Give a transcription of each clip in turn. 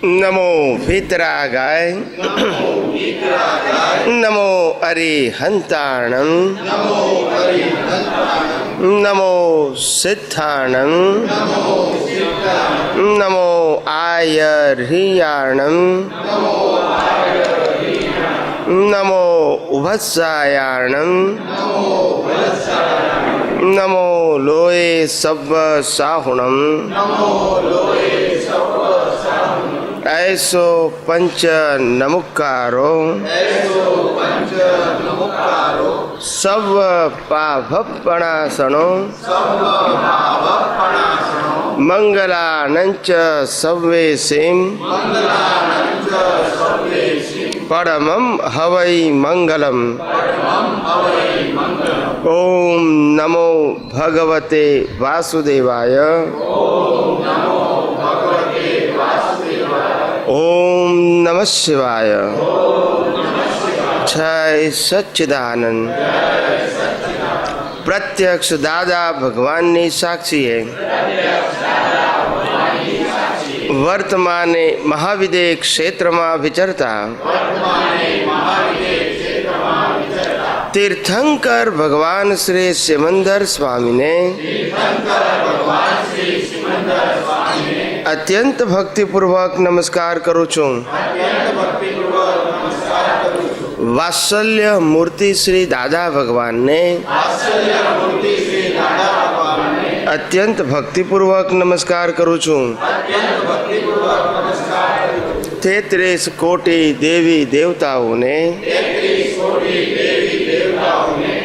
નમો વીતરાગાય નમો અરિહંતાણં નમો સિદ્ધાણં નમો આયર્હિયાણં નમો ઉભસ્સાયાણં નમો લોય સવ્વ સાહુણં ऐसो पंच नमुकारो सव पाभपणासनो मंगलानंच सव्वेसिं परमं हवै मंगलम। ओम नमो भगवते वासुदेवाय। ओम नमः शिवाय। जय सच्चिदानंद। प्रत्यक्ष दादा भगवान साक्षी है। वर्तमाने महाविदेह क्षेत्र में विचरता तीर्थंकर भगवान श्री सिमंदर स्वामी ने अत्यंत भक्तिपूर्वक नमस्कार करूँ छूँ। वात्सल्य मूर्ति श्री दादा भगवान ने अत्यंत भक्तिपूर्वक नमस्कार करूँ छूँ। 33 कोटि देवी देवताओं ने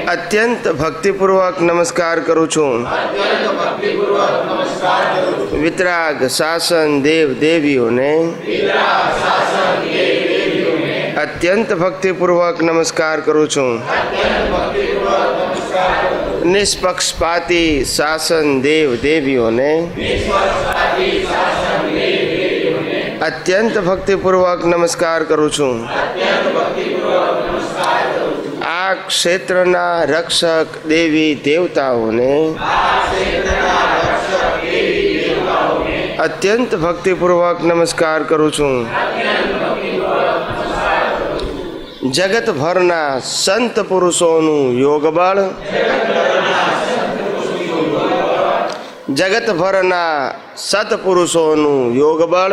अत्यंत भक्तिपूर्वक नमस्कार करूँ छूँ। वितराग शासन देव देवियों ने अत्यंत भक्तिपूर्वक नमस्कार करूँ छूँ। निष्पक्षपाती शासन देव देवियों ने अत्यंत भक्तिपूर्वक नमस्कार करूँ छूँ। आ क्षेत्रना रक्षक देवी देवताओं ने अत्यंत भक्तिपूर्वक नमस्कार करूँ छूँ। जगत भरना संत पुरुषों योग बल, जगत भरना सतपुरुषों योग बल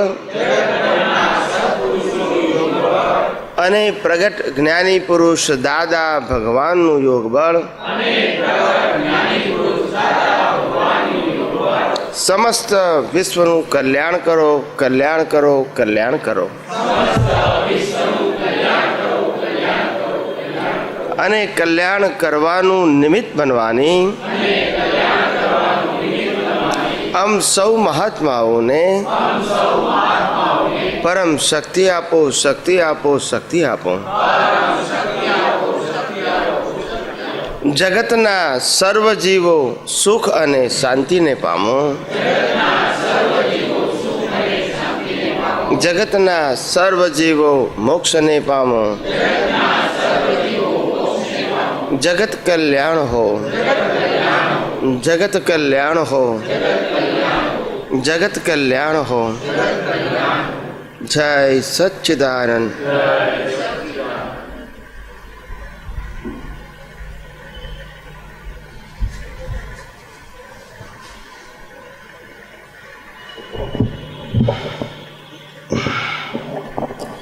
अने प्रगट ज्ञानी पुरुष दादा भगवान योग बल समस्त विश्व कल्याण करो, कल्याण करो, कल्याण करो। अने कल्याण करवानु निमित्त बनवानी हम सौ महात्माओं ने परम शक्ति आपो, शक्ति आपो, शक्ति आपो। जगतना सर्व जीवो सुख अने शांति ने पामो। जगतना सर्व जीवो मोक्ष ने पामो। जगत कल्याण हो, जगत कल्याण हो, जगत कल्याण हो। जय सच्चिदानंद।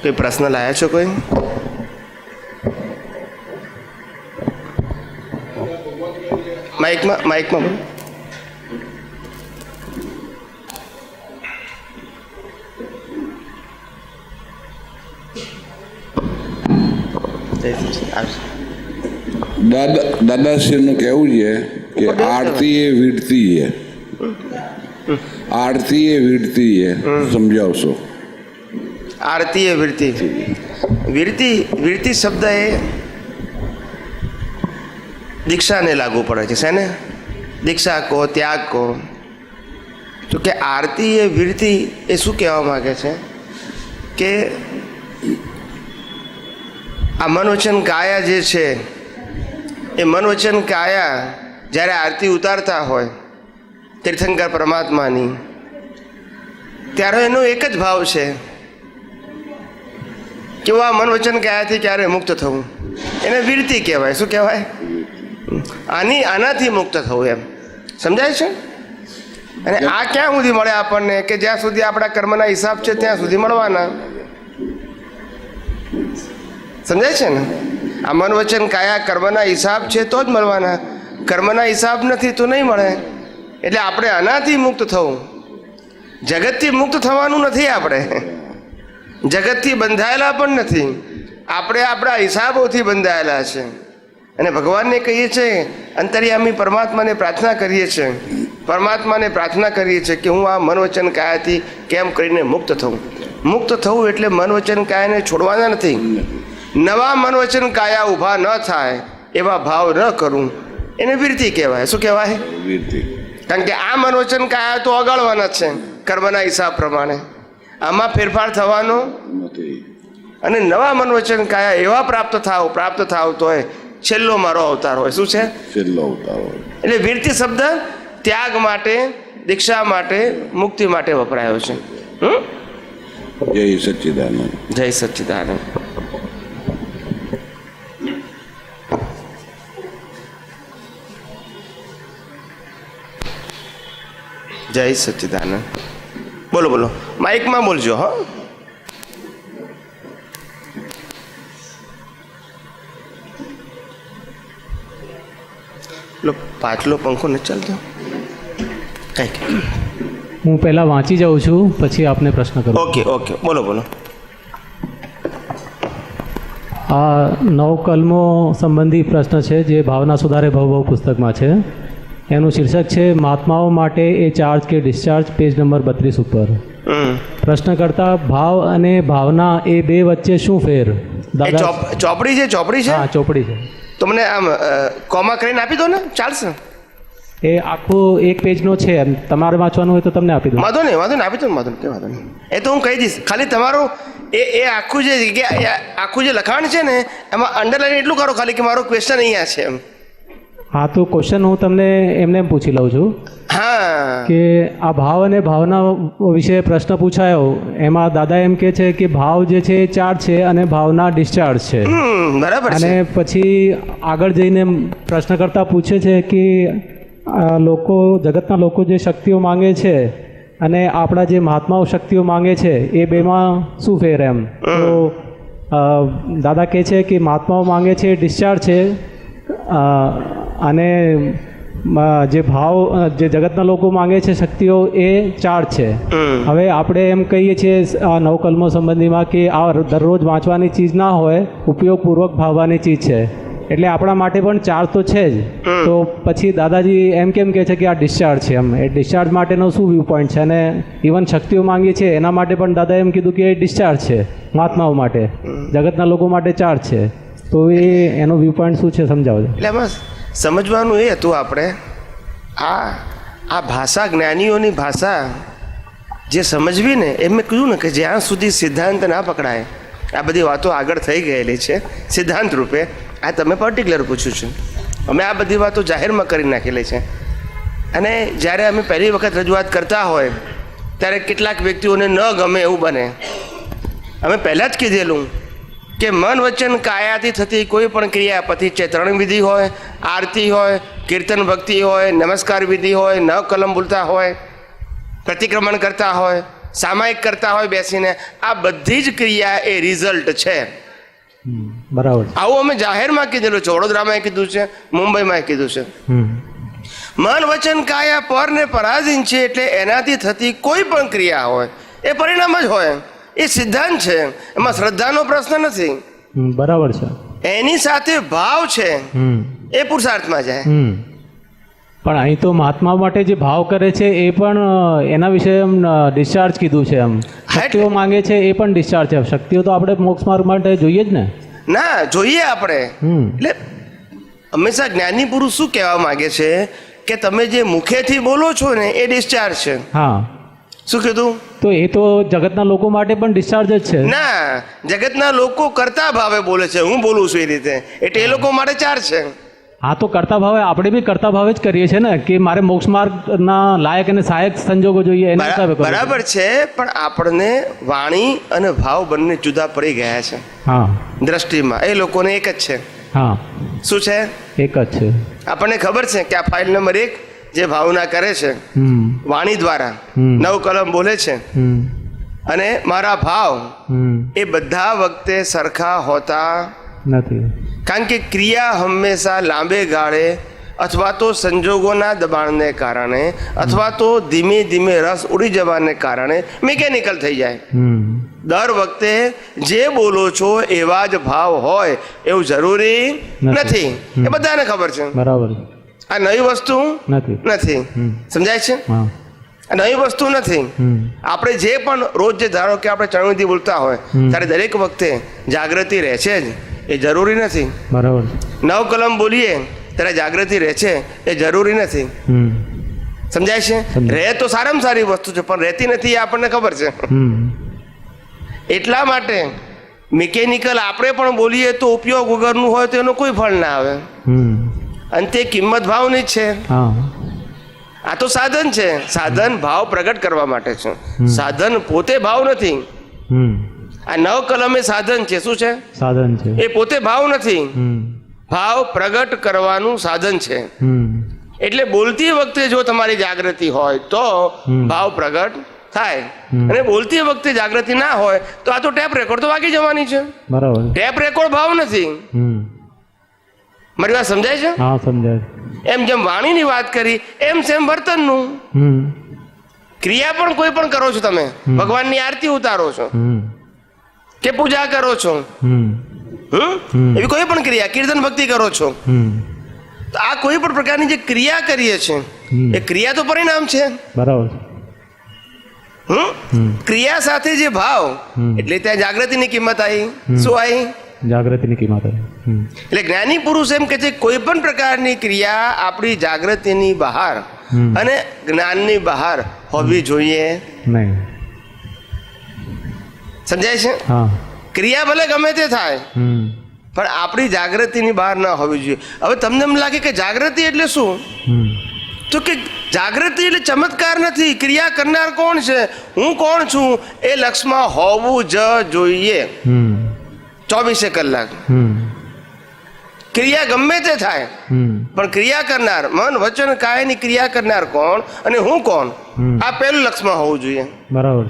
कोई प्रश्न लाया छो कोई? माइक में बोलो। દાદાશ્રીનું કહેવું છે કે આરતી એ વીરતી છે, આરતી એ વીરતી છે, સમજાવશો? आरती है वीरती। वीरती वीरती शब्द है दीक्षा ने लागू पड़े है से ने दीक्षा को त्याग को। तो कि आरती है वीरती ए शू कहवा मांगे छे के आ मनवचन काया जे छे ए मनवचन काया જ્યારે આરતી ઉતારતા હોય तीर्थंकर परमात्मानी ત્યારે એનો એક જ ભાવ છે કે હું આ મન વચન કાયાથી ક્યારે મુક્ત થવું, એને વીરતિ કહેવાય. શું કહેવાય? આનાથી મુક્ત થવું એમ સમજાય છે. અને આ ક્યાં સુધી મળે આપણને? કે જ્યાં સુધી આપણા કર્મના હિસાબ છે ત્યાં સુધી મળવાના. સમજાય છે ને? આ મન વચન કાયા કર્મના હિસાબ છે તો જ મળવાના, કર્મના હિસાબ નથી તો નહીં મળે. એટલે આપણે આનાથી મુક્ત થવું, જગતથી મુક્ત થવાનું નથી. આપણે જગતથી બંધાયેલા પણ નથી, આપણે આપણા હિસાબોથી બંધાયેલા છે. અને ભગવાનને કહીએ છીએ, અંતર્યામી પરમાત્માને પ્રાર્થના કરીએ છીએ, પરમાત્માને પ્રાર્થના કરીએ છીએ કે હું આ મન વચન કાયાથી કેમ કરીને મુક્ત થવું. મુક્ત થવું એટલે મન વચન કાયાને છોડવાના નથી, નવા મન વચન કાયા ઊભા ન થાય એવા ભાવ ન કરું, એને વીરતિ કહેવાય. શું કહેવાય? વીરતિ. કારણ કે આ મન વચન કાયા તો અગાળવાના જ છે કર્મના હિસાબ પ્રમાણે, આમાં ફેરફાર થવાનો નથી. અને નવા મન વચન કાયા એવા પ્રાપ્ત થાવ તો છેલ્લો મારો અવતાર હોય. શું છે? છેલ્લો અવતાર હોય. એટલે વીરતિ શબ્દ ત્યાગ માટે, દીક્ષા માટે, મુક્તિ માટે વપરાયો છે. જય સચ્ચિદાનંદ. જય સચ્ચિદાનંદ. જય સચ્ચિદાનંદ. બોલો બોલો, માઇકમાં બોલજો. હા, પાછલો પંખો નથી ચાલતો. કંઈક હું પહેલાં વાંચી જાઉં છું, પછી આપને પ્રશ્ન કરું. ઓકે ઓકે, બોલો બોલો. આ નવકલ્મો સંબંધી પ્રશ્ન છે જે ભાવના સુધારે ભવ પુસ્તકમાં છે. એનું શીર્ષક છે મહાત્માઓ માટે એ ચાર્જ કે ડિસ્ચાર્જ, પેજ નંબર 32 ઉપર. પ્રશ્ન કરતા ભાવ અને ભાવના એ બે વચ્ચે શું ફેર? દાદા ચોપડી છે? ચોપડી છે? હા, ચોપડી છે. તો મને આમ કોમા કરીને આપી દો ને, ચાલશે? એ આખું એક પેજનો છે, એમ તમારે વાંચવાનું હોય તો તમને આપી દઉં. વાંધો નહીં, આપી દો ને, વાંધો નહીં. એ તો હું કહી દઈશ. ખાલી તમારું એ આખું આખું જે લખાણ છે ને એમાં અંડરલાઈન એટલું કરો ખાલી કે મારો ક્વેશ્ચન અહીંયા છે એમ. હા, તો ક્વેશ્ચન હું તમને એમને પૂછી લઉં છું. હા, કે આ ભાવ અને ભાવના વિશે પ્રશ્ન પૂછાયો, એમાં દાદા એમ કે છે કે ભાવ જે છે એ ચાર્જ છે અને ભાવના ડિસ્ચાર્જ છે. બરાબર. અને પછી આગળ જઈને પ્રશ્ન કરતા પૂછે છે કે જગતના લોકો જે શક્તિઓ માંગે છે અને આપણા જે મહાત્માઓ શક્તિઓ માંગે છે એ બેમાં શું ફેર એમ? તો દાદા કહે છે કે મહાત્માઓ માંગે છે ડિસ્ચાર્જ છે અને જે ભાવ જે જગતના લોકો માંગે છે શક્તિઓ એ ચાર્જ છે. હવે આપણે એમ કહીએ છીએ આ નવકલ્મો સંબંધીમાં કે આ દરરોજ વાંચવાની ચીજ ના હોય, ઉપયોગપૂર્વક ભાવવાની ચીજ છે. એટલે આપણા માટે પણ ચાર્જ તો છે જ. તો પછી દાદાજી એમ કેમ કહે છે કે આ ડિસ્ચાર્જ છે? એમ એ ડિસ્ચાર્જ માટેનો શું વ્યૂ પોઈન્ટ છે? અને ઇવન શક્તિઓ માંગી છે એના માટે પણ દાદા એમ કીધું કે એ ડિસ્ચાર્જ છે, મહાત્માઓ માટે, જગતના લોકો માટે ચાર્જ છે. તો એનો વ્યૂ પોઈન્ટ શું છે, સમજાવજો. એટલે બસ સમજવાનું એ હતું આપણે, આ ભાષા, જ્ઞાનીઓની ભાષા જે સમજવી ને, એમ મેં કહ્યું ને કે જ્યાં સુધી સિદ્ધાંત ના પકડાય, આ બધી વાતો આગળ થઈ ગયેલી છે સિદ્ધાંત રૂપે. આ તમે પર્ટિક્યુલર પૂછ્યું છે, અમે આ બધી વાતો જાહેરમાં કરી નાખેલી છે. અને જ્યારે અમે પહેલી વખત રજૂઆત કરતા હોય ત્યારે કેટલાક વ્યક્તિઓને ન ગમે એવું બને. અમે પહેલાં જ કીધેલું કે મન વચન કાયાથી થતી કોઈ પણ ક્રિયા, પછી ચેતરણ વિધિ હોય, આરતી હોય, કીર્તન ભક્તિ હોય, નમસ્કાર વિધિ હોય, નવ કલમ બોલતા હોય, પ્રતિક્રમણ કરતા હોય, સામાયિક કરતા હોય બેસીને, આ બધી જ ક્રિયા એ રિઝલ્ટ છે. બરાબર. આવું અમે જાહેરમાં કીધેલું છે, વડોદરામાં કીધું છે, મુંબઈમાં કીધું છે. મન વચન કાયા પર ને પરાધીન છે, એટલે એનાથી થતી કોઈ પણ ક્રિયા હોય એ પરિણામ જ હોય. એ સિદ્ધાંત છે, એમાં શ્રદ્ધાનો પ્રશ્ન નથી. બરાબર છે. એની સાથે ભાવ છે એ પુરુષાર્થમાં જાય. પણ અહીં તો મહાત્મા માટે જે ભાવ કરે છે એ પણ એના વિશે ડિસ્ચાર્જ કીધું છે. એમ શક્તિઓ માંગે છે એ પણ ડિસ્ચાર્જ છે. શક્તિઓ તો આપણે મોક્ષ માર્ગ માટે જોઈએ જ ને. ના, જોઈએ આપણે. એટલે હંમેશા જ્ઞાની પુરુષ શું કહેવા માંગે છે કે તમે જે મુખેથી બોલો છો ને એ ડિસ્ચાર્જ છે. હા, શું કીધું? તો એ તો જગતના લોકો માટે પણ ડિસ્ચાર્જ જ છે. ના, જગતના લોકો કરતા ભાવે બોલે છે, હું બોલું છું એ રીતે, એટલે એ લોકો માટે ચાર્જ છે. હા તો કરતા ભાવે આપણે બી કરતા ભાવે જ કરીએ છીએ ને કે મારે મોક્ષ માર્ગના લાયક અને સહાયક સંજોગો જોઈએ એના હિસાબે કરું છું. બરાબર છે, પણ આપણને વાણી અને ભાવ બંને જુદા પડી ગયા છે હા દ્રષ્ટિમાં. એ લોકોને એક જ છે. હા શું છે? એક જ છે. આપણને ખબર છે કે આ ફાઇલ નંબર 1 જે ભાવના કરે છે વાણી દ્વારા 9 કલમ બોલે છે, અને મારા ભાવ એ બધા વખતે સરખા હોતા નથી. કારણ કે ક્રિયા હંમેશા લાંબે ગાળે અથવા તો સંજોગોના દબાણને કારણે અથવા તો ધીમે ધીમે રસ ઉડી જવાને કારણે મિકેનિકલ થઈ જાય. દર વખતે જે બોલો છો એવા જ ભાવ હોય એવું જરૂરી નથી. એ બધાને ખબર છે. બરાબર. આ નવી વસ્તુ નથી. સમજાય છે? હા. આ નવી વસ્તુ નથી. આપણે જે પણ રોજ જે ધારો કે આપણે ચરણવિધિ બોલતા હોય ત્યારે દરેક વખતે જાગૃતિ રહે છે જ એ જરૂરી નથી. બરાબર. 9 કલમ બોલીએ ત્યારે જાગૃતિ રહે છે એ જરૂરી નથી. સમજાય છે? રહે તો સારામાં સારી વસ્તુ છે, પણ રહેતી નથી એ આપણને ખબર છે. એટલા માટે મિકેનિકલ આપણે પણ બોલીએ તો ઉપયોગ વગરનું હોય તો એનો કોઈ ફળ ના આવે. અને તે કિંમત ભાવની જ છે. આ તો સાધન છે. સાધન ભાવ પ્રગટ કરવા માટે છે. સાધન પોતે ભાવ નથી. આ 9 કલમ એ સાધન છે. શું છે? સાધન છે. એ પોતે ભાવ નથી. ભાવ પ્રગટ કરવાનું સાધન છે. એટલે બોલતી વખતે જો તમારી જાગૃતિ હોય તો ભાવ પ્રગટ થાય, અને બોલતી વખતે જાગૃતિ ના હોય તો આ તો ટેપ રેકોર્ડ તો વાગી જવાની છે. બરાબર. ટેપ રેકોર્ડ ભાવ નથી. મારી વાત સમજાય છે? હા, સમજાય. એમ જેમ વાણીની વાત કરી એમ સેમ વર્તનનું. ક્રિયા પણ કોઈ પણ કરો છો તમે, ભગવાનની આરતી ઉતારો છો કે પૂજા કરો છો, એવી કોઈ પણ ક્રિયા, કીર્તન ભક્તિ કરો છો, તો આ કોઈ પણ પ્રકારની જે ક્રિયા કરીએ છીએ એ ક્રિયા તો પરિણામ છે. બરાબર. ક્રિયા સાથે જે ભાવ, એટલે ત્યાં જાગૃતિની કિંમત આવી. શું આવી? જાગૃતિની કિંમત. એટલે જ્ઞાની પુરુષ એમ કે છે કોઈ પણ પ્રકારની ક્રિયા આપણી જાગૃતિની બહાર અને જ્ઞાનની બહાર હોવી જોઈએ નહીં. સમજાય છે? હા. ક્રિયા ભલે ગમે તે થાય પણ આપણી જાગૃતિની બહાર ના હોવી જોઈએ. હવે તમને એમ લાગે કે જાગૃતિ એટલે શું? તો કે જાગૃતિ એટલે ચમત્કાર નથી. ક્રિયા કરનાર કોણ છે? હું કોણ છું એ લક્ષમાં હોવું જ જોઈએ 24 કલાક. ક્રિયા ગમે તે થાય પણ ક્રિયા કરનાર, મન વચન કાયની ક્રિયા કરનાર કોણ અને હું કોણ, આ પહેલું લક્ષમાં હોવું જોઈએ. બરાબર.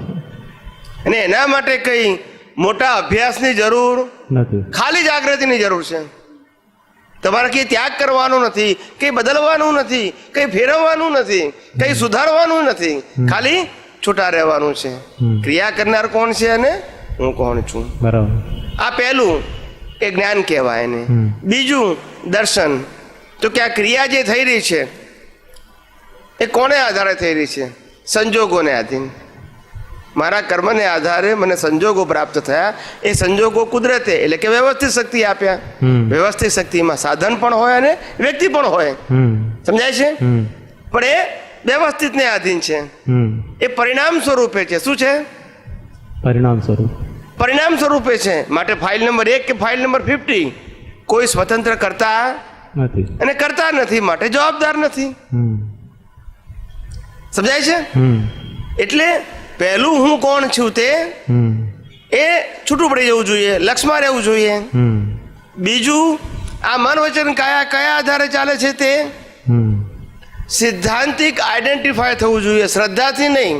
અને એના માટે કઈ મોટા અભ્યાસની જરૂર નથી, ખાલી જાગૃતિની જરૂર છે. તમારે કંઈ ત્યાગ કરવાનો નથી, કંઈ બદલવાનું નથી, કંઈ ફેરવવાનું નથી, કંઈ સુધારવાનું નથી, ખાલી છૂટા રહેવાનું છે. ક્રિયા કરનાર કોણ છે અને હું કોણ છું. બરાબર. આ પહેલું એ જ્ઞાન કહેવાય ને. બીજું દર્શન. તો કે આ ક્રિયા જે થઈ રહી છે એ કોને આધારે થઈ રહી છે? સંજોગોને આધીન. મારા કર્મને આધારે મને સંજોગો પ્રાપ્ત થયા. એ સંજોગો કુદરતે એટલે કે વ્યવસ્થિત શક્તિ આપ્યા. વ્યવસ્થિત શક્તિમાં સાધન પણ હોય અને વ્યક્તિ પણ હોય. સમજાય છે? પણ એ વ્યવસ્થિતને આધીન છે. એ પરિણામ સ્વરૂપે છે. શું છે? પરિણામ સ્વરૂપ. પરિણામ સ્વરૂપે છે. માટે ફાઇલ નંબર 1 કે ફાઇલ નંબર 50 કોઈ સ્વતંત્ર કરતા નથી અને કરતા નથી, માટે જવાબદાર નથી. સમજાય છે? એટલે પહેલું હું કોણ છું તે એ છૂટું પડી જવું જોઈએ, લક્ષમાં રહેવું જોઈએ. બીજું આ મન વચન કાયા કયા આધારે ચાલે છે તે સિદ્ધાંતિક આઈડેન્ટિફાય થવું જોઈએ, શ્રદ્ધાથી નહીં.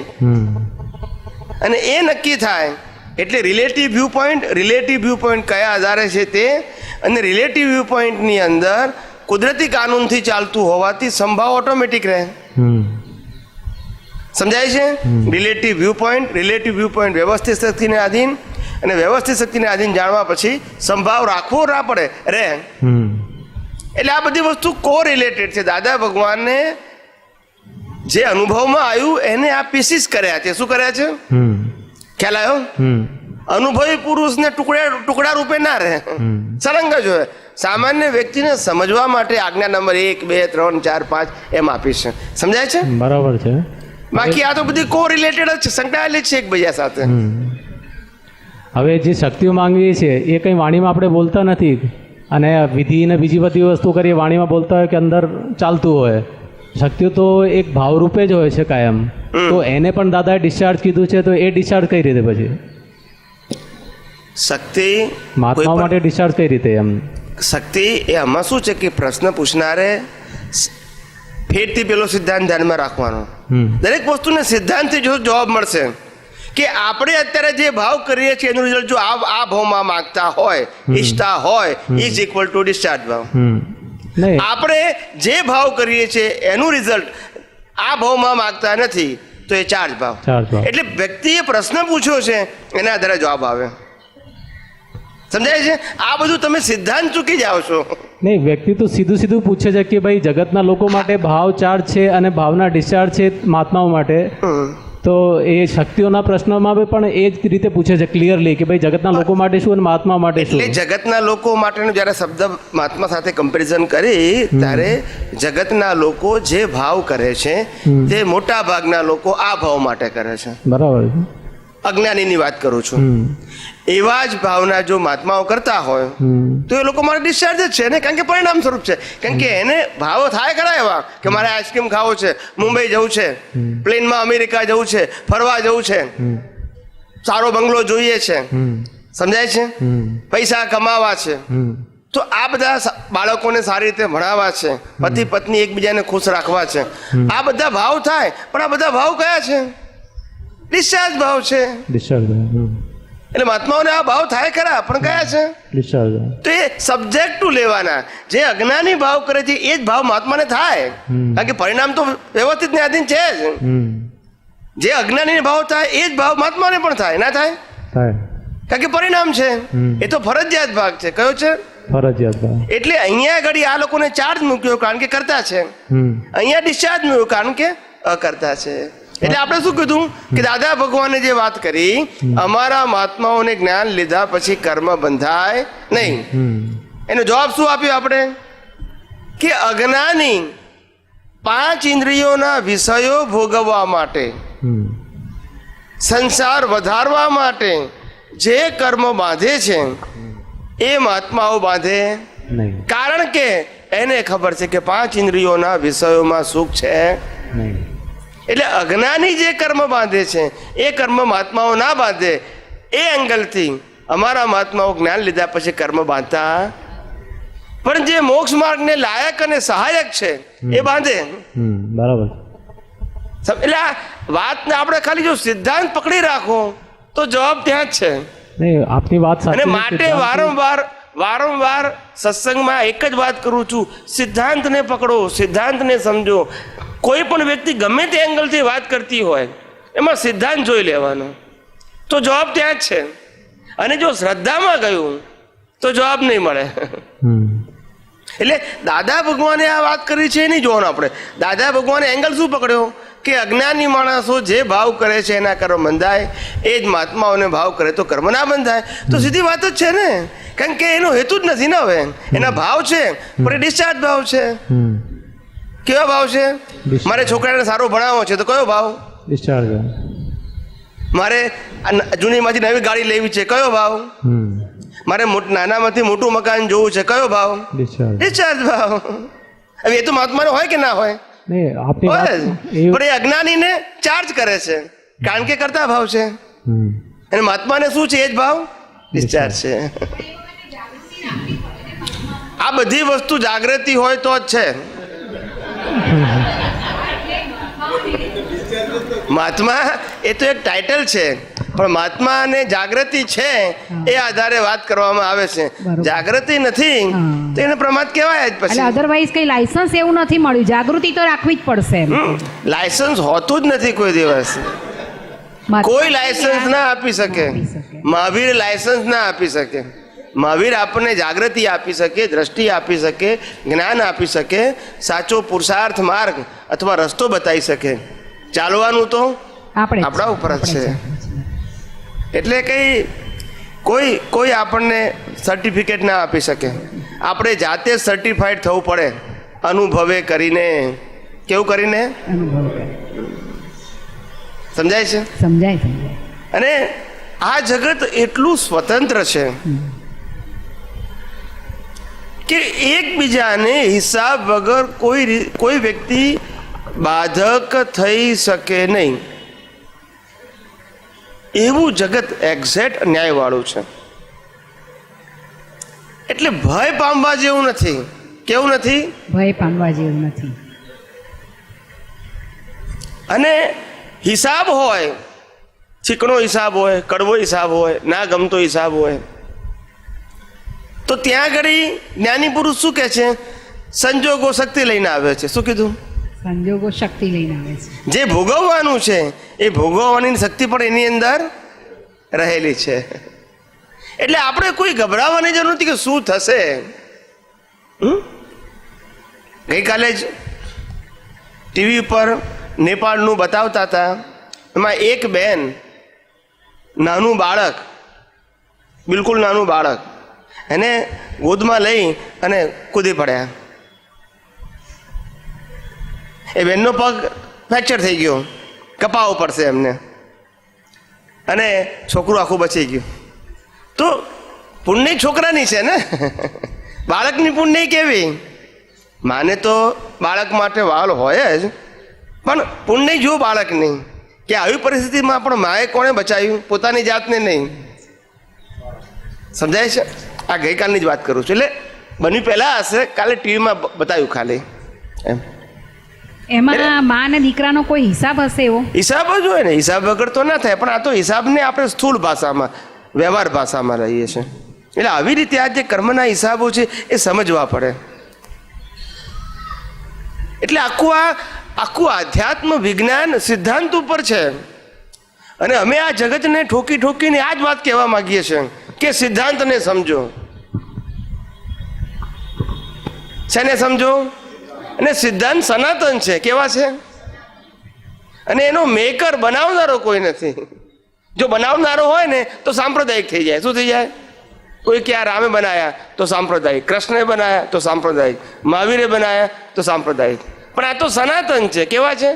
અને એ નક્કી થાય એટલે રિલેટિવ વ્યૂ પોઈન્ટ કયા આધારે છે તે, અને રિલેટિવ વ્યૂ પોઈન્ટની અંદર કુદરતી કાનૂનથી ચાલતું હોવાથી સંભાવ ઓટોમેટિક રહે. સમજાય છે? રિલેટિવ વ્યૂ પોઈન્ટ વ્યવસ્થિત શક્તિને આધીન, અને વ્યવસ્થિત શક્તિને આધીન જાણવા પછી સંભાવ રાખવો ના પડે રહે. એટલે આ બધી વસ્તુ કો રિલેટેડ છે. દાદા ભગવાનને જે અનુભવમાં આવ્યું એને આ પીસીસ કર્યા છે. શું કર્યા છે? ખ્યાલ આવ્યો? અનુભવી પુરુષને ટુકડા રૂપે ના રહે, સળંગ જ હોય. સામાન્ય વ્યક્તિને સમજવા માટે આજ્ઞા નંબર 1, 2, 3, 4, 5 એમ આપીશ. સમજાય છે? બરાબર છે. બાકી આ તો બધી કો રિલેટેડ જ છે, સંકળાયેલી છે એકબીજા સાથે. હવે જે શક્તિઓ માંગીએ છીએ એ કંઈ વાણીમાં આપણે બોલતા નથી, અને વિધિ ને બીજી બધી વસ્તુ કરીએ, વાણીમાં બોલતા હોય કે અંદર ચાલતું હોય, શક્તિઓ તો એક ભાવરૂપે જ હોય છે કાયમ. તો એને પણ દાદાએ ડિસ્ચાર્જ કીધું છે, તો એ ડિસ્ચાર્જ કઈ રીતે પછી શક્તિ મહાત્મા માટે ડિસ્ચાર્જ કઈ રીતે એમ? શક્તિ એ આમાં શું છે કે પ્રશ્ન પૂછનારે ફેરથી પેલો સિદ્ધાંત ધ્યાનમાં રાખવાનો. દરેક વસ્તુને સિદ્ધાંતથી જો જવાબ મળશે કે આપણે અત્યારે જે ભાવ કરીએ છીએ એનું રિઝલ્ટ જો આ ભાવમાં માગતા હોય, ઈચ્છતા હોય, ઇઝ ઇક્વલ ટુ ડિસ્ચાર્જ ભાવ. નહીં, આપણે જે ભાવ કરીએ છીએ એનું રિઝલ્ટ આ ભાવમાં માગતા નથી તો એ ચાર્જ ભાવ. ચાર્જ ભાવ. એટલે વ્યક્તિએ પ્રશ્ન પૂછ્યો છે એના આધારે જવાબ આવે. સમજાય છે? આ બધું તમે સિદ્ધાંત ચૂકી જાઓ છો. નહીં, વ્યક્તિ તો સીધું સીધું પૂછે છે કે ભાઈ જગતના લોકો માટે ભાવ ચાર્જ છે અને ભાવના ડિસ્ચાર્જ છે મહાત્માઓ માટે. તો એ શક્તિઓના પ્રશ્નોમાં પણ એ જ રીતે પૂછે છે ક્લિયરલી કે ભાઈ જગતના લોકો માટે શું અને મહાત્મા માટે શું. એટલે જગતના લોકો માટેનો જ્યારે શબ્દ મહાત્મા સાથે કમ્પેરિઝન કરી ત્યારે જગતના લોકો જે ભાવ કરે છે તે મોટા ભાગના લોકો આ ભાવ માટે કરે છે. બરાબર છે. અજ્ઞાનીની વાત કરું છું. એવા જ ભાવના જો મહાત્માઓ કરતા હોય તો એ લોકો માટે ડિસ્ચાર્જ જ છે ને, કારણ કે પરિણામ સ્વરૂપ છે. કારણ કે એને ભાવો થાય ખરા એવા કે મારે આઈસ્ક્રીમ ખાવો છે, મુંબઈ જવું છે, પ્લેનમાં અમેરિકા જવું છે, ફરવા જવું છે, સારો બંગલો જોઈએ છે, સમજાય છે, પૈસા કમાવા છે. તો આ બધા બાળકોને સારી રીતે ભણાવવા છે, પતિ પત્ની એકબીજાને ખુશ રાખવા છે, આ બધા ભાવ થાય. પણ આ બધા ભાવ કયા છે? ડિસ્ચાર્જ ભાવ છે. ડિસ્ચાર્જ. એટલે મહાત્માઓને આ ભાવ થાય ખરા પણ કયા છે? ડિસ્ચાર્જ. તો એ સબ્જેક્ટ લેવાના. જે અજ્ઞાની ભાવ કરે છે એ જ ભાવ મહાત્માને થાય, કારણ કે પરિણામ તો વ્યવસ્થિત ને આધીન છે જ. જે અજ્ઞાની ભાવ થાય એ જ ભાવ મહાત્માને પણ થાય, ના થાય? થાય. કારણ કે પરિણામ છે. એ તો ફરજિયાત ભાગ છે. કયો છે? ફરજિયાત ભાવ. એટલે અહીંયા ઘડી આ લોકોને ચાર્જ મૂક્યો કારણ કે કરતા છે, અહીંયા ડિસ્ચાર્જ મૂક્યો કારણ કે અકર્તા છે. એટલે આપણે શું કીધું કે દાદા ભગવાને જે વાત કરી, અમારા મહાત્માઓને જ્ઞાન લીધા પછી કર્મ બંધાય નહીં. એનો જવાબ શું આપ્યો આપણે? કે અજ્ઞાની 5 ઇન્દ્રિયોના વિષયો ભોગવવા માટે, સંસાર વધારવા માટે જે કર્મ બાંધે છે એ મહાત્માઓ બાંધે નહીં. કારણ કે એને ખબર છે કે 5 ઇન્દ્રિયોના વિષયોમાં સુખ છે નહીં. એટલે અજ્ઞાની જે કર્મ બાંધે છે એ કર્મ મહાત્માઓ ના બાંધે. એ એંગલથી અમારા મહાત્માઓ જ્ઞાન લીધા પછી કર્મ બાંધતા, પણ જે મોક્ષ માર્ગને લાયક અને સહાયક છે એ બાંધે. બરાબર. એટલે આ વાતને આપણે ખાલી જો સિદ્ધાંત પકડી રાખો તો જવાબ ત્યાં જ છે. નહીં, આપની વાત અને સાચી છે. માટે વારંવાર સત્સંગમાં એક જ વાત કરું છું, સિદ્ધાંતને પકડો, સિદ્ધાંતને સમજો. કોઈ પણ વ્યક્તિ ગમે તે એંગલથી વાત કરતી હોય એમાં સિદ્ધાંત જોઈ લેવાનો તો જવાબ ત્યાં જ છે. અને જો શ્રદ્ધામાં ગયું તો જવાબ નહીં મળે. એટલે દાદા ભગવાને આ વાત કરી છે એની જોવાનું આપણે. દાદા ભગવાને એંગલ શું પકડ્યો કે અજ્ઞાની માણસો જે ભાવ કરે છે એના કર્મ બંધાય, એ જ મહાત્માઓને ભાવ કરે તો કર્મ ના બંધાય. તો સીધી વાત જ છે ને, કારણ કે એનો હેતુ જ નથી ને. હવે એના ભાવ છે પણ એ ડિસ્ચાર્જ ભાવ છે. કેવા ભાવ છે? મારે છોકરાને સારો ભણાવવો છે તો કયો ભાવ? ડિસ્ચાર્જ. મારે જૂનીમાંથી નવી ગાડી લેવી છે, કયો ભાવ? મારે નાનામાંથી મોટું મકાન જોવું છે, કયો ભાવ? ડિસ્ચાર્જ ભાવ. હવે એ તો મહાત્માનો હોય કે ના હોય? હોય જ. પણ એ અજ્ઞાનીને ચાર્જ કરે છે કારણ કે કરતા ભાવ છે, અને મહાત્માને શું છે? એ જ ભાવ ડિસ્ચાર્જ છે. આ બધી વસ્તુ જાગૃતિ હોય તો જ છે. મહાત્મા એ તો એક ટાઇટલ છે, પણ મહાત્મા અને જાગૃતિ છે એ આધારે વાત કરવામાં આવે છે. જાગૃતિ નથી તો એને પ્રમાદ કહેવાય જ. પછી અધરવાઇઝ કઈ લાયસન્સ એવું નથી મળ્યું, જાગૃતિ તો રાખવી જ પડશે. લાયસન્સ હોતું જ નથી કોઈ દિવસ. કોઈ લાયસન્સ ના આપી શકે. મહાવીર લાયસન્સ ના આપી શકે. મહાવીર આપણને જાગૃતિ આપી શકે, દ્રષ્ટિ આપી શકે, જ્ઞાન આપી શકે, સાચો પુરુષાર્થ માર્ગ અથવા રસ્તો બતાવી શકે. ચાલવાનું તો આપણા ઉપર જ છે. એટલે કોઈ આપણને સર્ટિફિકેટ ના આપી શકે. આપણે જાતે જ સર્ટિફાઈડ થવું પડે, અનુભવે કરીને. કેવું કરીને? સમજાય છે? સમજાય. અને આ જગત એટલું સ્વતંત્ર છે કે એકબીજાને હિસાબ વગર કોઈ વ્યક્તિ બાધક થઈ શકે નહીં. એવું જગત એક્ઝેક્ટ ન્યાયવાળું છે. એટલે ભય પામવા જેવું નથી. કેવું નથી? ભય પામવા જેવું નથી. અને હિસાબ હોય, ચીકણો હિસાબ હોય, કડવો હિસાબ હોય, ના ગમતો હિસાબ હોય, તો ત્યાં આગળ જ્ઞાની પુરુષ શું કહે છે? સંજોગો શક્તિ લઈને આવે છે. શું કીધું? સંજોગો શક્તિ લઈને આવે છે. જે ભોગવવાનું છે એ ભોગવવાની શક્તિ પણ એની અંદર રહેલી છે. એટલે આપણે કોઈ ગભરાવાની જરૂર નથી કે શું થશે. ગઈકાલે જ ટીવી પર નેપાળનું બતાવતા હતા. એમાં એક બેન, નાનું બાળક, બિલકુલ નાનું બાળક, એને ગોદમાં લઈ અને કૂદી પડ્યા. એ બેનનો પગ ફ્રેક્ચર થઈ ગયો, કપાવવો પડશે એમને, અને છોકરું આખું બચી ગયું. તો પુણ્ય છોકરાની છે ને, બાળકની પુણ્ય કેવી? માને તો બાળક માટે વાલ હોય જ, પણ પુણ્ય જો બાળકની કે આવી પરિસ્થિતિમાં પણ માએ કોણે બચાવ્યું? પોતાની જાતને નહીં. સમજાય છે? આ ગઈકાલની જ વાત કરું છું. એટલે બન્યું પહેલાં હશે, કાલે ટીવીમાં બતાવ્યું ખાલી એમ. એમાં મા અને દીકરાનો કોઈ હિસાબ હશે? એવો હિસાબ જ હોય ને, હિસાબ વગર તો ના થાય. પણ આ તો હિસાબને આપણે સ્થૂળ ભાષામાં, વ્યવહાર ભાષામાં રહીએ છીએ. એટલે આવી રીતે આ જે કર્મના હિસાબો છે એ સમજવા પડે. એટલે આખું આધ્યાત્મ વિજ્ઞાન સિદ્ધાંત ઉપર છે. અને અમે આ જગતને ઠોકીને આ જ વાત કહેવા માંગીએ છીએ કે સિદ્ધાંતને સમજો. શેને સમજો? અને સિદ્ધાંત સનાતન છે. કેવા છે? અને એનો મેકર, બનાવનારો કોઈ નથી. જો બનાવનારો હોય ને તો સાંપ્રદાયિક થઈ જાય. શું થઈ જાય? કોઈ કે આ રામે બનાયા તો સાંપ્રદાયિક, કૃષ્ણે બનાયા તો સાંપ્રદાયિક, મહાવીરે બનાયા તો સાંપ્રદાયિક. પણ આ તો સનાતન છે. કેવા છે?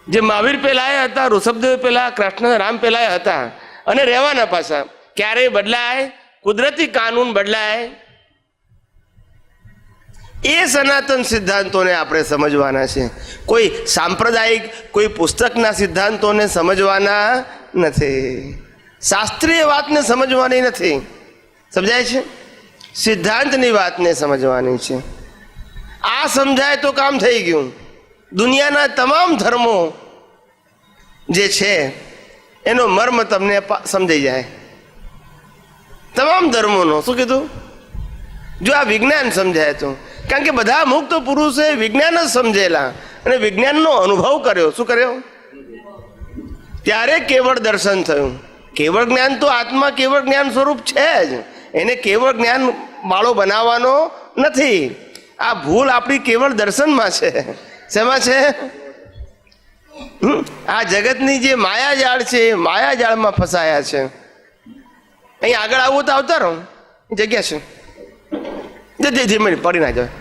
જે મહાવીર પેલા હતા, ઋષભદેવ પેલા, કૃષ્ણ રામ પેલા હતા, અને રહેવાના પાછા. ક્યારેય બદલાય? કુદરતી કાનૂન બદલાય? એ સનાતન સિદ્ધાંતોને આપણે સમજવાના છે. કોઈ સાંપ્રદાયિક, કોઈ પુસ્તકના સિદ્ધાંતોને સમજવાના નથી. શાસ્ત્રીય વાતને સમજવાની નથી. સમજાય છે? સિદ્ધાંતની વાતને સમજવાની છે. આ સમજાય તો કામ થઈ ગયું. દુનિયાના તમામ ધર્મો જે છે એનો મર્મ તમને સમજાઈ જાય. તમામ ધર્મોનો. શું કીધું? જો આ વિજ્ઞાન સમજાય તો. કારણ કે બધા મુક્ત પુરુષે વિજ્ઞાન જ સમજેલા અને વિજ્ઞાનનો અનુભવ કર્યો. શું કર્યો? ત્યારે કેવળ દર્શન થયું. કેવળ જ્ઞાન તો આત્મા કેવળ જ્ઞાન સ્વરૂપ છે જ. એને કેવળ જ્ઞાન વાળો બનાવવાનો નથી. આ ભૂલ આપણી કેવળ દર્શનમાં છે. શેમાં છે? આ જગતની જે માયાજાળ છે એ માયાજાળમાં ફસાયા છે. અહીં આગળ આવું તો આવતા રહો, જગ્યા છે. ધીમે પડી ના જાય.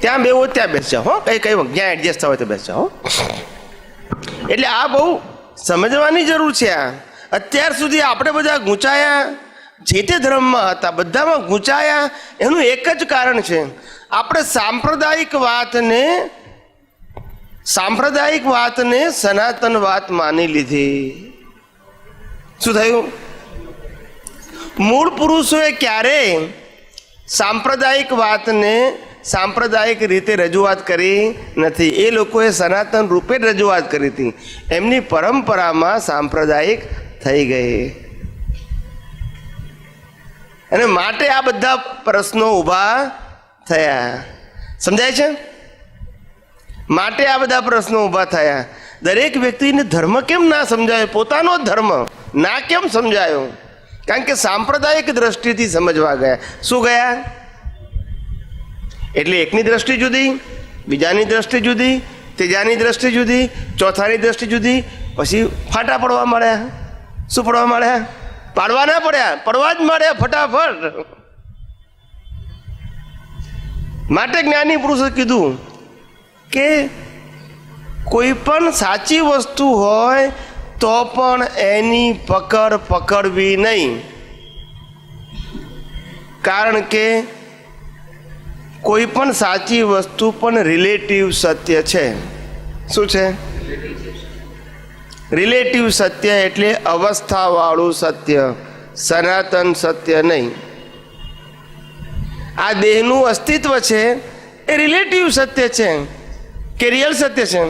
ત્યાં બેવો ત્યાં બેસી જાઓ. હો, કઈ જ્યાં એડજસ્ટ હોય તો બેસી જાઓ. એટલે આ બહુ સમજવાની જરૂર છે. આ અત્યાર સુધી આપણે બધા ગૂંચાયા, જે તે ધર્મમાં હતા બધામાં ગૂંચાયા, એનું એક જ કારણ છે. આપણે સાંપ્રદાયિક વાતને સનાતન વાત માની લીધી. શું થયું? મૂળ પુરુષોએ ક્યારેય સાંપ્રદાયિક વાતને સાંપ્રદાયિક રીતે રજૂઆત કરી નથી. એ લોકોએ સનાતન રૂપે જ રજૂઆત કરી હતી. એમની પરંપરામાં સાંપ્રદાયિક થઈ ગઈ અને માટે આ બધા પ્રશ્નો ઊભા થયા. સમજાય છે? માટે આ બધા પ્રશ્નો ઊભા થયા. દરેક વ્યક્તિને ધર્મ કેમ ના સમજાયો? પોતાનો ધર્મ ના કેમ સમજાયો? કારણ કે સાંપ્રદાયિક દ્રષ્ટિથી સમજવા ગયા. શું ગયા? એટલે એકની દ્રષ્ટિ જુદી, બીજાની દ્રષ્ટિ જુદી, ત્રીજાની દ્રષ્ટિ જુદી, ચોથાની દ્રષ્ટિ જુદી. પછી ફાટા પડવા માંડ્યા. શું પડવા માંડ્યા? પાડવા ના પડ્યા, પડવા જ માંડ્યા ફટાફટ. માટે જ્ઞાની પુરુષે કીધું કે કોઈ પણ સાચી વસ્તુ હોય તો પણ એની પકડવી નહીં, કારણ કે કોઈ પણ સાચી વસ્તુ પણ રિલેટિવ સત્ય છે. શું છે? રિલેટિવ સત્ય એટલે અવસ્થાવાળું સત્ય, સનાતન સત્ય નહીં. આ દેહનું અસ્તિત્વ છે એ રિલેટિવ સત્ય છે કે રિયલ સત્ય છે?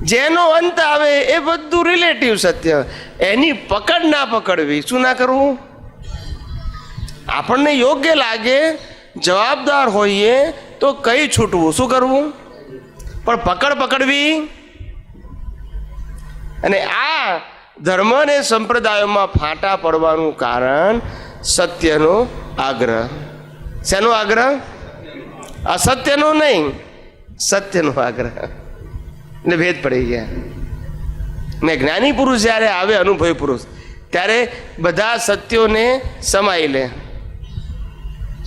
જેનો અંત આવે એ બધું રિલેટિવ સત્ય. એની પકડ ના પકડવી. શું ના કરવું? આપણને યોગ્ય લાગે, જવાબદાર હોઈએ તો કઈ છૂટવું. શું કરવું? પણ પકડવી. અને આ ધર્મ અને સંપ્રદાયોમાં ફાંટા પડવાનું કારણ સત્યનો આગ્રહ. શેનો આગ્રહ? અસત્યનો નહીં, સત્યનો આગ્રહ. એટલે ભેદ પડી ગયા. ને જ્ઞાની પુરુષ જ્યારે આવે, અનુભવી પુરુષ, ત્યારે બધા સત્યોને સમાઈ લે.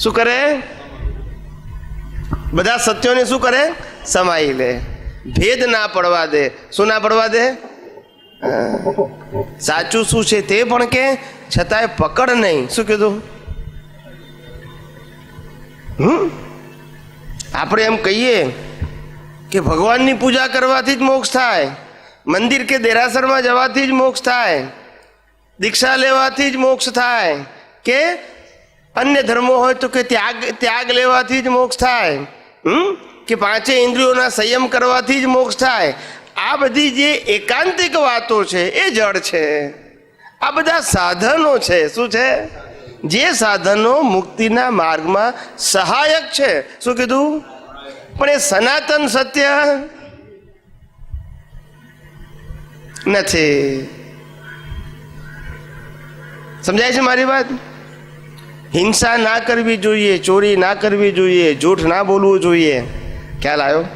શું કરે? બધા સત્યોને શું કરે? સમાઈ લે. ભેદ ના પડવા દે. શું ના પડવા દે? સાચું શું છે તે પણ કે, છતાંય પકડ નહીં. શું કીધું? આપણે એમ કહીએ કે ભગવાનની પૂજા કરવાથી જ મોક્ષ થાય, મંદિર કે દેરાસરમાં જવાથી જ મોક્ષ થાય, દીક્ષા લેવાથી જ મોક્ષ થાય, કે અન્ય ધર્મો હોય તો કે ત્યાગ લેવાથી જ મોક્ષ થાય, કે પાંચે ઇન્દ્રિયોના સંયમ કરવાથી જ મોક્ષ થાય. આ બધી જે એકાંતિક વાતો છે એ જડ છે. આ બધા સાધનો છે. શું છે? જે સાધનો મુક્તિના માર્ગમાં સહાયક છે. શું કીધું? પણ એ સનાતન સત્ય નથી. સમજાય છે મારી વાત? હિંસા ના કરવી જોઈએ, ચોરી ના કરવી જોઈએ, જૂઠ ના બોલવું જોઈએ. ખ્યાલ આવ્યો?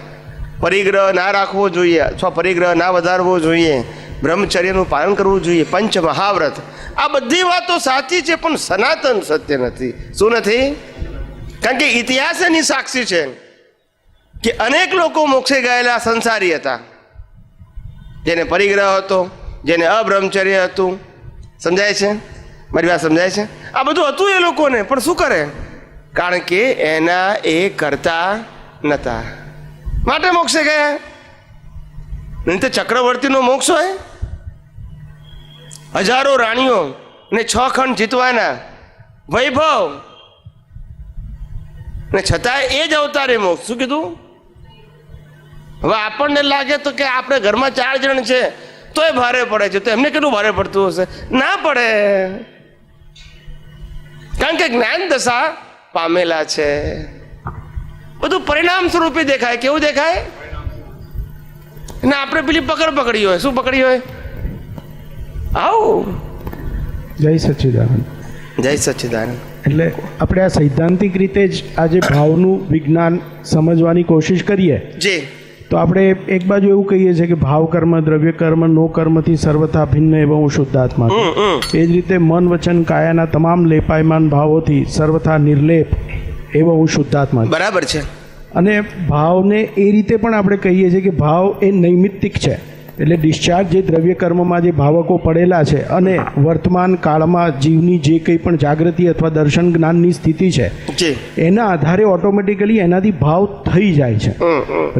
પરિગ્રહ ના રાખવો જોઈએ અથવા પરિગ્રહ ના વધારવો જોઈએ, બ્રહ્મચર્યનું પાલન કરવું જોઈએ, પંચ મહાવ્રત. આ બધી વાતો સાચી છે, પણ સનાતન સત્ય નથી. શું નથી? કારણ કે ઇતિહાસ એની સાક્ષી છે કે અનેક લોકો મોક્ષે ગયેલા સંસારી હતા, જેને પરિગ્રહ હતો, જેને અબ્રહ્મચર્ય હતું. સમજાય છે મારી વાત? સમજાય છે? આ બધું હતું એ લોકોને, પણ શું કરે? કારણ કે એના એ કરતા નતા, માટે મોક્ષે ગયા. નહીં તો ચક્રવર્તીનો મોક્ષ હોય? હજારો રાણીઓ ને 6 ખંડ જીતવાના, વૈભવ, ને છતાંય એ જ અવતારે મોક્ષ. શું કીધું? હવે આપણને લાગે તો કે આપણે ઘરમાં 4 જણ છે તોય ભારે પડે છે, તો એમને કેટલું ભારે પડતું હશે? ના પડે, કારણ કે જ્ઞાન દશા પામેલા છે. બધું પરિણામ સ્વરૂપે દેખાય. કેવું દેખાય? ને આપણે પેલી પકડી હોય. શું પકડી હોય? આવું. જય સચ્ચિદાનંદ. જય સચ્ચિદાનંદ. એટલે આપણે આ સૈદ્ધાંતિક રીતે જ આ જે ભાવનું વિજ્ઞાન સમજવાની કોશિશ કરીએ, જી, તો આપણે એક બાજુ એવું કહીએ છીએ કે ભાવ કર્મ, દ્રવ્ય કર્મ, નો કર્મથી સર્વથા ભિન્ન એવો હું શુદ્ધાત્મા. એ જ રીતે મન, વચન, કાયાના તમામ લેપાયમાન ભાવોથી સર્વથા નિર્લેપ એવો હું શુદ્ધાત્મા. બરાબર છે. અને ભાવને એ રીતે પણ આપણે કહીએ છીએ કે ભાવ એ નૈમિત્તિક છે. એટલે ડિસ્ચાર્જ જે દ્રવ્ય કર્મમાં જે ભાવકો પડેલા છે અને વર્તમાન કાળમાં જીવની જે કંઈ પણ જાગૃતિ અથવા દર્શન જ્ઞાનની સ્થિતિ છે એના આધારે ઓટોમેટિકલી એનાથી ભાવ થઈ જાય છે.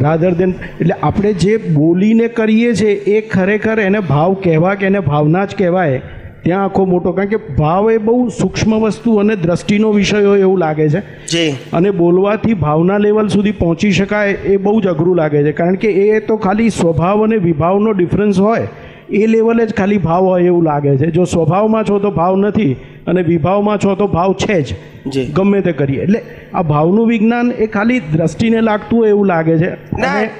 રાધર દેન એટલે આપણે જે બોલીને કરીએ છીએ એ ખરેખર એને ભાવ કહેવા કે એને ભાવના જ કહેવાય, ત્યાં આખો મોટો, કારણ કે ભાવ એ બહુ સૂક્ષ્મ વસ્તુ અને દ્રષ્ટિનો વિષય હોય એવું લાગે છે. અને બોલવાથી ભાવના લેવલ સુધી પહોંચી શકાય એ બહુ જ અઘરું લાગે છે, કારણ કે એ તો ખાલી સ્વભાવ અને વિભાવનો ડિફરન્સ હોય એ લેવલે જ ખાલી ભાવ હોય એવું લાગે છે. જો સ્વભાવમાં છો તો ભાવ નથી અને વિભાવમાં છો તો ભાવ છે જ, ગમે તે કરીએ. એટલે આ ભાવનું વિજ્ઞાન એ ખાલી દ્રષ્ટિને લાગતું હોય એવું લાગે છે. અને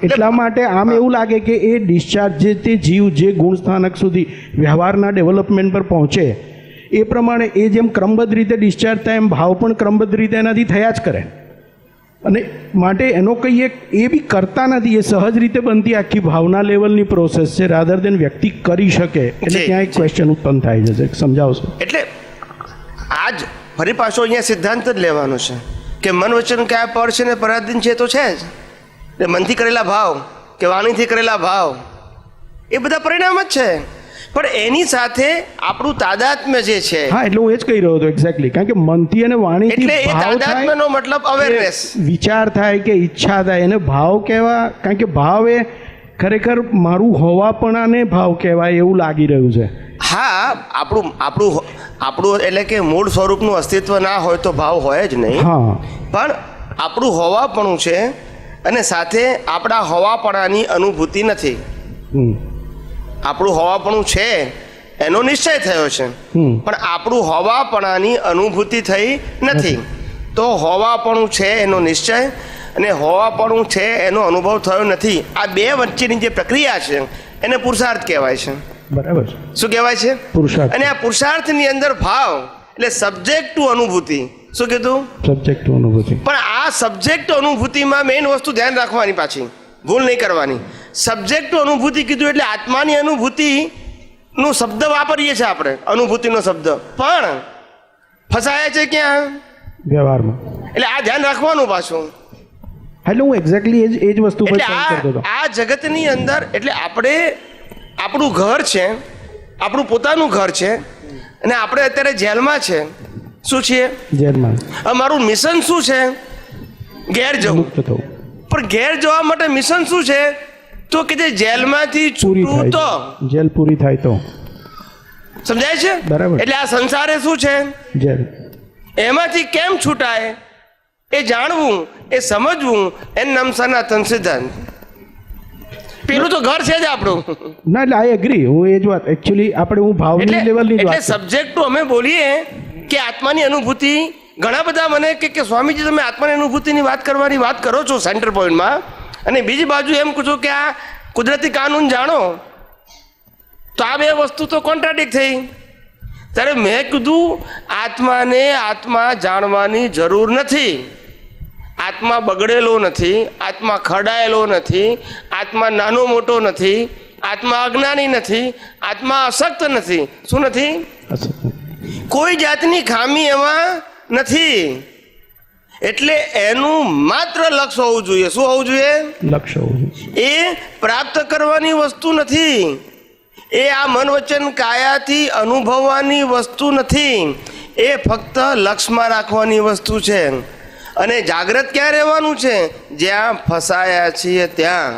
એટલા માટે આમ એવું લાગે કે એ ડિસ્ચાર્જ જે તે જીવ જે ગુણ સ્થાનક સુધી વ્યવહારના ડેવલપમેન્ટ પર પહોંચે એ પ્રમાણે એ જેમ ક્રમબદ્ધ રીતે ડિસ્ચાર્જ થાય એમ ભાવ પણ ક્રમબદ્ધ રીતે એનાથી થયા જ કરે. અને માટે એનો કંઈ એક એ બી કરતા નથી, એ સહજ રીતે બનતી આખી ભાવના લેવલની પ્રોસેસ છે, રાધર દેન વ્યક્તિ કરી શકે. એટલે ત્યાં એક ક્વેશ્ચન ઉત્પન્ન થાય છે, સમજાવશો? એટલે આજ ફરી પાછો અહીંયા સિદ્ધાંત જ લેવાનો છે કે મન, વચન, કાયા, પર છે ને પરાધીન છે તો છે જ. એટલે મનથી કરેલા ભાવ કે વાણીથી કરેલા ભાવ એ બધા પરિણામ જ છે, પણ એની સાથે આપણું તાદાત્મ્ય જે છે, હા એટલે હું એ જ કહી રહ્યો હતો એક્ઝેક્ટલી, કારણ કે મનથી અને વાણીથી એટલે એ ભાવ થાય, તાદાત્મ્યનો મતલબ અવેરનેસ. વિચાર થાય કે ઈચ્છા થાય એને ભાવ કહેવા, કારણ કે ભાવ એ ખરેખર મારું હોવાપણાને ભાવ કહેવાય એવું લાગી રહ્યું છે. હા, આપણું એટલે કે મૂળ સ્વરૂપનું અસ્તિત્વ ના હોય તો ભાવ હોય જ નહીં, હા પણ આપણું હોવાપણું છે અને સાથે આપણા હોવાપણાની અનુભૂતિ નથી. હમ આપણું હોવાપણું છે એનો નિશ્ચય થયો છે, પણ આપણું હોવાપણાની અનુભૂતિ થઈ નથી. તો હોવાપણું છે એનો નિશ્ચય અને હોવાપણું છે એનો અનુભવ થયો નથી, આ બે વચ્ચેની જે પ્રક્રિયા છે એને પુરુષાર્થ કહેવાય છે. બરાબર છે. શું કહેવાય છે? પુરુષાર્થ. અને આ પુરુષાર્થની અંદર ભાવ એટલે સબ્જેક્ટ ટુ અનુભૂતિ. શું કીધું? સબ્જેક્ટ અનુભૂતિ. પણ આ સબ્જેક્ટ અનુભૂતિમાં મેઇન વસ્તુ ધ્યાન રાખવાની, પાછી ભૂલ નહીં કરવાની. સબ્જેક્ટ અનુભૂતિ કીધું એટલે આત્માની અનુભૂતિનો શબ્દ વાપરીએ છીએ આપણે, અનુભૂતિનો શબ્દ, પણ ફસાયા છે ક્યાં? વ્યવહારમાં. એટલે આ ધ્યાન રાખવાનું પાછું. એટલે હું એક્ઝેક્ટલી એ જ વસ્તુ પર એટલે કામ કરતો હતો. આ જગતની અંદર એટલે આપણે આપણું ઘર છે, આપણું પોતાનું ઘર છે, અને આપણે અત્યારે જેલમાં છે. શું છીએ? જેલમાં. અમારું મિશન શું છે? ઘેર જવું. મુક્ત થવું. પણ ઘેર જવા માટે મિશન શું છે? તો કે જે જેલમાંથી પૂરી છૂટવું તો. થાય, જેલ પૂરી થાય તો. સમજાય છે? બરાબર. એટલે આ સંસારે શું છે? જેલ. એમાંથી કેમ છૂટાય એ જાણવું, એ સમજવું, એનું નામ સનાતન સિદ્ધાંત. પેલું તો ઘર છે જ આપણું. ના એટલે આઈ એગ્રી, હું એ જ વાત એકચ્યુઅલી આપણે હું ભાવની લેવલની જ એટલે વાત કરું. સબ્જેક્ટ અમે બોલીએ કે આત્માની અનુભૂતિ, ઘણા બધા મને કે સ્વામીજી તમે આત્માની અનુભૂતિની વાત કરવાની વાત કરો છો સેન્ટર પોઈન્ટમાં, અને બીજી બાજુ એમ કહો છો કે આ કુદરતી કાનૂન જાણો, તો આ બે વસ્તુ તો કોન્ટ્રાડિક્ટ થઈ. ત્યારે મેં કીધું આત્માને આત્મા જાણવાની જરૂર નથી. આત્મા બગડેલો નથી, આત્મા ખરડાયેલો નથી, આત્મા નાનો મોટો નથી, આત્મા અજ્ઞાની નથી, આત્મા અશક્ત નથી. શું નથી? કોઈ જાતની ખામી એમાં નથી. એટલે એનું માત્ર લક્ષ્ય હોવું જોઈએ. શું હોવું જોઈએ? લક્ષ્ય હોવું જોઈએ. એ પ્રાપ્ત કરવાની વસ્તુ નથી, એ આ મન વચન કાયાથી અનુભવવાની વસ્તુ નથી, એ ફક્ત લક્ષ્યમાં રાખવાની વસ્તુ છે. અને જાગ્રત ક્યાં રહેવાનું છે? જ્યાં ફસાયા છીએ ત્યાં.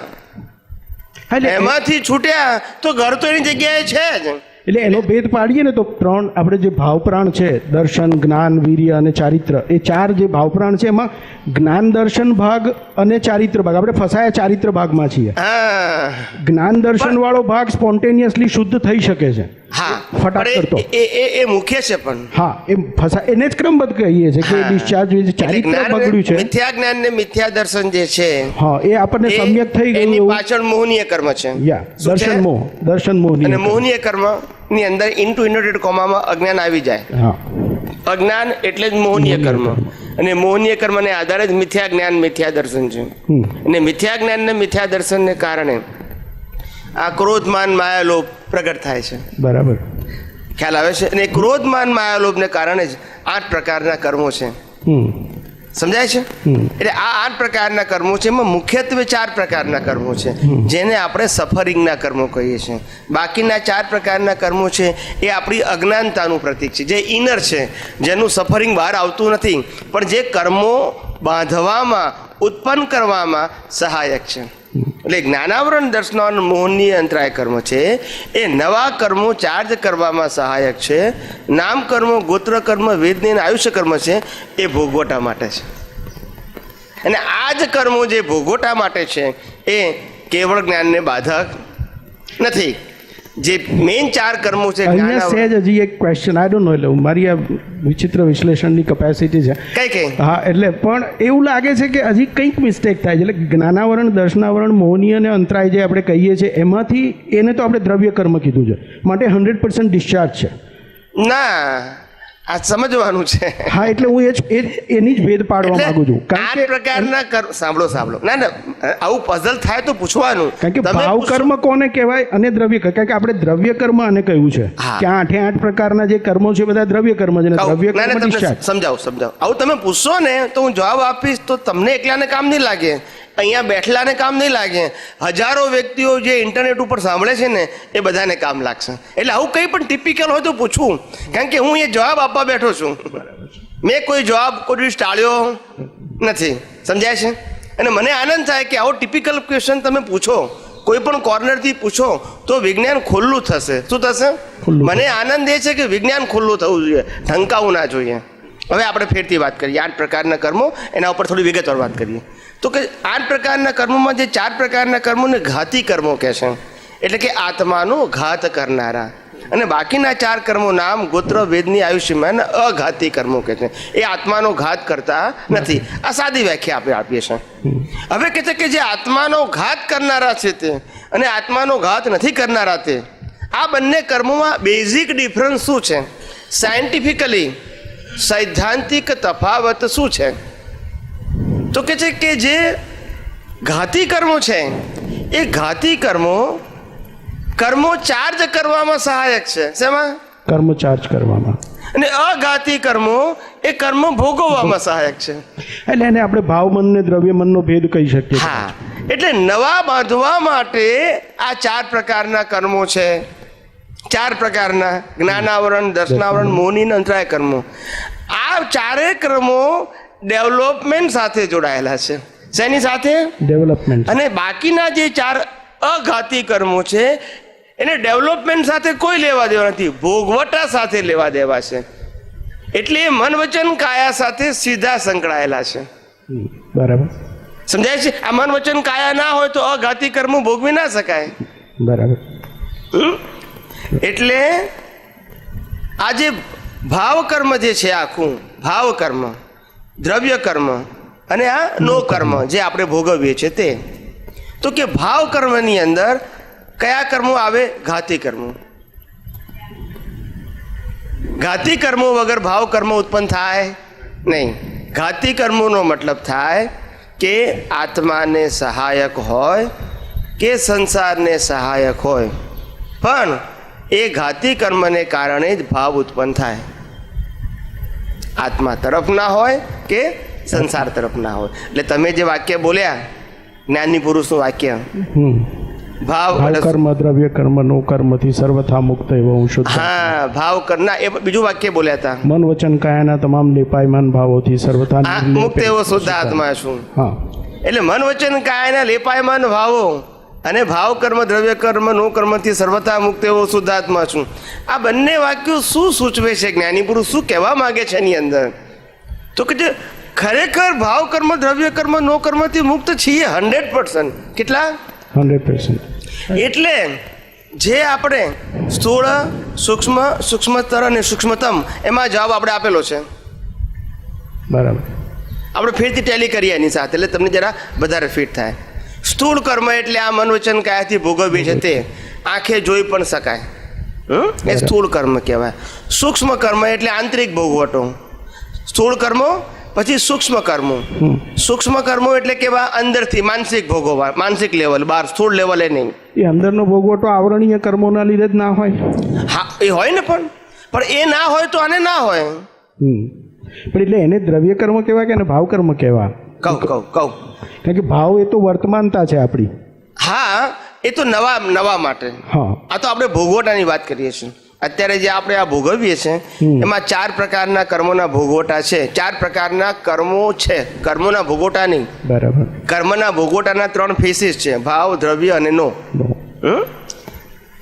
એમાંથી છૂટ્યા તો ઘર તો એની જગ્યાએ છે જ. એટલે એનો ભેદ પાડીએ ને તો ત્રણ આપણે જે ભાવપ્રાણ છે, દર્શન, જ્ઞાન, વીર્ય અને ચારિત્ર, એ ચાર જે ભાવપ્રાણ છે એમાં જ્ઞાન દર્શન ભાગ અને ચારિત્ર ભાગ, આપણે ફસાયા ચારિત્ર ભાગમાં છીએ. હા જ્ઞાન દર્શન વાળો ભાગ સ્પોન્ટેનિયસલી શુદ્ધ થઈ શકે છે. હા, ફટાક કરતો. એ મુખ્ય છે. પણ હા, એ એને જ ક્રમબદ્ધ કહીએ છીએ કે ડિસ્ચાર્જ જે ચારિત્ર બગડ્યું છે, મિથ્યા જ્ઞાન ને મિથ્યા દર્શન જે છે, હા, એ આપણને સમ્યક થઈ ગયું. એની પાછળ મોહનીય કર્મ છે. દર્શન મોહ, દર્શન મોહ અને મોહનીય કર્મ ની અંદર ઇન્ટુ ઇન્વર્ટેડ કોમામાં અજ્ઞાન આવી જાય. હા, અજ્ઞાન એટલે જ મોહનીય કર્મ, અને મોહનીય કર્મને આધારે જ મિથ્યા જ્ઞાન મિથ્યા દર્શન છે. અને મિથ્યા જ્ઞાન ને મિથ્યા દર્શનને કારણે આ ક્રોધમાન માયાલોભ પ્રગટ થાય છે. બરાબર. ખ્યાલ આવે છે? અને ક્રોધમાન માયાલોભને કારણે જ 8 પ્રકારના કર્મો છે. સમજાય છે? એટલે આ 8 પ્રકારના કર્મો છે, એમાં મુખ્યત્વે 4 પ્રકારના કર્મો છે જેને આપણે સફરિંગના કર્મો કહીએ છીએ. બાકીના 4 પ્રકારના કર્મો છે એ આપણી અજ્ઞાનતાનું પ્રતીક છે, જે ઇનર છે, જેનું સફરિંગ બહાર આવતું નથી, પણ જે કર્મો બાંધવામાં, ઉત્પન્ન કરવામાં સહાયક છે. એટલે જ્ઞાનાવરણ દર્શનાવરણ મોહનીય અંતરાય કર્મ છે એ નવા કર્મો ચાર્જ કરવામાં સહાયક છે. નામ કર્મ, ગોત્ર કર્મ, વેદની અને આયુષ્ય કર્મ છે એ ભોગવટા માટે છે. અને આ જ કર્મો જે ભોગવટા માટે છે એ કેવળ જ્ઞાનને બાધક નથી. જે મેઇન 4 કર્મો છે, અહીંયા સહેજ હજી એક ક્વેશ્ચન, આઈ ડોન્ટ નો, એટલે મારી આ વિચિત્ર વિશ્લેષણની કેપેસિટી છે. કઈ હા, એટલે પણ એવું લાગે છે કે હજી કંઈક મિસ્ટેક થાય છે. એટલે જ્ઞાનાવરણ, દર્શનાવરણ, મોહનીય અને અંતરાય જે આપણે કહીએ છીએ એમાંથી એને તો આપણે દ્રવ્ય કર્મ કીધું છે, માટે 100% ડિસ્ચાર્જ છે. ના, આ સમજવાનું છે. હા, એટલે હું એની જ ભેદ પાડવા માંગુ છું. કારણ કે પ્રકારના સાંભળો ના આવું પઝલ થાય તો પૂછવાનું. કારણ કે ભાવ કર્મ કોને કહેવાય અને દ્રવ્ય કર્મ, કારણ કે આપણે દ્રવ્ય કર્મ આને કહ્યું છે કે 8 પ્રકારના જે કર્મો છે બધા દ્રવ્ય કર્મ છે. દ્રવ્ય કર્મ ડિસ્ચાર્જ. સમજાવો. આવું તમે પૂછશો ને તો હું જવાબ આપીશ તો તમને એકલાને કામ નહીં લાગે, અહીંયા બેઠલાને કામ નહીં લાગે, હજારો વ્યક્તિઓ જે ઇન્ટરનેટ ઉપર સાંભળે છે ને એ બધાને કામ લાગશે. એટલે આવું કંઈ પણ ટિપિકલ હોય તો પૂછવું, કારણ કે હું એ જવાબ આપવા બેઠો છું. મેં કોઈ જવાબ કોઈ દિવસ ટાળ્યો નથી, સમજાય છે? અને મને આનંદ થાય કે આવો ટિપિકલ ક્વેશ્ચન તમે પૂછો, કોઈ પણ કોર્નરથી પૂછો તો વિજ્ઞાન ખુલ્લું થશે. શું થશે? મને આનંદ એ છે કે વિજ્ઞાન ખુલ્લું થવું જોઈએ, ઢંકાવું ના જોઈએ. હવે આપણે ફેરથી વાત કરીએ 8 પ્રકારના કર્મો, એના ઉપર થોડી વિગતવાર વાત કરીએ. તો કે 8 પ્રકારના કર્મોમાં જે 4 પ્રકારના કર્મોને ઘાતી કર્મો કહે છે, એટલે કે આત્માનો ઘાત કરનારા. અને બાકીના 4 કર્મો નામ ગોત્ર વેદની આયુષ્યમાં અઘાતી કર્મો કહે છે. એ આત્માનો ઘાત કરતા નથી. આ સાદી વ્યાખ્યા આપણે આપીએ છીએ. હવે કહે છે કે જે આત્માનો ઘાત કરનારા છે તે અને આત્માનો ઘાત નથી કરનારા તે, આ બંને કર્મોમાં બેઝિક ડિફરન્સ શું છે? સાયન્ટિફિકલી સૈદ્ધાંતિક તફાવત શું છે? તો કે છે કે જે ઘાતી કર્મો છે એ ઘાતી કર્મો ચાર્જ કરવામાં સહાયક છે. શેમાં? કર્મ ચાર્જ કરવામાં. અને અઘાતી કર્મો એ કર્મ ભોગવવામાં સહાયક છે. એટલે એને આપણે ભાવ મન ને દ્રવ્ય મનનો ભેદ કહી શકીએ. હા, એટલે નવા બાંધવા માટે આ 4 પ્રકારના કર્મો છે. 4 પ્રકારના જ્ઞાનાવરણ, દર્શનાવરણ, મોહની અને અંતરાય કર્મો. આ 4 કર્મો ડેવલપમેન્ટ સાથે જોડાયેલા છે. શેની સાથે? ડેવલપમેન્ટ. અને બાકીના જે 4 અઘાતી કર્મો છે એને ડેવલપમેન્ટ સાથે કોઈ લેવા દેવા નથી, ભોગવટા સાથે લેવા દેવા છે. એટલે એ મન વચન કાયા સાથે સીધા સંકળાયેલા છે. બરાબર. સમજાય છે? આ મન વચન કાયા ના હોય તો અઘાતી કર્મ ભોગવી ના શકાય. બરાબર. એટલે આ જે ભાવ કર્મ જે છે, આખું ભાવ કર્મ, દ્રવ્ય કર્મ અને આ નો કર્મ જે આપણે ભોગવીએ છીએ તે, તો કે ભાવ કર્મની અંદર કયા કર્મો આવે? ઘાતી કર્મો. ઘાતી કર્મો વગર ભાવ કર્મ ઉત્પન્ન થાય નહીં. ઘાતી કર્મોનો મતલબ થાય કે આત્માને સહાયક હોય કે સંસારને સહાયક હોય, પણ એ ઘાતી કર્મને કારણે જ ભાવ ઉત્પન્ન થાય. આત્મા તરફ ના હોય કે સંસાર તરફ ના હોય. એટલે તમે જે વાક્ય બોલ્યા, જ્ઞાની પુરુષનું વાક્ય, ભાવ કર્મ દ્રવ્ય કર્મ નો કર્મથી સર્વથા મુક્ત એવો હું શુદ્ધ. હા, ભાવ કરના એ બીજું વાક્ય બોલ્યા હતા, મન વચન કાયાના તમામ લેપાયમાન ભાવોથી સર્વથા મુક્ત એવો શુદ્ધ આત્મા છું. હા, એટલે મન વચન કાયાના લેપાયમાન ભાવો અને ભાવ કર્મ દ્રવ્ય કર્મ નો કર્મથી સર્વથા મુક્ત એવો શુદ્ધ આત્મા છું. આ બંને વાક્યો શું સૂચવે છે? જ્ઞાની પુરુષ શું કહેવા માંગે છે એની અંદર? તો કે જે ખરેખર ભાવ કર્મ દ્રવ્ય કર્મ નો કર્મથી મુક્ત છીએ 100%. કેટલા? 100%. એટલે જે આપણે સ્થૂળ, સૂક્ષ્મ, સૂક્ષ્મતર અને સૂક્ષ્મતમ એમાં જવાબ આપણે આપેલો છે. બરાબર. આપણે ફરીથી ટેલી કરીએ એની સાથે, એટલે તમને જરા વધારે ફિટ થાય. સ્થૂળ કર્મ એટલે આ મન વચન કાયાથી ભોગવીએ છે તે, આંખે જોઈ પણ શકાય, એ સ્થૂળ કર્મ કહેવાય. સૂક્ષ્મ કર્મ એટલે આંતરિક ભોગવટો. સ્થૂળ કર્મો પછી સૂક્ષ્મ કર્મો. સૂક્ષ્મ કર્મો એટલે કેવા? અંદરથી માનસિક ભોગવવા, માનસિક લેવલ, બહાર સ્થૂળ લેવલે નહીં. એ અંદરનો ભોગવટો આવરણીય કર્મોના લીધે જ ના હોય. હા, એ હોય ને, પણ એ ના હોય તો આને ના હોય. પણ એટલે એને દ્રવ્ય કર્મ કહેવાય કે ભાવ કર્મ કહેવાય? કહું કારણ કે ભાવ એ તો વર્તમાનતા છે આપણી. હા, એ તો નવા માટે. હા, આ તો આપણે ભોગવટાની વાત કરીએ છીએ. અત્યારે જે આપણે આ ભોગવીએ છીએ એમાં 4 પ્રકારના કર્મોના ભોગવટા છે. 4 પ્રકારના કર્મો છે, કર્મોના ભોગવટા નહીં. બરાબર. કર્મના ભોગવટાના 3 ફેસીસ છે, ભાવ, દ્રવ્ય અને નો.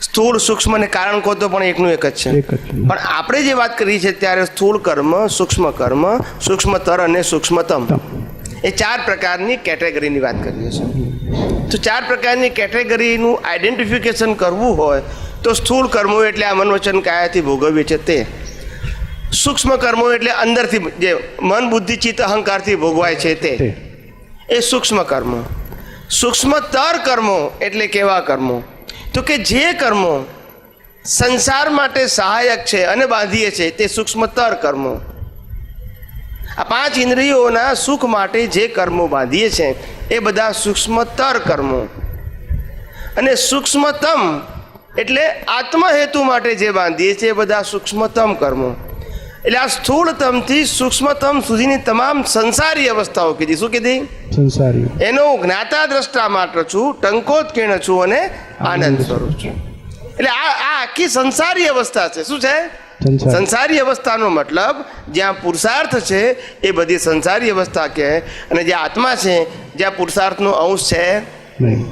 સ્થૂળ, સૂક્ષ્મ અને કારણ કહો તો પણ એકનું એક જ છે. પણ આપણે જે વાત કરી છે ત્યારે સ્થૂળ કર્મ, સૂક્ષ્મ કર્મ, સૂક્ષ્મતર અને સૂક્ષ્મતમ, એ 4 પ્રકારની કેટેગરીની વાત કરીએ છીએ. તો 4 પ્રકારની કેટેગરીનું આઈડેન્ટિફિકેશન કરવું હોય તો સ્થૂળ કર્મો એટલે આ મન વચન કાયાથી ભોગવીએ છે તે, સૂક્ષ્મ કર્મો એટલે અંદરથી જે મન બુદ્ધિ ચિત્ત અહંકારથી ભોગવાય છે તે, એ સૂક્ષ્મ કર્મો. સૂક્ષ્મતર કર્મો એટલે કેવા કર્મો? તો કે જે કર્મો સંસાર માટે સહાયક છે અને બાંધીએ છે તે સૂક્ષ્મતર કર્મો. આ 5 ઇન્દ્રિયોના સુખ માટે જે કર્મો બાંધીએ છે એ બધા સૂક્ષ્મતર કર્મો. અને સૂક્ષ્મતમ એટલે આત્મહેતુ માટે જે બાંધીએ છીએ એ બધા સૂક્ષ્મતમ કર્મો. એટલે આ સ્થૂળતમથી સૂક્ષ્મતમ સુધીની તમામ સંસારી અવસ્થાઓ કીધી. શું કીધી? સંસારી. એનો હું જ્ઞાતા દ્રષ્ટા માત્ર છું, ટંકોત્કીર્ણ છું અને આનંદ સ્વરૂપ છું. એટલે આ આખી સંસારી અવસ્થા છે. શું છે? સંસારી. સંસારી અવસ્થાનો મતલબ જ્યાં પુરુષાર્થ છે એ બધી સંસારી અવસ્થા કહે, અને જે આત્મા છે જ્યાં પુરુષાર્થનો અંશ છે નહીં.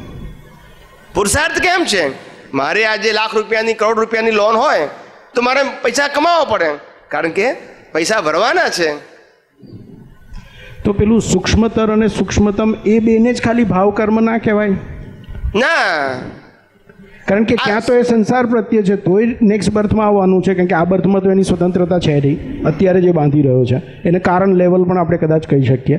પુરુષાર્થ કેમ છે? મારે આજે લાખ રૂપિયાની કરોડ રૂપિયાની લોન હોય તો મારે પૈસા કમાવા પડે, કારણ કે પૈસા ભરવાના છે. તો પેલું સૂક્ષ્મતર અને સૂક્ષ્મતમ એ બેને જ ખાલી ભાવ કર્મ ના કહેવાય? ના, કારણ કે ક્યાં તો એ સંસાર પ્રત્યે છે તોય નેક્સ્ટ બર્થમાં આવવાનું છે, કારણ કે આ બર્થમાં તો એની સ્વતંત્રતા છે નહીં. અત્યારે જે બાંધી રહ્યો છે એને કારણ લેવલ પણ આપણે કદાચ કહી શકીએ,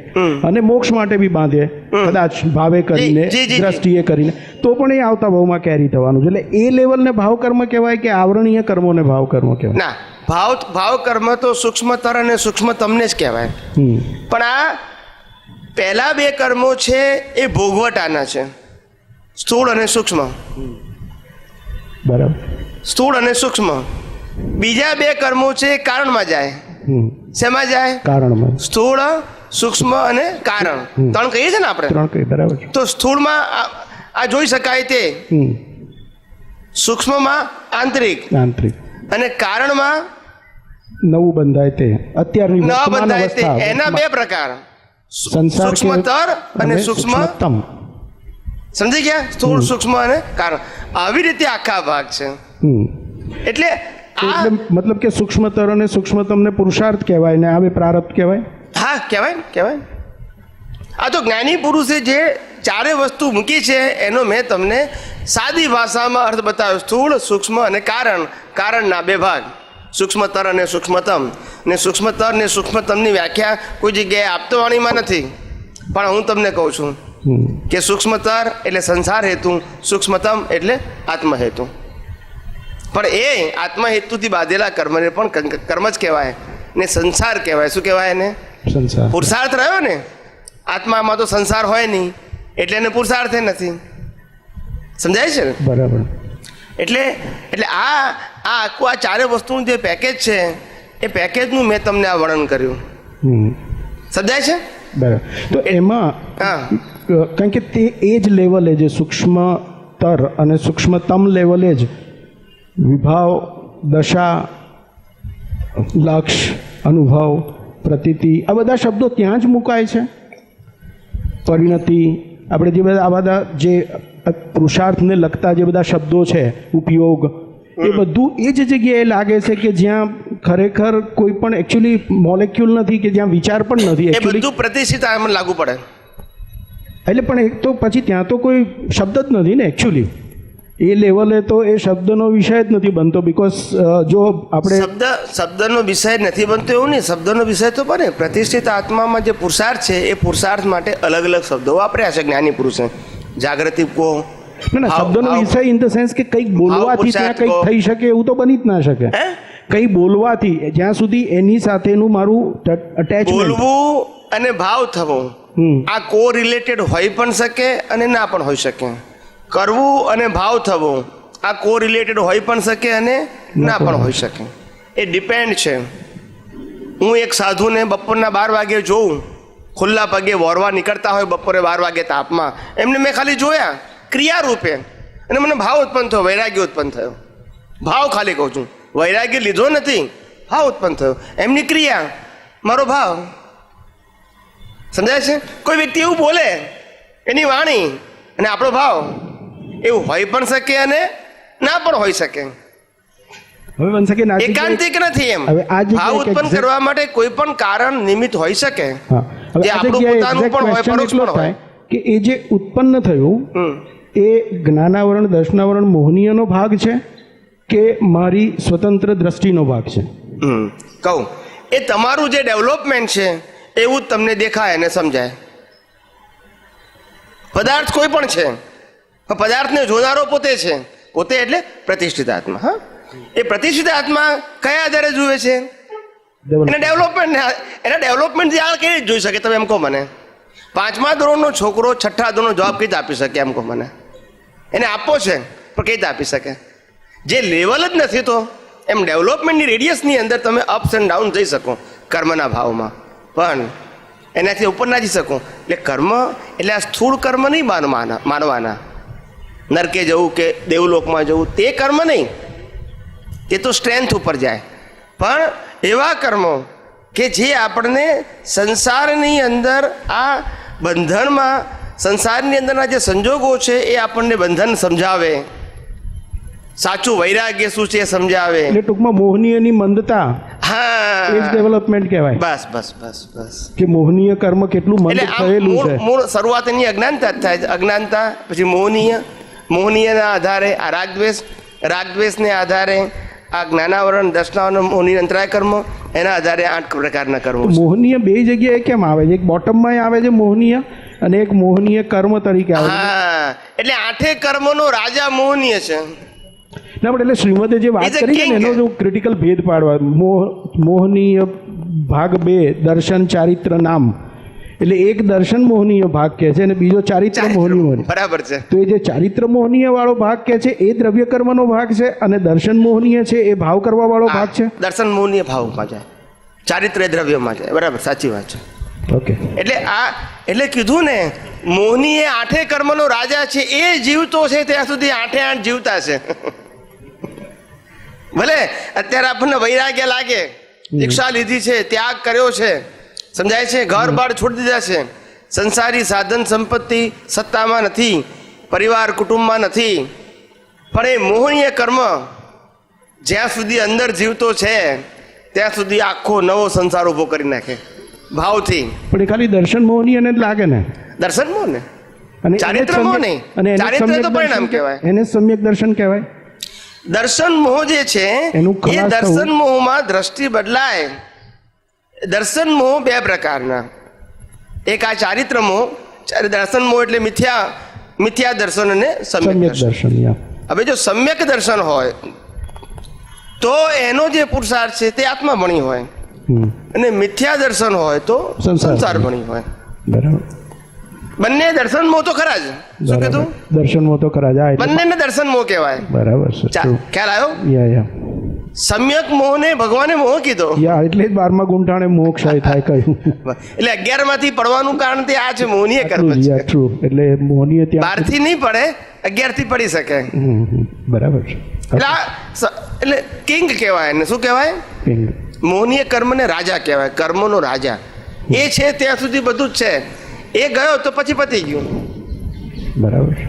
અને મોક્ષ માટે બી બાંધે કદાચ ભાવે કરીને, જી, જી, જી. દ્રષ્ટિએ કરીને, તો પણ એ આવતા ભાવમાં કેરી થવાનું છે. એટલે એ લેવલને ભાવ કર્મ કહેવાય કે આવરણીય કર્મોને ભાવ કર્મ કહેવાય? ના, ભાવ કર્મ તો સૂક્ષ્મતર અને સૂક્ષ્મતમને જ કહેવાય. પણ આ પહેલા બે કર્મો છે એ ભોગવટાના છે, સ્થૂળ અને સૂક્ષ્મ. બરાબર. સ્થૂળ અને સૂક્ષ્મ. બીજા બે કર્મો છે એ કારણમાં જાય. શેમાં જાય? કારણમાં. સ્થૂળ, સૂક્ષ્મ અને કારણ. ત્રણ કહીએ છીએ ને આપણે. ત્રણ કઈ બરાબર છે. તો સ્થૂળમાં આ જોઈ શકાય તે, સૂક્ષ્મમાં આંતરિક, આંતરિક, અને કારણમાં નવું બંધાય તે અત્યારની ન વર્તમાન બંધાય તે. અવસ્થા. એના બે પ્રકાર, સંસાર કે સૂક્ષ્મતર અને સૂક્ષ્મ. સૂક્ષ્મતમ. સમજી ગયા? સ્થૂળ, સૂક્ષ્મ અને કારણ. આવી રીતે આખા ભાગ છે. એટલે આ એટલે મતલબ કે સૂક્ષ્મતર અને સૂક્ષ્મતમને પુરુષાર્થ કહેવાય ને આ બે પ્રારબ્ધ કહેવાય? હા, કહેવાય ને, કહેવાય. આ તો જ્ઞાની પુરુષે જે ચારે વસ્તુ મૂકી છે એનો મેં તમને સાદી ભાષામાં અર્થ બતાવ્યો. સ્થૂળ, સૂક્ષ્મ અને કારણ. કારણના બે ભાગ, સૂક્ષ્મતર અને સૂક્ષ્મતમ. ને સૂક્ષ્મતર ને સૂક્ષ્મતમની વ્યાખ્યા કોઈ જગ્યાએ આપતો વાણીમાં નથી, પણ હું તમને કહું છું કે સૂક્ષ્મતર એટલે સંસાર હેતુ, સૂક્ષ્મતમ એટલે આત્મહેતુ. પણ એ આત્મહેતુથી બાંધેલા કર્મને પણ કર્મ જ કહેવાય ને સંસાર કહેવાય. શું કહેવાય એને? સંસાર. પુરુષાર્થ રહ્યો ને. આત્મામાં તો સંસાર હોય નહીં એટલે એને પુરુષાર્થ નથી. સમજાય છે ને? બરાબર. એટલે આ આખું આ ચારે વસ્તુનું જે પેકેજ છે એ પેકેજનું મેં તમને આ વર્ણન કર્યું. સમજાય છે? બરાબર. તો એમાં હા, કારણ કે તે એ જ લેવલે જે સૂક્ષ્મતર અને સૂક્ષ્મતમ લેવલે જ વિભાવ, દશા, લક્ષ, અનુભવ, પ્રતીતિ આ બધા શબ્દો ત્યાં જ મુકાય છે. પરિણતિ, આપણે જે બધા આ બધા જે પુરુષાર્થને લગતા જે બધા શબ્દો છે, ઉપયોગ, એ બધું એ જ જગ્યાએ લાગે છે કે જ્યાં ખરેખર કોઈ પણ એકચ્યુઅલી મોલેક્યુલ નથી, કે જ્યાં વિચાર પણ નથી એ એકચ્યુઅલી. બધું પ્રતિષ્ઠિત આમ લાગુ પડે. એટલે પણ એક તો પછી ત્યાં તો કોઈ શબ્દ જ નથી ને એકચ્યુઅલી. એ લેવલે તો એ શબ્દનો વિષય જ નથી બનતો. બિકોઝ જો આપણે શબ્દનો વિષય નથી બનતો એવું નહીં, શબ્દનો વિષય તો બને. પ્રતિષ્ઠિત આત્મામાં જે પુરુષાર્થ છે એ પુરુષાર્થ માટે અલગ અલગ શબ્દો વાપર્યા છે જ્ઞાની પુરુષે. જાગૃતિ કહો, ના શબ્દનો વિષય ઇન ધ સેન્સ કે કંઈક બોલવાથી ત્યાં કંઈક થઈ શકે એવું તો બની જ ના શકે. કંઈ બોલવાથી જ્યાં સુધી એની સાથેનું મારું અટેચમેન્ટ, બોલવું અને ભાવ થવો આ કો રિલેટેડ હોઈ પણ શકે અને ના પણ હોઈ શકે. કરવું અને ભાવ થવો આ કો રિલેટેડ હોઈ પણ શકે અને ના પણ હોઈ શકે. એ ડિપેન્ડ છે. હું એક સાધુને બપોરના 12 વાગે જોઉં, ખુલ્લા પગે વોરવા નીકળતા હોય બપોરે 12 વાગે તાપમાં, એમને મેં ખાલી જોયા ક્રિયા રૂપે, અને મને ભાવ ઉત્પન્ન થયો, વૈરાગ્ય ઉત્પન્ન થયો. ભાવ ખાલી કહું છું, વૈરાગ્ય લીધો નથી, ભાવ ઉત્પન્ન થયો. એમની ક્રિયા, મારો ભાવ. સમજાય છે? કોઈ વ્યક્તિ એવું બોલે, એની વાણી અને આપણો ભાવ એવું હોઈ પણ શકે અને ના પણ હોઈ શકે. હવે બનશે કે ના એકાંતિક નથી. એમ હવે આ જગ્યાએ ભાવ ઉત્પન્ન exact- કરવા માટે કોઈ પણ કારણ નિમિત્ત હોઈ શકે, હા, હવે જે આ આપણું જગ્યાએ પોતાનું exact પણ હોય, question પરોક્ષ એટલો પણ હોય. થાય કે એ જે ઉત્પન્ન થયું એ જ્ઞાનાવરણ, દર્શનાવરણ, મોહનીયનો ભાગ છે કે મારી સ્વતંત્ર દ્રષ્ટિનો ભાગ છે? કહું, એ તમારું જે ડેવલપમેન્ટ છે એવું જ તમને દેખાય અને સમજાય. પદાર્થ કોઈ પણ છે, પણ પદાર્થને જોનારો પોતે છે. પોતે એટલે પ્રતિષ્ઠિત આત્મા. હા, એ પ્રતિષ્ઠિત આત્મા કયા આધારે જુએ છે? એના ડેવલપમેન્ટ આ કેવી રીતે જોઈ શકે? તમે એમ કહો મને. 5મા ધોરણનો છોકરો 6ઠ્ઠા ધોરણનો જવાબ કઈ રીતે આપી શકે? એમ કહો મને. એને આપવો છે પણ કઈ રીતે આપી શકે? જે લેવલ જ નથી તો એમ ડેવલપમેન્ટની રેડિયસની અંદર તમે અપ્સ એન્ડ ડાઉન જઈ શકો કર્મના ભાવમાં, પણ એનાથી ઉપર ના જઈ શકો. એટલે કર્મ એટલે આ સ્થૂળ કર્મ નહીં માનવાના. નરકે જવું કે દેવલોકમાં જવું તે કર્મ નહીં, તે તો સ્ટ્રેન્થ ઉપર જાય. પણ એવા કર્મો કે જે આપણને સંસારની અંદર આ બંધનમાં, સંસારની અંદરના જે સંજોગો છે એ આપણને બંધન સમજાવે, સાચું વૈરાગ્ય શું છે એ સમજાવે. એટલે ટૂંકમાં મોહનીયની મંદતા હા, એ જ ડેવલપમેન્ટ કહેવાય. બસ બસ બસ બસ. કે મોહનીય કર્મ કેટલું મંદ એટલે આ થયેલું છે. મૂળ શરૂઆત એની અજ્ઞાનતા જ થાય છે. અજ્ઞાનતા, પછી મોહનીયના આધારે આ રાગદ્વેષને આધારે આ જ્ઞાનાવરણ, દર્શનાવરણ, મોહની અંતરાય કર્મ, એના આધારે 8 પ્રકારના કર્મો છે. મોહનીય બે જગ્યાએ કેમ આવે છે? એક બોટમમાં આવે છે મોહનીય, અને એક મોહનીય કર્મ તરીકે આવે છે. હા, એટલે 8 કર્મનો રાજા મોહનીય છે. ના પણ એટલે શ્રીમદે જે વાત He's a કરી છે ને king. એનો જો ક્રિટિકલ ભેદ પાડવા, મોહનીય ભાગ 2 દર્શન ચારિત્ર નામ, એટલે એક દર્શન મોહનીય ભાગ કહે છે અને બીજો ચારિત્ર મોહનીય. બરાબર છે. તો એ જે ચારિત્ર મોહનીય વાળો ભાગ કહે છે એ દ્રવ્ય કર્મનો ભાગ છે, અને દર્શન મોહનીય છે એ ભાવ કરવા વાળો ભાગ છે. દર્શન મોહનીય ભાવમાં જાય, ચારિત્ર્ય દ્રવ્યમાં જાય. બરાબર, સાચી વાત છે. ઓકે. એટલે કીધું ને, મોહની એ 8 કર્મનો રાજા છે. એ જીવતો છે ત્યાં સુધી 8 જીવતા છે. ભલે અત્યારે આપણને વૈરાગ્ય લાગે, દીક્ષા લીધી છે, ત્યાગ કર્યો છે, સમજાય છે, ઘર બાર છોડી દીધા છે, સંસારી સાધન સંપત્તિ સત્તામાં નથી, પરિવાર કુટુંબમાં નથી, પણ એ મોહનીય કર્મ જ્યાં સુધી અંદર જીવતો છે ત્યાં સુધી આખો નવો સંસાર ઊભો કરી નાખે ભાવથી. પણ એ ખાલી દર્શન મોહનીય ને જ લાગે ને. દર્શન મોહ ને, અને ચારિત્ર મોહ નહીં. ચારિત્ર તો પરિણામ કહેવાય. એને સમ્યક દર્શન કહેવાય. દર્શન મોહ જે છે એનું એ ખલાસ દર્શન થવું. મોહમાં દ્રષ્ટિ બદલાય. દર્શન મોહ 2 પ્રકારના. એક આ ચારિત્ર મોહ, દર્શન મોહ એટલે મિથ્યા દર્શન અને સમ્યક સમ્યક દર્શન. દર્શન યા. હવે જો સમ્યક દર્શન હોય તો એનો જે પુરુષાર્થ છે તે આત્મા ભણી હોય, અને મિથ્યા દર્શન હોય તો સંસાર સંસાર ભણી હોય. બરાબર. બંને દર્શન મોહ તો ખરા જ. શું બરાબર. કીધું? દર્શન મોહ તો ખરા જાય. બંનેને દર્શન મોહ કહેવાય. બરાબર છે. True. ખ્યાલ આવ્યો? યા સમ્યક મોહને ભગવાને મોહ કીધો. યા એટલે જ 12મા ગુંઠાણે મોક્ષ થાય કહ્યું. એટલે 11 માંથી પડવાનું કારણ તે આ છે, મોહનીય કર્મ છે. યા ટ્રુ. એટલે મોહનીય ત્યાં 12 થી નહીં પડે, 11 થી પડી શકે. બરાબર છે. એટલે એટલે કિંગ કહેવાય એને. શું કહેવાય? પિંગ. મોહનીય કર્મને રાજા કહેવાય, કર્મનો રાજા. એ છે ત્યાં સુધી બધું જ છે. એ ગયો તો પછી પતી ગયું. બરાબર છે.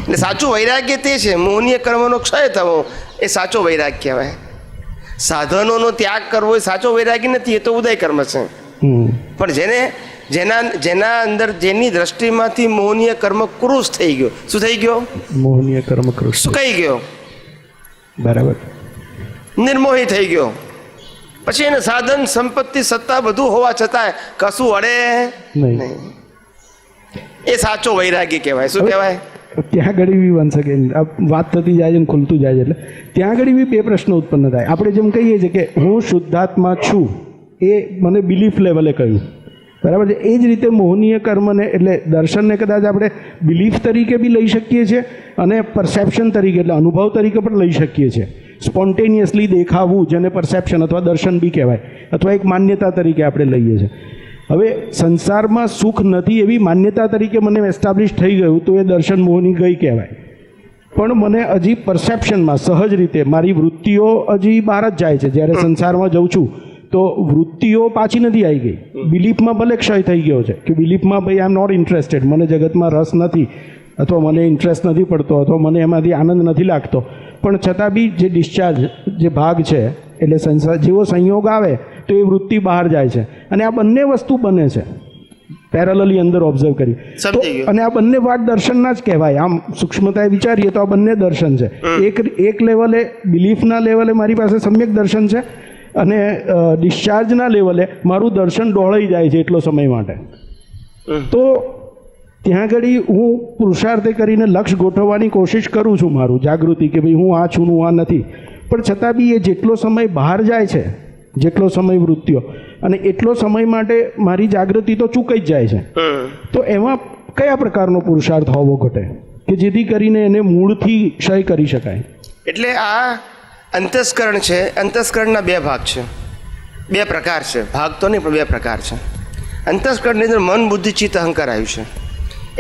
એટલે સાચું વૈરાગ્ય તે છે. મોહનીય કર્મનો ક્ષય થવો એ સાચો વૈરાગ્ય કહેવાય. સાધનોનો ત્યાગ કરવો એ સાચો વૈરાગ્ય નથી, એ તો ઉદય કર્મ છે. પણ જેના અંદર જેની દ્રષ્ટિમાંથી મોહનીય કર્મ ક્રૂસ થઈ ગયો. શું થઈ ગયો? મોહનીય કર્મ કૃષ્ણ. સુકાઈ ગયો, બરાબર. નિર્મોહી થઈ ગયો. પછી એને સાધન સંપત્તિ સત્તા બધું હોવા છતાં કશું અડે નહીં. એ સાચો વૈરાગ્ય કહેવાય. શું કહેવાય? ત્યાં આગળ બી વન્સ અગેન વાત થતી જાય છે ને ખુલતું જાય છે, એટલે ત્યાં આગળ બી 2 પ્રશ્નો ઉત્પન્ન થાય. આપણે જેમ કહીએ છીએ કે હું શુદ્ધાત્મા છું, એ મને બિલીફ લેવલે કહ્યું, બરાબર છે. એ જ રીતે મોહનીય કર્મને એટલે દર્શનને કદાચ આપણે બિલીફ તરીકે બી લઈ શકીએ છીએ, અને પરસેપ્શન તરીકે એટલે અનુભવ તરીકે પણ લઈ શકીએ છીએ. સ્પોન્ટેનિયસલી દેખાવું, જેને પરસેપ્શન અથવા દર્શન બી કહેવાય, અથવા એક માન્યતા તરીકે આપણે લઈએ છીએ. હવે સંસારમાં સુખ નથી એવી માન્યતા તરીકે મને એસ્ટાબ્લિશ થઈ ગયું તો એ દર્શન મોહની ગઈ કહેવાય. પણ મને હજી પરસેપ્શનમાં સહજ રીતે મારી વૃત્તિઓ હજી બહાર જ જાય છે. જ્યારે સંસારમાં જઉં છું તો વૃત્તિઓ પાછી નથી આવી ગઈ. બિલીફમાં ભલે ક્ષય થઈ ગયો છે કે બિલીફમાં ભાઈ આઈ એમ નોટ ઇન્ટરેસ્ટેડ, મને જગતમાં રસ નથી, અથવા મને ઇન્ટરેસ્ટ નથી પડતો, અથવા મને એમાંથી આનંદ નથી લાગતો, પણ છતાં બી જે ડિસ્ચાર્જ જે ભાગ છે, એટલે સંસાર જેવો સંયોગ આવે તો એ વૃત્તિ બહાર જાય છે. અને આ બંને વસ્તુ બને છે પેરેલલી અંદર ઓબ્ઝર્વ કરી. અને આ બંને ભાગ દર્શનના જ કહેવાય. આમ સૂક્ષ્મતાએ વિચારીએ તો આ બંને દર્શન છે. એક લેવલે બિલીફના લેવલે મારી પાસે સમ્યક દર્શન છે, અને ડિસ્ચાર્જના લેવલે મારું દર્શન ડોળાઈ જાય છે એટલો સમય માટે. તો ત્યાં આગળ હું પુરુષાર્થ કરીને લક્ષ્ય ગોઠવવાની કોશિશ કરું છું, મારું જાગૃતિ, કે ભાઈ હું આ છું, હું આ નથી. પણ છતાં બી એ જેટલો સમય બહાર જાય છે, જેટલો સમય વૃત્તિઓ, અને એટલો સમય માટે મારી જાગૃતિ તો ચૂકાઈ જ જાય છે. તો એમાં કયા પ્રકારનો પુરુષાર્થ હોવો ઘટે કે જેથી કરીને એને મૂળથી ક્ષય કરી શકાય? એટલે અંતસ્કરણ છે, અંતસ્કરણના બે ભાગ છે, બે પ્રકાર છે, ભાગ તો નહીં પણ બે પ્રકાર છે. અંતસ્કરણની અંદર મન, બુદ્ધિ, ચિત્ત, અહંકાર આવ્યું છે.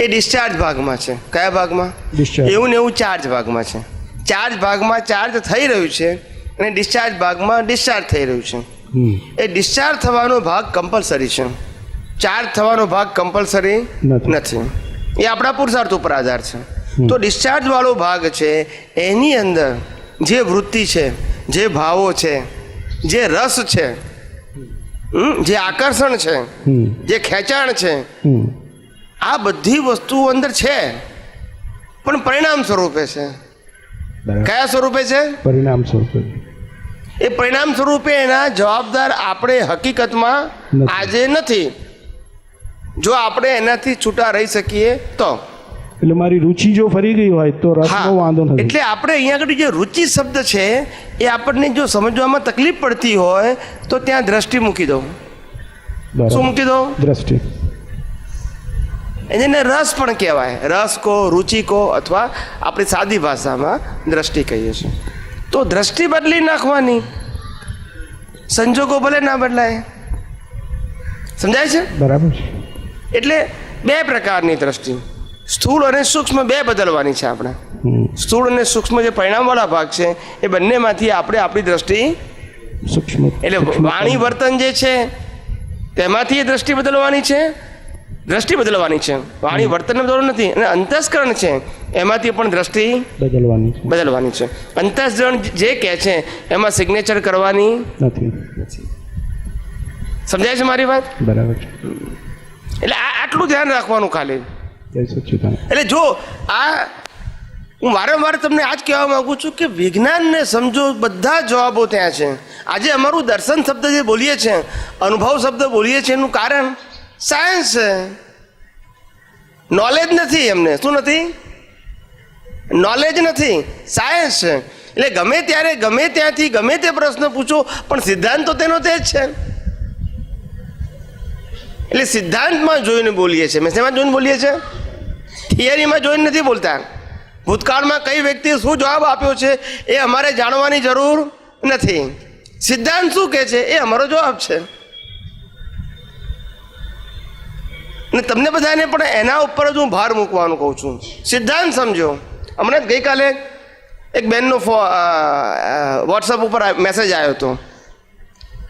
એ ડિસ્ચાર્જ ભાગમાં છે. કયા ભાગમાં? Discharge. એવું ને એવું ચાર્જ ભાગમાં છે. ચાર્જ ભાગમાં ચાર્જ થઈ રહ્યું છે અને ડિસ્ચાર્જ ભાગમાં ડિસ્ચાર્જ થઈ રહ્યું છે. એ ડિસ્ચાર્જ થવાનો ભાગ કમ્પલસરી છે, ચાર્જ થવાનો ભાગ કમ્પલસરી નથી. એ આપણા પુરુષાર્થ ઉપર આધાર છે. તો ડિસ્ચાર્જ વાળો ભાગ છે એની અંદર જે વૃત્તિ છે, જે ભાવો છે, જે રસ છે, જે આકર્ષણ છે, જે ખેંચાણ છે, આ બધી વસ્તુઓ અંદર છે પણ પરિણામ સ્વરૂપે છે. કયા સ્વરૂપે છે? પરિણામ સ્વરૂપે. એ પરિણામ સ્વરૂપે એના જવાબદાર આપણે હકીકતમાં આજે નથી. જો આપણે એનાથી છૂટા રહી શકીએ તો. એટલે મારી રુચિ જો ફરી ગઈ હોય તો રસનો વાંધો નથી. એટલે આપણે અહીંયા આગળ જે રુચિ શબ્દ છે એ આપણને જો સમજવામાં તકલીફ પડતી હોય તો ત્યાં દ્રષ્ટિ મૂકી દો. શું મૂકી દો? દ્રષ્ટિ. એને રસ પણ કહેવાય. રસ કહો, રુચિ કહો, અથવા આપણી સાદી ભાષામાં દ્રષ્ટિ કહીએ છીએ. તો દ્રષ્ટિ બદલી નાખવાની, સંજોગો ભલે ના બદલાય. સમજાય છે? બરાબર છે. એટલે બે પ્રકારની દ્રષ્ટિ, સ્થૂળ અને સૂક્ષ્મ, બે બદલવાની છે આપણે. સ્થૂળ અને સૂક્ષ્મ જે પરિણામવાળા ભાગ છે એ બંનેમાંથી આપણે આપણી દ્રષ્ટિ, સૂક્ષ્મ એટલે વાણી વર્તન જે છે તેમાંથી એ દ્રષ્ટિ બદલવાની છે. દ્રષ્ટિ બદલવાની છે, વાણી વર્તન બદલવાનું નથી. અને અંતસ્કરણ છે એમાંથી પણ દ્રષ્ટિ બદલવાની છે. અંતસ્કરણ જે કહે છે એમાં સિગ્નેચર કરવાની નથી. સમજાય છે મારી વાત? બરાબર છે. એટલે આટલું ધ્યાન રાખવાનું ખાલી. જય સચ્ચિદાનંદ. એટલે જો આ હું વારંવાર તમને આજ કહેવા માંગુ છું કે વિજ્ઞાનને સમજો, બધા જવાબો ત્યાં છે. આજે અમારું દર્શન શબ્દ જે બોલીએ છીએ, અનુભવ શબ્દ બોલીએ છીએ, એનું કારણ સાયન્સ છે. નોલેજ નથી એમને. શું નથી? નોલેજ નથી, સાયન્સ છે. એટલે ગમે ત્યારે ગમે ત્યાંથી ગમે તે પ્રશ્ન પૂછો પણ સિદ્ધાંત તો તેનો તે જ છે. એટલે સિદ્ધાંતમાં જોઈને બોલીએ છીએ. મેં શેમાં જોઈને બોલીએ છીએ? થિયરીમાં જોઈને નથી બોલતા. ભૂતકાળમાં કઈ વ્યક્તિએ શું જવાબ આપ્યો છે એ અમારે જાણવાની જરૂર નથી. સિદ્ધાંત શું કહે છે એ અમારો જવાબ છે. અને તમને બધાને પણ એના ઉપર જ હું ભાર મૂકવાનું કહું છું. સિદ્ધાંત સમજો. હમણાં જ ગઈકાલે એક બેનનો વોટ્સઅપ ઉપર મેસેજ આવ્યો હતો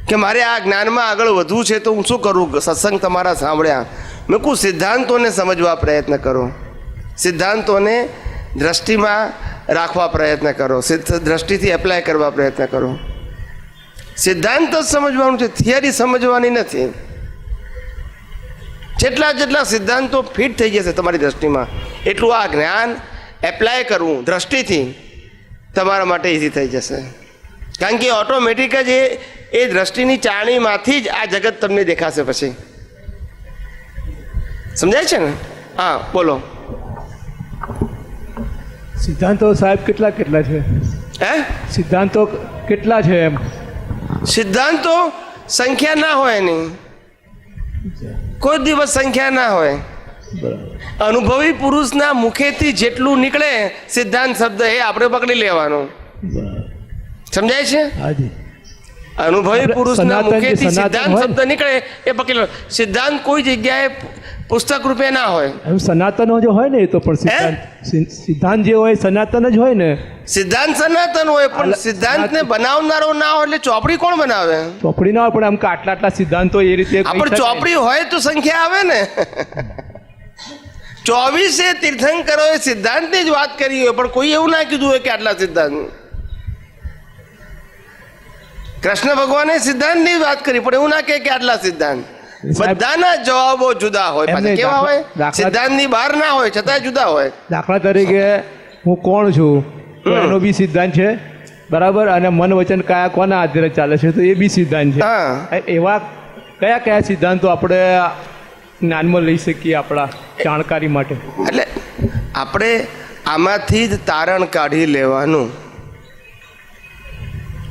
કે મારે આ જ્ઞાનમાં આગળ વધવું છે તો હું શું કરું? સત્સંગ તમારા સાંભળ્યા. મેં કહું સિદ્ધાંતોને સમજવા પ્રયત્ન કરો, સિદ્ધાંતોને દ્રષ્ટિમાં રાખવા પ્રયત્ન કરો, દ્રષ્ટિથી એપ્લાય કરવા પ્રયત્ન કરો. સિદ્ધાંત જ સમજવાનું છે, થિયરી સમજવાની નથી. જેટલા સિદ્ધાંતો ફિટ થઈ જશે તમારી દ્રષ્ટિમાં એટલું આ જ્ઞાન એપ્લાય કરવું દ્રષ્ટિથી તમારા માટે ઇઝી થઈ જશે. કારણ કે ઓટોમેટિક જ એ દ્રષ્ટિની ચારણીમાંથી જ આ જગત તમને દેખાશે. પછી સમજાય છે ને? હા, બોલો. સિદ્ધાંતો સાહેબ કેટલા છે? હે? સિદ્ધાંતો કેટલા છે એમ? સિદ્ધાંતો સંખ્યા ના હોય એની, કોઈ દિવસ સંખ્યા ના હોય. અનુભવી પુરુષના મુખેથી જેટલું નીકળે સિદ્ધાંત શબ્દ એ આપણે પકડી લેવાનો. સમજાય છે? અનુભવી પુરુષના મુખેથી સિદ્ધાંત શબ્દ નીકળે એ પકડી લો. સિદ્ધાંત કોઈ જગ્યાએ પુસ્તક રૂપે ના હોય. સનાતન જો હોય ને એ તો પણ સિદ્ધાંત જે હોય સનાતન જ હોય ને. સિદ્ધાંત સનાતન હોય પણ સિદ્ધાંતને બનાવનારો ના હોય એટલે ચોપડી કોણ બનાવે? ચોપડી ના હોય પણ આમ આટલા સિદ્ધાંતો એ રીતે આપણે ચોપડી હોય તો સંખ્યા આવે ને. 24 તીર્થંકરોએ સિદ્ધાંતની જ વાત કરી હોય પણ કોઈ એવું ના કીધું હોય કે આટલા સિદ્ધાંત. કૃષ્ણ ભગવાને સિદ્ધાંતની વાત કરી પણ એવું ના કહે કે આટલા સિદ્ધાંત. બધાના જવાબો જુદા હોય. પાછા કેવા હોય? સિદ્ધાંતની બહાર ના હોય છતાં જુદા હોય. દાખલા તરીકે હું કોણ છું એનો બી સિદ્ધાંત છે, બરાબર, અને મન વચન કાયા કોના આધારે ચાલે છે તો એ બી સિદ્ધાંત છે. એવા કયા સિદ્ધાંતો આપણે જ્ઞાનમાં લઈ શકીએ આપણા જાણકારી માટે? એટલે આપણે આમાંથી જ તારણ કાઢી લેવાનું.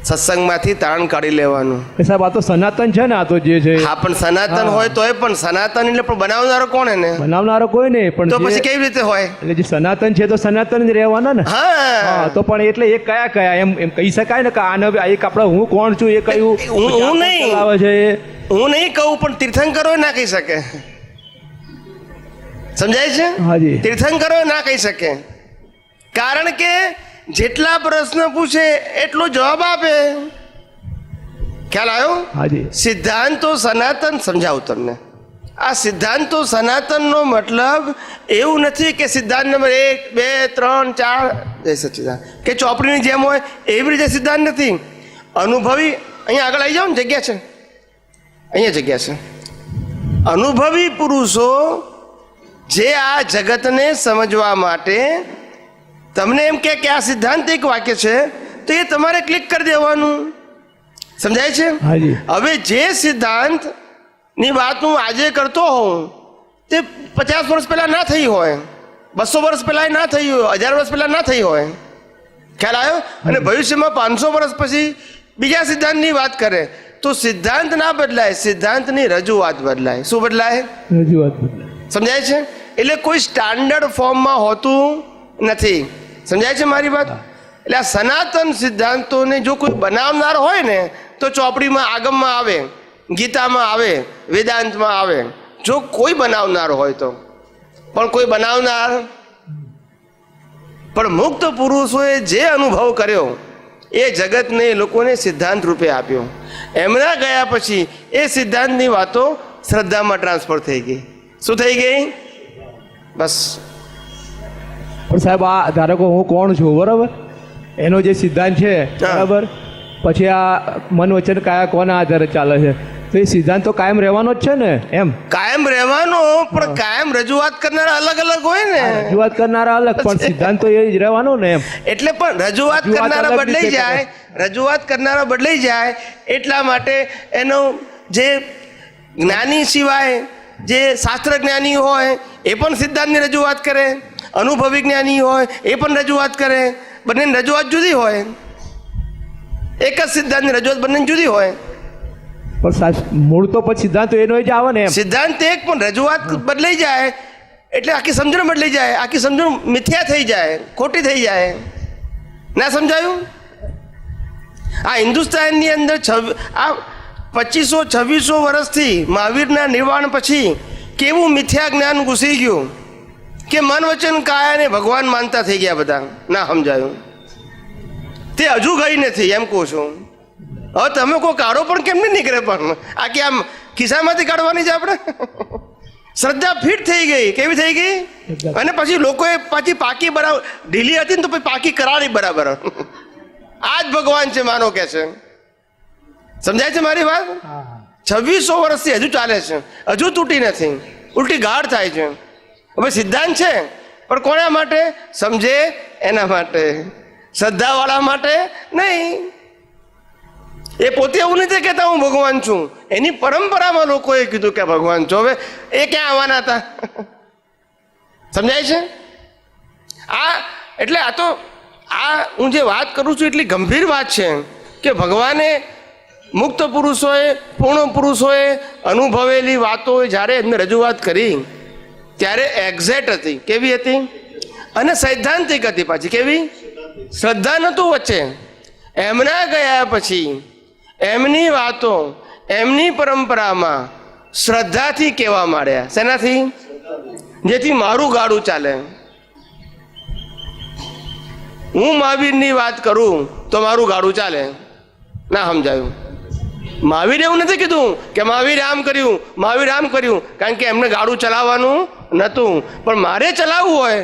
સત્સંગમાંથી તારણ કાઢી લેવાનું. એ સાહેબ આ તો સનાતન છે ને, આ તો જે છે હા, પણ સનાતન હા. હોય તોય પણ સનાતન એટલે પણ બનાવનારો કોણ એને? બનાવનારો કોઈ નહીં, પણ તો પછી જે- કેવી રીતે હોય? એટલે જે સનાતન છે તો સનાતન જ રહેવાના ને. હા, હા, તો પણ એટલે એ કયા કયા એમ એમ કહી શકાય ને કે આને એક આપણા હું કોણ છું એ કયું હું નહીં. ચલાવે છે એ હું નહીં કહું, પણ તીર્થંકરો ના કહી શકે. સમજાય છે? હાજી. તીર્થંકરો ના કહી શકે, કારણ કે જેટલા પ્રશ્ન પૂછે એટલો જવાબ આપે. ખ્યાલ આવ્યો? હાજી. સિદ્ધાંતો સનાતન સમજાવું તમને. આ સિદ્ધાંતો સનાતનનો મતલબ એવું નથી કે સિદ્ધાંત નંબર 1, 2, 3, 4 જય સચ્ચિદાનંદ કે ચોપડીની જેમ હોય એવી રીતે સિદ્ધાંત નથી. અનુભવી, અહીંયા આગળ આવી જાઓ ને, જગ્યા છે, અહીંયા જગ્યા છે. અનુભવી પુરુષો જે આ જગતને સમજવા માટે તમને એમ કે આ સિદ્ધાંતિક વાક્ય છે, તો એ તમારે ક્લિક કરી દેવાનું. સમજાય છે? હાજી. હવે જે સિદ્ધાંત ની વાત હું આજે કરતો હોઉં તે 50 વર્ષ પહેલા ના થઈ હોય, 200 વર્ષ પહેલા ના થઈ હોય, 1000 વર્ષ પહેલા ના થઈ હોય. ખ્યાલ આવ્યો? અને ભવિષ્યમાં 500 વર્ષ પછી બીજા સિદ્ધાંતની વાત કરે તો સિદ્ધાંત ના બદલાય, સિદ્ધાંતની રજૂઆત બદલાય. શું બદલાય? રજૂઆત. સમજાય છે? એટલે કોઈ સ્ટાન્ડર્ડ ફોર્મમાં હોતું નથી. સમજાય છે મારી વાત? એટલે આ સનાતન સિદ્ધાંતોને જો કોઈ બનાવનાર હોય ને તો ચોપડીમાં આગમમાં આવે, ગીતામાં આવે, વેદાંતમાં આવે, જો કોઈ બનાવનાર હોય તો. પણ કોઈ બનાવનાર, પણ મુક્ત પુરુષોએ જે અનુભવ કર્યો એ જગતને એ લોકોને સિદ્ધાંત રૂપે આપ્યો. એમના ગયા પછી એ સિદ્ધાંતની વાતો શ્રદ્ધામાં ટ્રાન્સફર થઈ ગઈ. શું થઈ ગઈ? બસ. પણ સાહેબ આ ધારો કે હું કોણ છું, બરાબર, એનો જે સિદ્ધાંત છે, બરાબર, પછી આ મન વચન કાયા કોના આધારે ચાલે છે, તો એ સિદ્ધાંત તો કાયમ રહેવાનો જ છે ને. એમ કાયમ રહેવાનો, પણ કાયમ રજૂઆત કરનારા અલગ અલગ હોય ને. રજૂઆત કરનારા અલગ, પણ સિદ્ધાંત તો એ જ રહેવાનો ને. એમ એટલે પણ રજૂઆત રજૂઆત કરનારા અલગ બદલાઈ રીતે જાય, રજૂઆત કરનારા બદલાઈ જાય એટલા માટે એનો જે જ્ઞાની સિવાય જે શાસ્ત્ર જ્ઞાની હોય એ પણ સિદ્ધાંતની રજૂઆત કરે, અનુભવી જ્ઞાની હોય એ પણ રજૂઆત કરે. બંનેની રજૂઆત જુદી હોય, એક જ સિદ્ધાંતની રજૂઆત બંને જુદી હોય. પણ સાહેબ મૂળ તો પછી સિદ્ધાંત તો એનો જ આવે ને. એમ સિદ્ધાંત એક, પણ રજૂઆત બદલાઈ જાય એટલે આખી સમજણ બદલાઈ જાય, આખી સમજણ મિથ્યા થઈ જાય, ખોટી થઈ જાય. ના સમજાયું? આ હિન્દુસ્તાનની અંદર આ 2500-2600 વર્ષથી મહાવીરના નિર્વાણ પછી કેવું મિથ્યા જ્ઞાન ઘૂસી ગયું કે મન વચન કાયાને ભગવાન માનતા થઈ ગયા બધા. ના સમજાયું? તે હજુ ગઈ નથી એમ કહું છું. હવે તમે કોઈ કાઢો પણ કેમ નહીં નીકળે? પણ આ કે આમ ખિસ્સામાંથી કાઢવાની છે આપણે? શ્રદ્ધા ફિટ થઈ ગઈ. કેવી થઈ ગઈ? અને પછી લોકોએ પાછી પાકી બરાબર ઢીલી હતી ને તો પછી પાકી કરાવી બરાબર. આ જ ભગવાન છે માનો કે છે. સમજાય છે મારી વાત? 2600 વર્ષથી હજુ ચાલે છે, હજુ તૂટી નથી, ઉલટી ગાઢ થાય છે. હવે સિદ્ધાંત છે પણ કોના માટે? સમજે એના માટે, શ્રદ્ધાવાળા માટે નહીં. એ પોતે એવું નથી કહેતા હું ભગવાન છું, એની પરંપરામાં લોકોએ કીધું કે ભગવાન છો. હવે એ ક્યાં આવવાના હતા? સમજાય છે? આ એટલે આ તો આ હું જે વાત કરું છું એટલી ગંભીર વાત છે કે ભગવાને મુક્ત પુરુષોએ, પૂર્ણ પુરુષોએ અનુભવેલી વાતો જ્યારે એમને રજૂઆત કરી ત્યારે એક્ઝેક્ટ હતી. કેવી હતી? અને સૈદ્ધાંતિક હતી. પાછી કેવી? શ્રદ્ધા નહોતું વચ્ચે. એમના ગયા પછી એમની વાતો એમની પરંપરામાં શ્રદ્ધાથી કહેવા માંડ્યા. શેનાથી? જેથી મારું ગાડું ચાલે. હું મહાવીરની વાત કરું તો મારું ગાડું ચાલે. ના સમજાયું? મહાવીરે એવું નથી કીધું કે મહાવીરે આમ કર્યું, મહાવીરે આમ કર્યું, કારણ કે એમને ગાડું ચલાવવાનું નહોતું. પણ મારે ચલાવવું હોય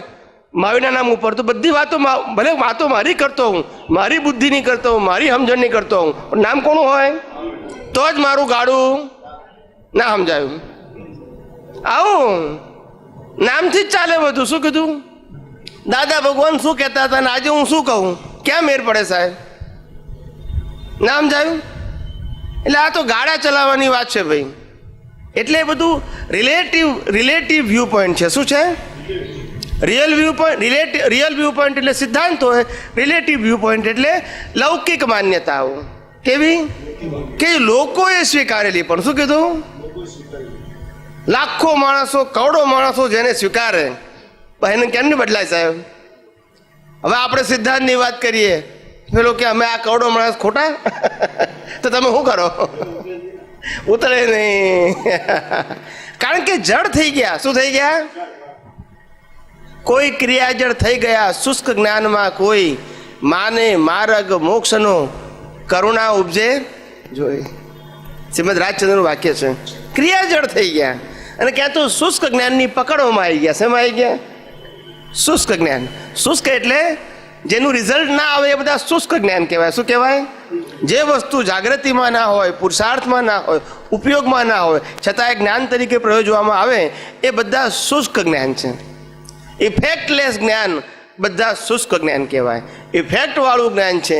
મહાવીરના નામ ઉપર તો બધી વાતો, ભલે વાતો મારી કરતો હું, મારી બુદ્ધિની કરતો હું, મારી સમજણની કરતો હું, પણ નામ કોનું હોય? તો જ મારું ગાડું. ના સમજાયું? આવું નામથી જ ચાલે બધું. શું કીધું? દાદા ભગવાન શું કહેતા હતા ને આજે હું શું કહું? ક્યાં મેર પડે સાહેબ? ના સમજાયું? એટલે આ તો ગાડા ચલાવવાની વાત છે ભાઈ. એટલે બધું રિલેટિવ વ્યૂ પોઈન્ટ છે. શું છે? રિયલ વ્યૂ પોઈન્ટ એટલે સિદ્ધાંત હોય, રિલેટિવ વ્યૂ પોઈન્ટ એટલે લૌકિક માન્યતાઓ. કેવી? કે લોકોએ સ્વીકારેલી. પણ શું કીધું? લાખો માણસો, કરોડો માણસો જેને સ્વીકારે, એને કેમ નહીં બદલાય સાહેબ? હવે આપણે સિદ્ધાંતની વાત કરીએ, પેલો કે અમે આ કરોડો માણસ ખોટા તો તમે શું કરો? ઉતરે નહીં. કારણ કે જડ થઈ ગયા. શું થઈ ગયા? કોઈ ક્રિયાજળ થઈ ગયા. શુષ્ક જ્ઞાનમાં કોઈ માને માર્ગ મોક્ષનો કરુણા ઉપજે જોઈ. શ્રીમદ રાજચંદ્રનું વાક્ય છે. ક્રિયાજળ થઈ ગયા અને ક્યાં તો શુષ્ક જ્ઞાનની પકડોમાં આવી ગયા. શેમાં આવી ગયા? શુષ્ક જ્ઞાન. શુષ્ક એટલે જેનું રિઝલ્ટ ના આવે એ બધા શુષ્ક જ્ઞાન કહેવાય. શું કહેવાય? જે વસ્તુ જાગૃતિમાં ના હોય, પુરુષાર્થમાં ના હોય, ઉપયોગમાં ના હોય, છતાં એ જ્ઞાન તરીકે પ્રયોજવામાં આવે, એ બધા શુષ્ક જ્ઞાન છે. ઇફેક્ટલેસ જ્ઞાન બધા શુષ્ક જ્ઞાન કહેવાય. ઇફેક્ટવાળું જ્ઞાન છે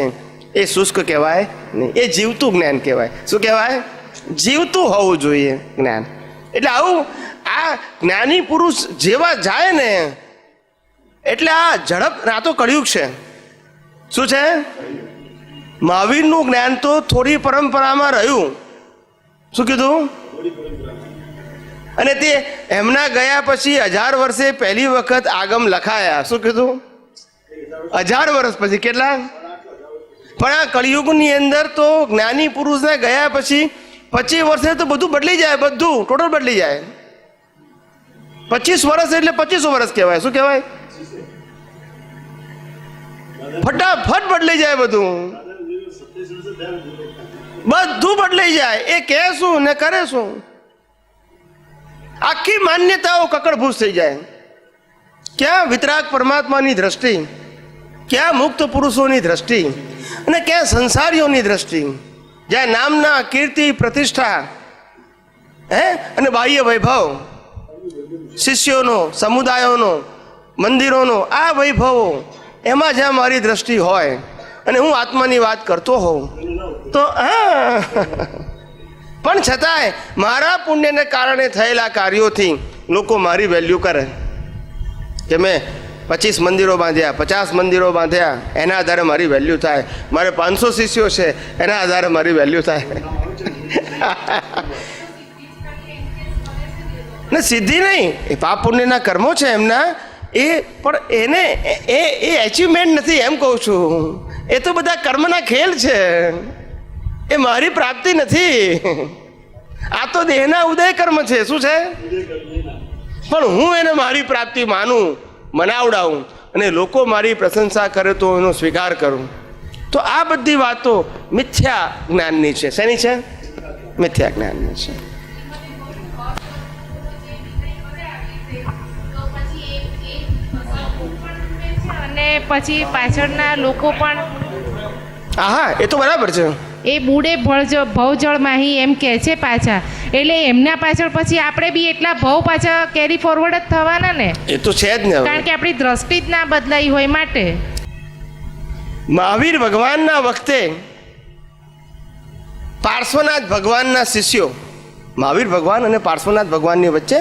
એ શુષ્ક કહેવાય નહીં, એ જીવતું જ્ઞાન કહેવાય. શું કહેવાય? જીવતું હોવું જોઈએ જ્ઞાન. એટલે આવું આ જ્ઞાની પુરુષ જેવા જાય ને એટલે આ ઝડપ. આ તો કળિયુગ છે. શું છે? મહાવીરનું જ્ઞાન તો થોડી પરંપરામાં રહ્યું. શું કીધું? અને તે એમના ગયા પછી 1000 વર્ષે પહેલી વખત આગમ લખાયા. શું કીધું? 1000 વર્ષ પછી. કેટલા? પણ આ કળિયુગની અંદર તો જ્ઞાની પુરુષના ગયા પછી 25 વર્ષે તો બધું બદલી જાય. બધું ટોટલ બદલી જાય. 25 વર્ષ એટલે 2500 વર્ષ કહેવાય. શું કહેવાય? ફટાફટ બદલાઈ જાય. બધું બદલાઈ જાય. એ કહે શું ને કરે શું? આખી માન્યતાઓ કકડભૂસ થઈ જાય. ક્યાં વિતરાગ પરમાત્માની દ્રષ્ટિ, ક્યાં મુક્ત પુરુષોની દ્રષ્ટિ, અને ક્યાં સંસારીઓની દ્રષ્ટિ. જ્યાં નામના, કીર્તિ, પ્રતિષ્ઠા અને બાહ્ય વૈભવ, શિષ્યોનો, સમુદાયોનો, મંદિરોનો આ વૈભવો, એમાં જ્યાં મારી દ્રષ્ટિ હોય અને હું આત્માની વાત કરતો હોઉં તો પણ છતાંય મારા પુણ્યને કારણે થયેલા કાર્યોથી લોકો મારી વેલ્યુ કરે. કે મેં 25 મંદિરો બાંધ્યા, 50 મંદિરો બાંધ્યા, એના આધારે મારી વેલ્યુ થાય. મારે 500 શિષ્યો છે, એના આધારે મારી વેલ્યુ થાય. ને સિદ્ધિ નહીં, એ પાપ પુણ્યના કર્મો છે એમના. એ પણ એને એ એચિવમેન્ટ નથી એમ કહું છું. એ તો બધા કર્મના ખેલ છે. એ મારી પ્રાપ્તિ નથી. આ તો દેહના ઉદય કર્મ છે. શું છે? પણ હું એને મારી પ્રાપ્તિ માનું, મનાવડાવું અને લોકો મારી પ્રશંસા કરે તો એનો સ્વીકાર કરું. તો આ બધી વાતો મિથ્યા જ્ઞાનની છે. શેની છે? મિથ્યા જ્ઞાનની છે. અને પછી પાછળના લોકો પણ હા, એ તો બરાબર છે. એ બુડે ભવજળમાહી એમ કહે છે પાછા. એટલે એમના પાછળ પછી આપણે બી એટલા ભવ પાછા કેરી ફોરવર્ડ જ થવાના ને. એ તો છે જ ને. કારણ કે આપણી દ્રષ્ટિ જ ના બદલાઈ હોય માટે. મહાવીર ભગવાનના વખતે પાર્શ્વનાથ ભગવાનના શિષ્યો, મહાવીર ભગવાન અને પાર્શ્વનાથ ભગવાનની વચ્ચે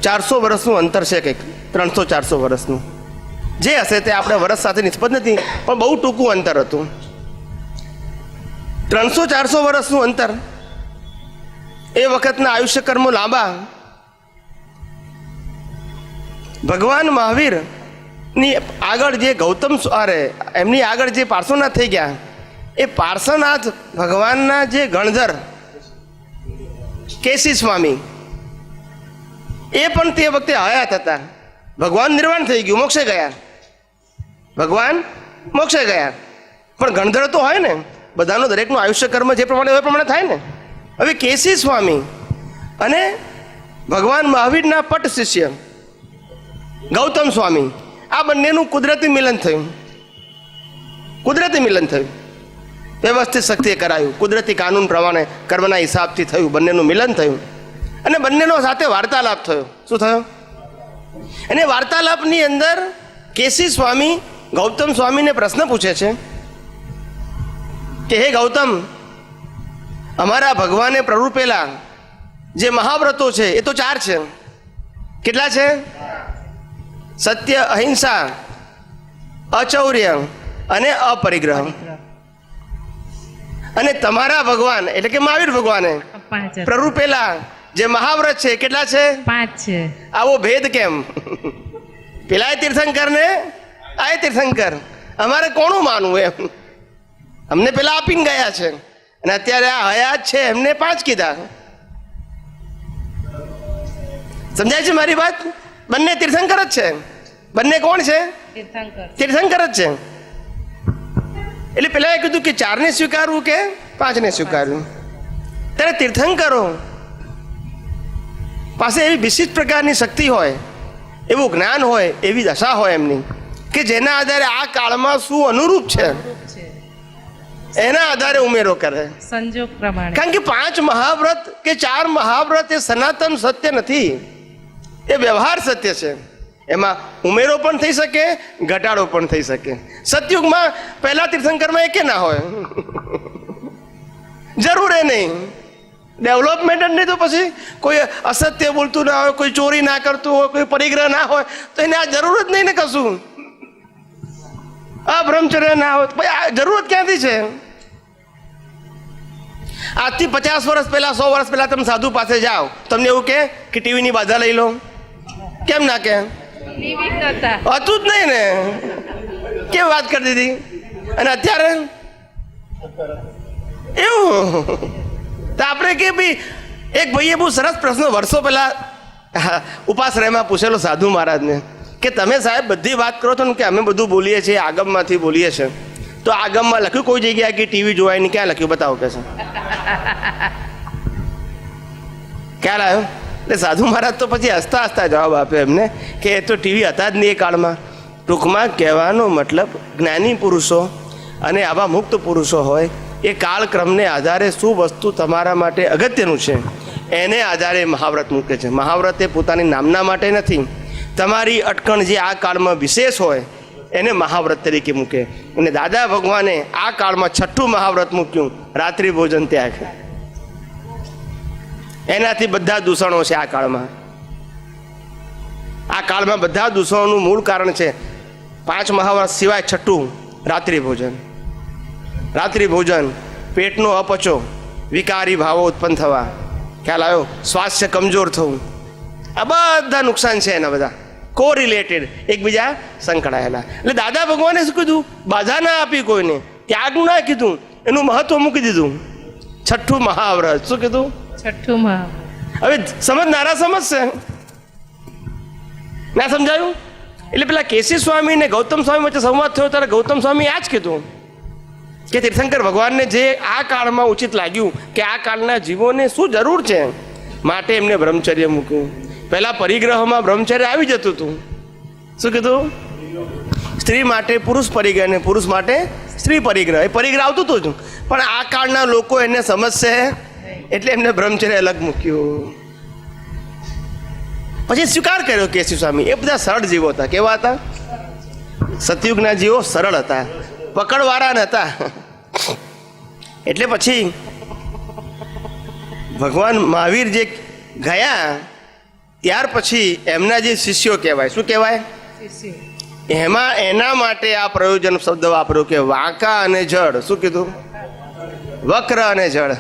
400 વર્ષનું અંતર છે. કંઈક 300-400 વર્ષનું જે હશે તે આપણે વર્ષ સાથે નિસ્બત નથી, પણ બહુ ટૂંકું અંતર હતું. 300-400 વર્ષનું અંતર. એ વખતના આયુષ્ય કર્મો લાંબા. ભગવાન મહાવીરની આગળ જે ગૌતમ એમની આગળ જે પાર્શ્વનાથ થઈ ગયા, એ પાર્શ્વનાથ ભગવાનના જે ગણધર કેસી સ્વામી, એ પણ તે વખતે હયાત હતા. ભગવાન નિર્વાણ થઈ ગયું, મોક્ષે ગયા. ભગવાન મોક્ષે ગયા, પણ ગણધર તો હોય ને. બધાનો દરેકનું આયુષ્ય કર્મ જે પ્રમાણે હોય પ્રમાણે થાય ને. હવે કેસી સ્વામી અને ભગવાન મહાવીરના પટ શિષ્ય ગૌતમ સ્વામી, આ બંનેનું કુદરતી મિલન થયું. કુદરતી મિલન થયું. વ્યવસ્થિત શક્તિએ કરાયું. કુદરતી કાનૂન પ્રમાણે કર્મના હિસાબથી થયું. બંનેનું મિલન થયું અને બંનેનો સાથે વાર્તાલાપ થયો. શું થયો? અને વાર્તાલાપની અંદર કેસી સ્વામી ગૌતમ સ્વામીને પ્રશ્ન પૂછે છે કે હે ગૌતમ, અમારા ભગવાને પ્રરૂપેલા જે મહાવ્રતો છે એ તો 4 છે. કેટલા છે? સત્ય, અહિંસા, અચૌર્ય અને અપરિગ્રહ. અને તમારા ભગવાન એટલે કે મહાવીર ભગવાને 5 પ્રરૂપેલા જે મહાવ્રત છે કેટલા છે? 5 છે. આવો ભેદ કેમ? પેલા તીર્થંકર ને આ તીર્થંકર, અમારે કોનું માનવું એમ? અમને પેલા આપીને ગયા છે અને અત્યારે આ હયાત છે એમને 5 કીધા. સમજાય છે મારી વાત? બંને તીર્થંકર જ છે. બંને કોણ છે? તીર્થંકર જ છે. એટલે પેલા કીધું કે 4 ને સ્વીકારવું કે 5 ને સ્વીકારવું. ત્યારે તીર્થંકરો પાસે એવી વિશિષ્ટ પ્રકારની શક્તિ હોય, એવું જ્ઞાન હોય, એવી દશા હોય એમની કે જેના આધારે આ કાળમાં શું અનુરૂપ છે એના આધારે ઉમેરો કરે. સંજોગ પ્રમાણે. કારણ કે 5 મહાવ્રત કે 4 મહાવ્રત એ સનાતન સત્ય નથી, એ વ્યવહાર સત્ય છે. એમાં ઉમેરો પણ થઈ શકે, ઘટાડો પણ થઈ શકે. સતયુગમાં પહેલા તીર્થંકરમાં એકે ના હોય, જરૂર એ નહીં. ડેવલપમેન્ટ જ નહીં તો પછી કોઈ અસત્ય બોલતું ના હોય, કોઈ ચોરી ના કરતું હોય, કોઈ પરિગ્રહ ના હોય તો એને આ જરૂર જ નહીં ને કશું. આ બ્રહ્મચર્ય ના હોય તો આ જરૂરત ક્યાંથી છે? આજથી 50 વર્ષ પહેલા, 100 વર્ષ પહેલા તમે સાધુ પાસે જાઓ, તમને એવું કે ટીવીની બાધા લઈ લો, કેમ ના કે? હતું જ નહીં ને, કેમ વાત કરી દીધી? અને અત્યારે એવું તો આપણે કે ભાઈ, એક ભાઈએ બહુ સરસ પ્રશ્ન વર્ષો પહેલા ઉપાશ્રયમાં પૂછેલો સાધુ મહારાજને કે તમે સાહેબ બધી વાત કરો છો ને કે અમે બધું બોલીએ છીએ, આગમમાંથી બોલીએ છીએ, તો આગમમાં લખ્યું કોઈ જગ્યાએ કે ટીવી જોવાય નહીં? ક્યાં લખ્યું બતાવો કે છે? ખ્યાલ આવ્યો? એટલે સાધુ મહારાજ તો પછી હસતા હસતા જવાબ આપ્યો એમને કે એ તો ટીવી હતા જ નહીં એ કાળમાં. ટૂંકમાં કહેવાનો મતલબ જ્ઞાની પુરુષો અને આવા મુક્ત પુરુષો હોય એ કાળક્રમને આધારે શું વસ્તુ તમારા માટે અગત્યનું છે એને આધારે મહાવ્રત મૂકે છે. મહાવ્રત એ પોતાની નામના માટે નથી, તમારી અટકણ જે આ કાળમાં વિશેષ હોય એને મહાવ્રત તરીકે મૂકે. અને દાદા ભગવાને આ કાળમાં 6ઠું મહાવ્રત મૂક્યું, રાત્રિ ભોજન ત્યાગ. એનાથી બધા દૂષણો છે આ કાળમાં. આ કાળમાં બધા દૂષણોનું મૂળ કારણ છે 5 મહાવ્રત સિવાય 6ઠું રાત્રિ ભોજન. રાત્રિ ભોજન, પેટનો અપચો, વિકારી ભાવો ઉત્પન્ન થવા, ખ્યાલ આવ્યો? સ્વાસ્થ્ય કમજોર થવું, આ બધા નુકસાન છે એના, બધા કો રિલેટેડ, એકબીજા સંકળાયેલા. એટલે દાદા ભગવાને શું કીધું? બાધા ના આપી કોઈને, ત્યાગ ના કીધું, એનું મહત્વ મૂકી દીધું. 6ઠું મહાવ્રત શું કીધું? 6ઠું મહા. હવે સમજનારા સમજશે, ના સમજાયું? એટલે પેલા કેસી સ્વામી ને ગૌતમ સ્વામી વચ્ચે સંવાદ થયો ત્યારે ગૌતમ સ્વામી આ જ કીધું કે તીર્થંકર ભગવાનને જે આ કાળમાં ઉચિત લાગ્યું કે આ કાળના જીવોને શું જરૂર છે, માટે એમને બ્રહ્મચર્ય મૂક્યું. પહેલા પરિગ્રહમાં બ્રહ્મચર્ય આવી જતું હતું. શું કીધું? સ્ત્રી માટે પુરુષ પરિગ્રહ ને પુરુષ માટે સ્ત્રી પરિગ્રહ, એ પરિગ્રહ આવતું હતું જ. પણ આ કાળના લોકો એને સમજશે એટલે એમને બ્રહ્મચર્ય અલગ મૂક્યું. પછી સ્વીકાર કર્યો કેશી સ્વામી. એ બધા સરળ જીવો હતા. કેવા હતા? સતયુગના જીવો સરળ હતા, પકડવાળા નહોતા. એટલે પછી ભગવાન મહાવીર જે ગયા ત્યાર પછી એમના જે શિષ્યો કહેવાય, શું કહેવાય? એમાં એના માટે આ પ્રયોજન શબ્દ વાપર્યો કે વાંકા અને જળ. શું કીધું? વક્ર અને જળ.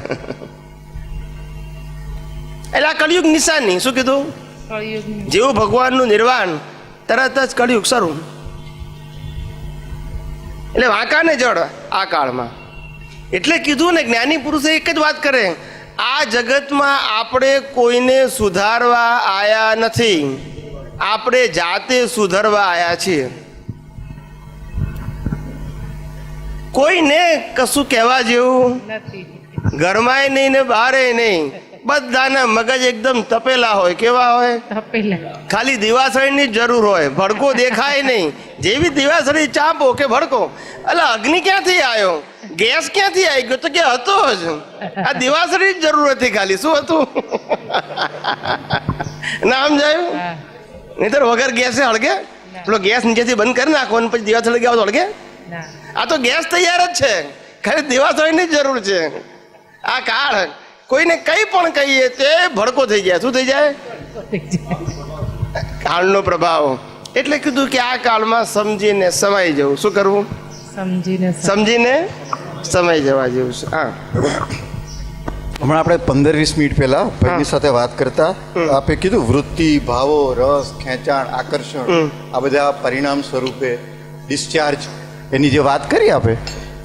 એટલે આ કળિયુગ નિશાની. શું કીધું? જેવું ભગવાનનું નિર્વાણ તરત જ કળિયુગ શરૂ. એટલે વાંકા ને જળ આ કાળમાં. એટલે કીધું ને, જ્ઞાની પુરુષે એક જ વાત કરે, આ જગતમાં આપણે કોઈને સુધારવા આયા નથી, આપણે જાતે સુધરવા આયા છીએ. કોઈને કશું કહેવા જેવું ઘરમાંય નહીં ને બહારે નહીં, બધાના મગજ એકદમ તપેલા હોય. કેવા હોય? ખાલી દિવાસળીની જ જરૂર હોય, ભડકો દેખાય નહીં. જેવી દિવાસળી ચાંપો કે ભડકો, એટલે અગ્નિ ક્યાંથી આવ્યો, ગેસ ક્યાંથી આવી ગયો? તો કે હતો જ, આ દિવાસળી જ જરૂર હતી ખાલી. શું હતું? ના સમજાયું? નહીતર વગર ગેસે હળગે? પેલો ગેસ નીચેથી બંધ કરી નાખો અને પછી દિવાસળી ગયા તો હળગે? આ તો ગેસ તૈયાર જ છે, ખાલી દિવાસળીની જ જરૂર છે. આ કાળ કોઈને કંઈ પણ કહીએ તે ભડકો થઈ જાય. શું થઈ જાય? કાળનો પ્રભાવ. એટલે કીધું કે આ કાળમાં સમજીને સમાઈ જવું. શું કરવું? સમજીને સમાઈ જવા જેવું છે. હા, હમણાં આપણે 15-20 મિનિટ પહેલા ભાઈની સાથે વાત કરતા આપે કીધું વૃત્તિ, ભાવો, રસ, ખેંચાણ, આકર્ષણ આ બધા પરિણામ સ્વરૂપે ડિસ્ચાર્જ એની જે વાત કરી આપે.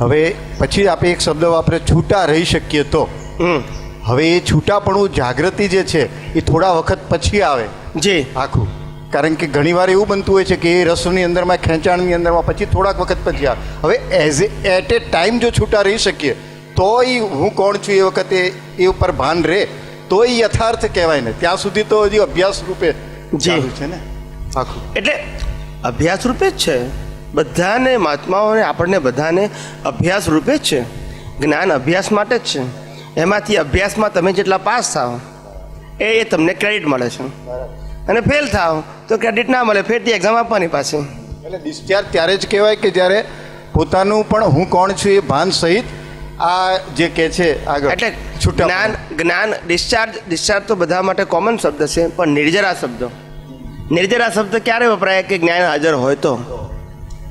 હવે પછી આપે એક શબ્દ વાપરે છૂટા રહી શકીએ તો. હવે એ છૂટાપણું જાગૃતિ જે છે એ થોડા વખત પછી આવે જી. આખું. કારણ કે ઘણીવાર એવું બનતું હોય છે કે એ રસોની અંદરમાં ખેંચાણની અંદરમાં પછી થોડાક વખત પછી આવે. હવે એટ એ ટાઈમ જો છૂટા રહી શકીએ તોય હું કોણ છું એ વખતે એ ઉપર ભાન રહે તો એ યથાર્થ કહેવાય ને. ત્યાં સુધી તો હજી અભ્યાસ રૂપે ચાલુ છે ને આખું. એટલે અભ્યાસ રૂપે જ છે બધાને, મહાત્માઓને આપણને બધાને અભ્યાસ રૂપે જ છે. જ્ઞાન અભ્યાસ માટે જ છે. એમાંથી અભ્યાસમાં તમે જેટલા પાસ થાઓ એ તમને ક્રેડિટ મળે છે, અને ફેલ થાઓ તો ક્રેડિટ ના મળે, ફેરથી એક્ઝામ આપવાની પાછી. એટલે ડિસ્ચાર્જ ત્યારે જ કહેવાય કે જ્યારે પોતાનું પણ હું કોણ છું એ ભાન સહિત આ જે કે છે આગળ એટલે છૂટા જ્ઞાન ડિસ્ચાર્જ તો બધા માટે કોમન શબ્દ છે, પણ નિર્જરા શબ્દ ક્યારે વપરાય કે જ્ઞાન હાજર હોય તો.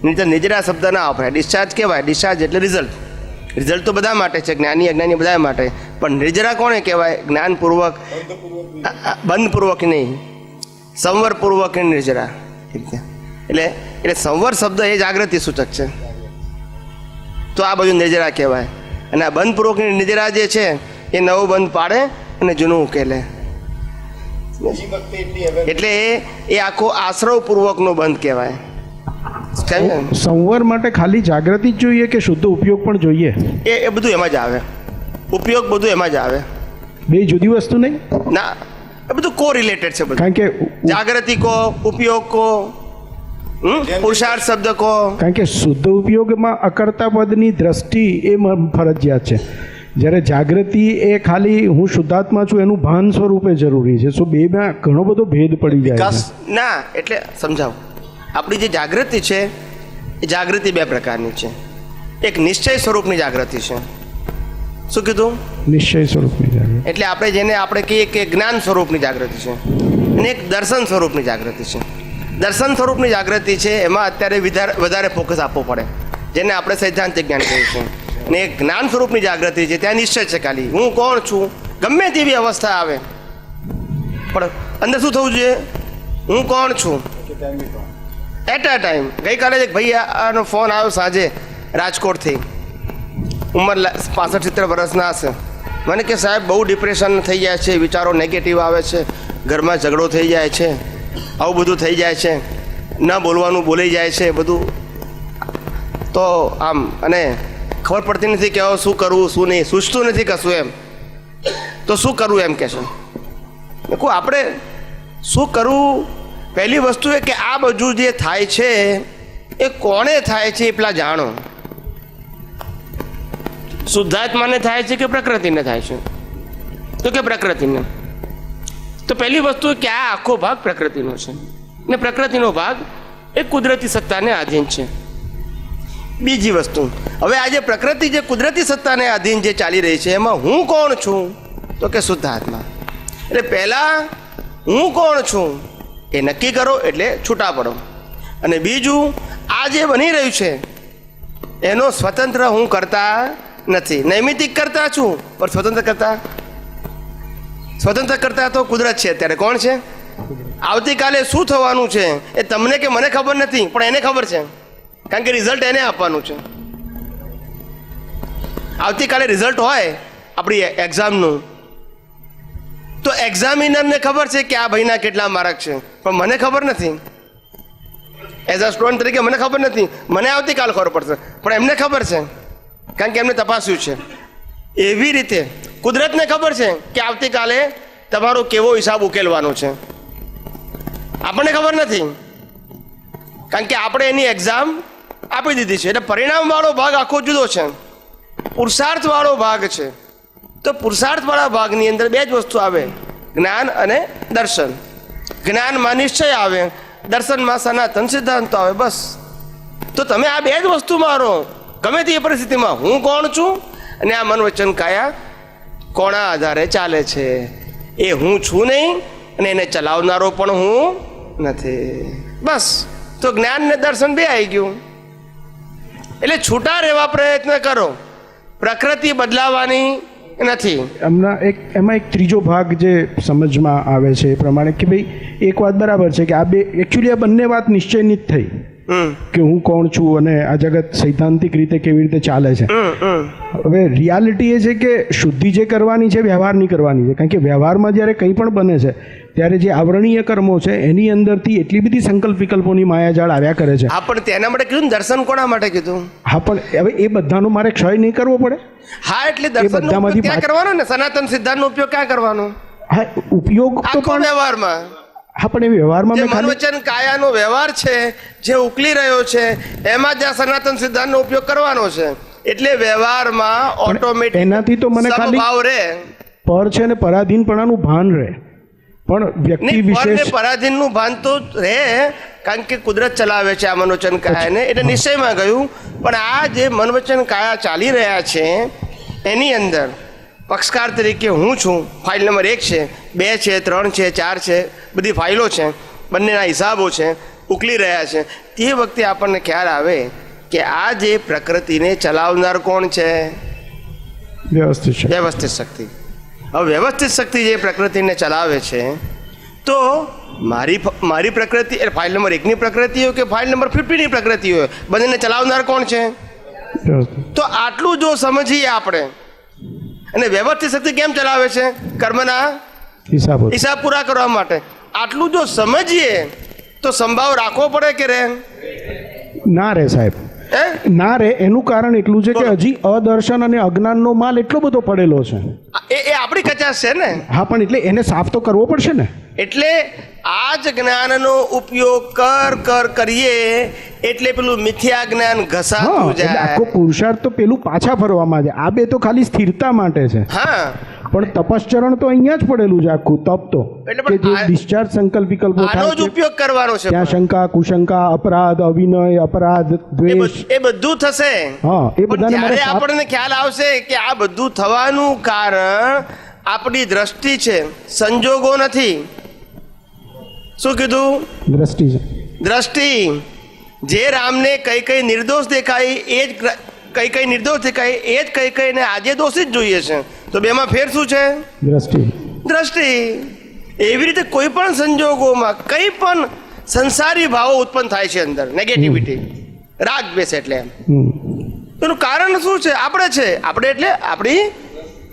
નિર્જરા શબ્દ ના વપરાય. ડિસ્ચાર્જ કહેવાય. ડિસ્ચાર્જ એટલે રિઝલ્ટ તો બધા માટે છે, જ્ઞાની અજ્ઞાની બધા માટે. પણ નિર્જરા કોને કહેવાય? જ્ઞાનપૂર્વક, બંધપૂર્વક નહીં, સંવરપૂર્વક નિર્જરા. એટલે સંવર શબ્દ એ જાગૃતિ સૂચક છે. તો આ બધું નિર્જરા કહેવાય. અને આ બંધપૂર્વકની નિર્જરા જે છે એ નવો બંધ પાડે અને જૂનું ઉકેલે. એટલે એ આખો આશ્રવપૂર્વકનો બંધ કહેવાય. સંવર માટે ખાલી જાગૃતિ જ જોઈએ કે શુદ્ધ ઉપયોગ પણ જોઈએ? એ બધું એમાં જ આવે. ઉપયોગ બધું એમાં જ આવે. બે જુદી વસ્તુ નહીં ના, એ બધું કો રિલેટેડ છે બધું. કારણ કે જાગૃતિ કો, ઉપયોગ કો, પુરુષાર્થ શબ્દ કો. કારણ કે શુદ્ધ ઉપયોગમાં અકર્તા પદની દ્રષ્ટિ એ ફરજિયાત છે, જ્યારે જાગૃતિ એ ખાલી હું શુદ્ધાત્મા છું એનું ભાન સ્વરૂપે જરૂરી છે. સો બેમાં ઘણો બધો ભેદ પડી જાય છે. ના, એટલે સમજાવું. આપણી જે જાગૃતિ છે એ જાગૃતિ બે પ્રકારની છે. એક નિશ્ચય સ્વરૂપની જાગૃતિ છે. શું કીધું? નિશ્ચય સ્વરૂપની જાગૃતિ. એટલે આપણે જેને આપણે કહીએ કે જ્ઞાન સ્વરૂપની જાગૃતિ છે, અને એક દર્શન સ્વરૂપની જાગૃતિ છે. દર્શન સ્વરૂપની જાગૃતિ છે એમાં અત્યારે વધારે ફોકસ આપવો પડે, જેને આપણે સૈદ્ધાંતિક જ્ઞાન કહીએ છીએ. અને એક જ્ઞાન સ્વરૂપની જાગૃતિ છે ત્યાં નિશ્ચય છે ખાલી હું કોણ છું. ગમે તેવી અવસ્થા આવે પણ અંદર શું થવું જોઈએ? હું કોણ છું એટ અ ટાઈમ. ગઈકાલે એક ભાઈનો ફોન આવ્યો સાંજે રાજકોટથી, ઉંમર 65-70 વર્ષના હશે. મને કે સાહેબ બહુ ડિપ્રેશન થઈ જાય છે, વિચારો નેગેટિવ આવે છે, ઘરમાં ઝઘડો થઈ જાય છે, આવું બધું થઈ જાય છે, ન બોલવાનું બોલાઈ જાય છે બધું. તો આમ અને ખબર પડતી નથી કે શું કરવું શું નહીં, સૂચતું નથી કશું એમ. તો શું કરવું એમ કહે છે. કહું આપણે શું કરવું? પહેલી વસ્તુ એ કે આ બધું જે થાય છે એ કોણે થાય છે એ પેલા જાણો. શુદ્ધાત્માને થાય છે કે પ્રકૃતિને થાય છે? તો કે પ્રકૃતિને. તો પહેલી વસ્તુ કે આ આખો ભાગ પ્રકૃતિનો છે ને પ્રકૃતિનો ભાગ એ કુદરતી સત્તાને આધીન છે. બીજી વસ્તુ, હવે આ જે પ્રકૃતિ જે કુદરતી સત્તાને આધીન જે ચાલી રહી છે એમાં હું કોણ છું? તો કે શુદ્ધ આત્મા. એટલે પહેલાં હું કોણ છું એ નક્કી કરો એટલે છૂટા પડો. અને બીજું આ જે બની રહ્યું છે એનો સ્વતંત્ર હું કરતા નથી. નૈમિતિક કરતા છું પણ સ્વતંત્ર કરતા તો કુદરત છે. અત્યારે કોણ છે? આવતીકાલે શું થવાનું છે એ તમને કે મને ખબર નથી, પણ એને ખબર છે, કારણ કે રિઝલ્ટ એને આપવાનું છે. આવતીકાલે રિઝલ્ટ હોય આપણી એક્ઝામનું તો એક્ઝામિનરને ખબર છે કે આ ભાઈના કેટલા માર્ક છે, પણ મને ખબર નથી. એઝ અ સ્ટુડન્ટ તરીકે મને ખબર નથી. મને આવતીકાલ ખબર પડશે, પણ એમને ખબર છે કારણ કે એમને તપાસ્યું છે. એવી રીતે કુદરતને ખબર છે કે આવતીકાલે તમારો કેવો હિસાબ ઉકેલવાનો છે, આપણને ખબર નથી કારણ કે આપણે એની એક્ઝામ આપી દીધી છે. એટલે પરિણામવાળો ભાગ આખો જુદો છે, પુરુષાર્થવાળો ભાગ છે. તો પુરુષાર્થવાળા ભાગની અંદર બે જ વસ્તુ આવે, જ્ઞાન અને દર્શન. જ્ઞાનમાં નિશ્ચય આવે, દર્શનમાં સનાતન સિદ્ધાંતો આવે. બસ. તો તમે આ બે જ વસ્તુ મારો ગમે તે પરિસ્થિતિમાં હું કોણ છું અને આ મન વચન કાયા કોના આધારે ચાલે છે એ હું છું નહીં, અને એને ચલાવનારો પણ હું નથી. બસ. તો જ્ઞાન ને દર્શન બે આવી ગયું. એટલે છૂટા રહેવા પ્રયત્ન કરો, પ્રકૃતિ બદલાવાની નથી. એમાં એક ત્રીજો ભાગ જે સમજમાં આવે છે એ પ્રમાણે કે ભાઈ એક વાત બરાબર છે કે આ બે એકચ્યુઅલી આ બંને વાત નિશ્ચયની જ થઈ કે હું કોણ છું અને આ જગત સૈદ્ધાંતિક રીતે કેવી રીતે ચાલે છે. હવે રિયાલિટી એ છે કે શુદ્ધિ જે કરવાની છે વ્યવહાર નહીં કરવાની છે. કારણ કે વ્યવહારમાં જ્યારે કંઈ પણ બને છે ત્યારે જે આવરણીય કર્મો છે એની અંદરથી એટલી બધી સંકલ્પ વિકલ્પોની માયાજાળ આવ્યા કરે છે. હા, પણ તેના માટે કીધું ને, દર્શન કોના માટે કીધું? હા, પણ હવે એ બધાનો મારે ક્ષય નહીં કરવો પડે. હા, એટલે દર્શનનો ઉપયોગ ક્યાં કરવાનો ને? સનાતન સિદ્ધાંતનો ઉપયોગ ક્યાં કરવાનો? હા, ઉપયોગ તો આખો પણ વ્યવહારમાં. હા, પણ એ વ્યવહારમાં જે મેં ખાલી મનોવચન કાયાનો વ્યવહાર છે, જે ઉકલી રહ્યો છે, એમાં જ આ સનાતન સિદ્ધાંતનો ઉપયોગ કરવાનો છે. એટલે વ્યવહારમાં ઓટોમેટિક એનાથી તો મને ખાલી સમભાવ રહે, પર છે ને પરાધીનપણાનું ભાન રહે. પણ વ્યક્તિ વિશેષ પરાધીનનું ભાન તો રહે, કારણ કે કુદરત ચલાવે છે આ મનોવચન કાયાને, એટલે નિશ્ચયમાં ગયું. પણ આ જે મનોવચન કાયા ચાલી રહ્યા છે એની અંદર પક્ષકાર તરીકે હું છું. ફાઇલ નંબર 1 છે, 2 છે, 3 છે, 4 છે, બધી ફાઇલો છે, બંનેના હિસાબો છે, ઉકલી રહ્યા છે. તે વખતે આપણને ખ્યાલ આવે કે આ જે પ્રકૃતિને ચલાવનાર કોણ છે? વ્યવસ્થિત છે. વ્યવસ્થિત શક્તિ. હવે વ્યવસ્થિત શક્તિ જે પ્રકૃતિને ચલાવે છે, તો મારી પ્રકૃતિ એટલે ફાઇલ નંબર 1ની પ્રકૃતિ હોય કે ફાઇલ નંબર 50ની પ્રકૃતિ હોય, બંનેને ચલાવનાર કોણ છે? તો આટલું જો સમજીએ આપણે, અને વ્યવસ્થિત શક્તિ કેમ ચલાવે છે? કર્મના હિસાબ પૂરા કરવા માટે. આટલું જો સમજીએ તો સંભાવ રાખવો પડે કે રહે? ના રે સાહેબ, ના રે. એનું કારણ એટલું છે કે હજી અદર્શન અને અજ્ઞાનનો માલ એટલો બધો પડેલો છે. એ આપણી કચાશ છે ને. હા, પણ એટલે એને સાફ તો કરવો પડશે ને. એટલે આ જ જ્ઞાનનો ઉપયોગ કરીએ એટલે પેલું મિથ્યા જ્ઞાન ઘસાતું એટલે જાય. આખો પુરુષાર્થ તો પેલું પાછા ફરવામાં છે. આ બે તો ખાલી સ્થિરતા માટે છે. હા, પણ તપશ્ચરણ તો અહીંયા જ પડેલું છે આખું તપ તો, એટલે કે પણ જે ડિસ્ચાર્જ સંકલ્પ વિકલ્પો આનો થાય જ છે. ઉપયોગ કરવાનો છે. ત્યાં શંકા, કુશંકા, અપરાધ, અવિનય, અપરાધ, દ્વેષ, એ બધું થશે. હા, એ પણ બધાને મારે જ્યારે આપણને ખ્યાલ આવશે કે આ બધું થવાનું કારણ આપણી દ્રષ્ટિ છે, સંજોગો નથી. શું કીધું? દ્રષ્ટિ છે. દ્રષ્ટિ. જે રામને કઈ નિર્દોષ દેખાય એ જ કઈ નિર્દોષ દેખાય એ જ કઈને આજે દોષિત જોઈએ છે. તો બેમાં ફેર શું છે? દ્રષ્ટિ. એવી રીતે કોઈ પણ સંજોગોમાં કંઈ પણ સંસારી ભાવો ઉત્પન્ન થાય છે અંદર, નેગેટિવિટી, રાગ બેસે. એટલે એમ એનું કારણ શું છે? આપણે એટલે આપણી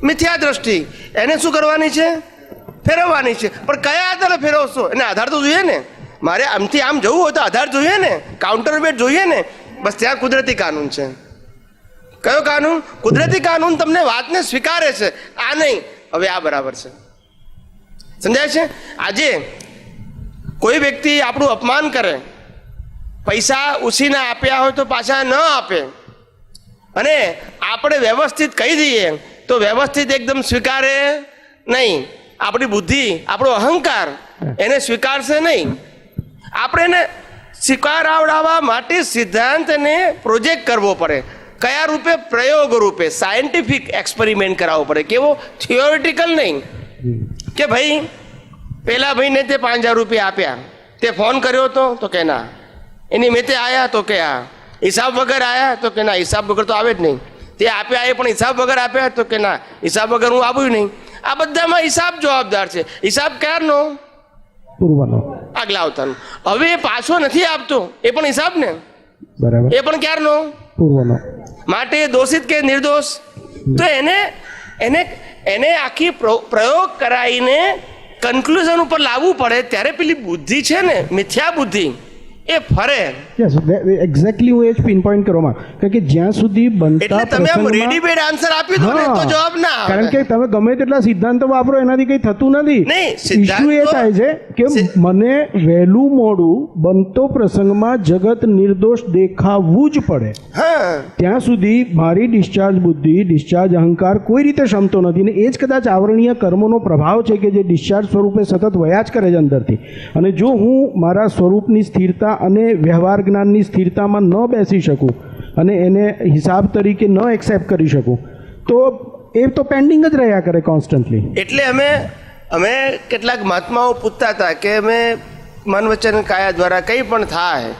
મિથ્યા દ્રષ્ટિ. એને શું કરવાની છે? ફેરવવાની છે. પણ કયા આધારે ફેરવશો? એને આધાર તો જોઈએ ને. મારે આમથી આમ જવું હોય તો આધાર જોઈએ ને, કાઉન્ટર વેટ જોઈએ ને. બસ ત્યાં કુદરતી કાનૂન છે. કયો કાનૂન? કુદરતી કાનૂન તમને વાતને સ્વીકારે છે. આ નહીં, હવે આ બરાબર છે. સમજાય છે? આજે કોઈ વ્યક્તિ આપણું અપમાન કરે, પૈસા ઉછીના આપ્યા હોય તો પાછા ન આપે, અને આપણે વ્યવસ્થિત કહી દઈએ તો વ્યવસ્થિત એકદમ સ્વીકારે નહીં. આપણી બુદ્ધિ, આપણો અહંકાર એને સ્વીકારશે નહીં. આપણે એને સ્વીકારાવડાવવા માટે સિદ્ધાંતને પ્રોજેક્ટ કરવો પડે. કયા રૂપે? પ્રયોગ રૂપે, સાયન્ટિફિક એક્સપેરિમેન્ટ કરાવવો પડે. કેવો? થિયોરિટિકલ નહીં કે ભાઈ પેલા ભાઈને તે 5000 રૂપિયા આપ્યા, તે ફોન કર્યો હતો તો કે ના, એની મેં તે આવ્યા તો કે આ હિસાબ વગર આવ્યા તો કે ના, હિસાબ વગર તો આવે જ નહીં. તે આપ્યા એ પણ હિસાબ વગર આપ્યા તો કે ના, હિસાબ વગર હું આવ્યું નહીં. આ બધામાં હિસાબ જવાબદાર છે. હિસાબ ક્યારનો? પૂર્વનો, આગલા અવતારનો. હવે એ પાછો નથી આપતો, એ પણ હિસાબ ને. બરાબર. એ પણ ક્યારનો? પૂર્વનો. માટે દોષિત કે નિર્દોષ? તો એને આખી પ્રયોગ કરાવીને કન્ક્લુઝન ઉપર લાવવું પડે. ત્યારે પેલી બુદ્ધિ છે ને, મિથ્યા બુદ્ધિ, એ ફરે. એક્ઝેક્ટલી હું એ જ પિન પોઈન્ટ કરવામાં, કારણ કે જ્યાં સુધી બનતા એટલે તમે આમ પ્રસંગમાં- રેડીમેડ આન્સર આપી દો ને તો જવાબ ના આવે. કારણ કે તમે ગમે તેટલા સિદ્ધાંતો વાપરો એનાથી કંઈ થતું નથી. નહીં, સિદ્ધાંતો- ઇશ્યુ એ થાય છે કે મને વહેલું મોડું બનતો પ્રસંગમાં જગત નિર્દોષ દેખાવું જ પડે. હા, ત્યાં સુધી મારી ડિસ્ચાર્જ બુદ્ધિ, ડિસ્ચાર્જ અહંકાર કોઈ રીતે ક્ષમતો નથી. ને એ જ કદાચ આવરણીય કર્મોનો પ્રભાવ છે કે જે ડિસ્ચાર્જ સ્વરૂપે સતત વયા જ કરે છે અંદરથી. અને જો હું મારા સ્વરૂપની સ્થિરતા અને વ્યવહાર જ્ઞાનની સ્થિરતામાં ન બેસી શકું અને એને હિસાબ તરીકે ન એક્સેપ્ટ કરી શકું તો એ તો પેન્ડિંગ જ રહ્યા કરે કોન્સ્ટન્ટલી. એટલે અમે કેટલાક મહાત્માઓ પૂછતા હતા કે અમે મન વચન કાયા દ્વારા કંઈ પણ થાય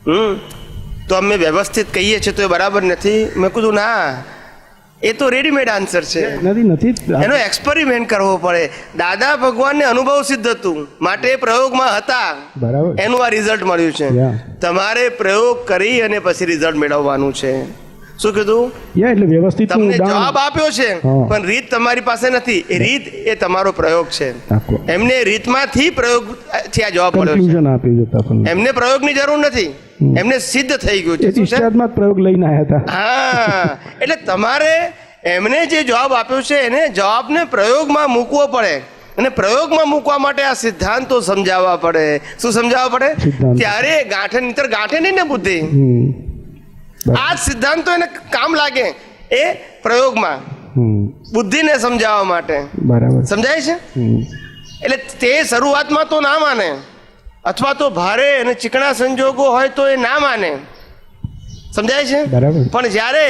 તો અમે વ્યવસ્થિત કહીએ છીએ તો એ બરાબર નથી. મેં કીધું ના, એ તો રેડીમેડ આન્સર છે, નથી એનો એક્સપેરિમેન્ટ કરવો પડે. દાદા ભગવાનને અનુભવ સિદ્ધ હતું માટે એ પ્રયોગમાં હતા, બરાબર. એનું આ રિઝલ્ટ મળ્યું છે. Yeah. તમારે પ્રયોગ કરી અને પછી રિઝલ્ટ મેળવવાનું છે. શું કીધું? એટલે વ્યવસ્થિત તમને જવાબ આપ્યો છે, હા. પણ રીત તમારી પાસે નથી. એ રીત એ તમારો પ્રયોગ છે. આખો. એમને રીતમાંથી પ્રયોગ થી આ જવાબ મળ્યો છે. કન્ક્લુઝન આપ્યું છે આપણને. એમને પ્રયોગની જરૂર નથી, એમને સિદ્ધ થઈ ગયું એ છે. શું છે? ડિસ્ચાર્જમાં જ પ્રયોગ લઈને આવ્યા હતા. હા, એટલે તમારે એમને જે જવાબ આપ્યો છે એને જવાબને પ્રયોગમાં મૂકવો પડે, અને પ્રયોગમાં મૂકવા માટે આ સિદ્ધાંતો સમજાવવા પડે. શું સમજાવવા પડે? સિદ્ધાંતો. ત્યારે ગાંઠે નહીતર ગાંઠે નહીં ને બુદ્ધિ. આ જ સિદ્ધાંતો એને કામ લાગે એ પ્રયોગમાં બુદ્ધિને સમજાવવા માટે. બરાબર. સમજાય છે? એટલે તે શરૂઆતમાં તો ના માને, અથવા તો ભારે અને ચીકણા સંજોગો હોય તો એ ના માને. સમજાય છે? બરાબર. પણ જ્યારે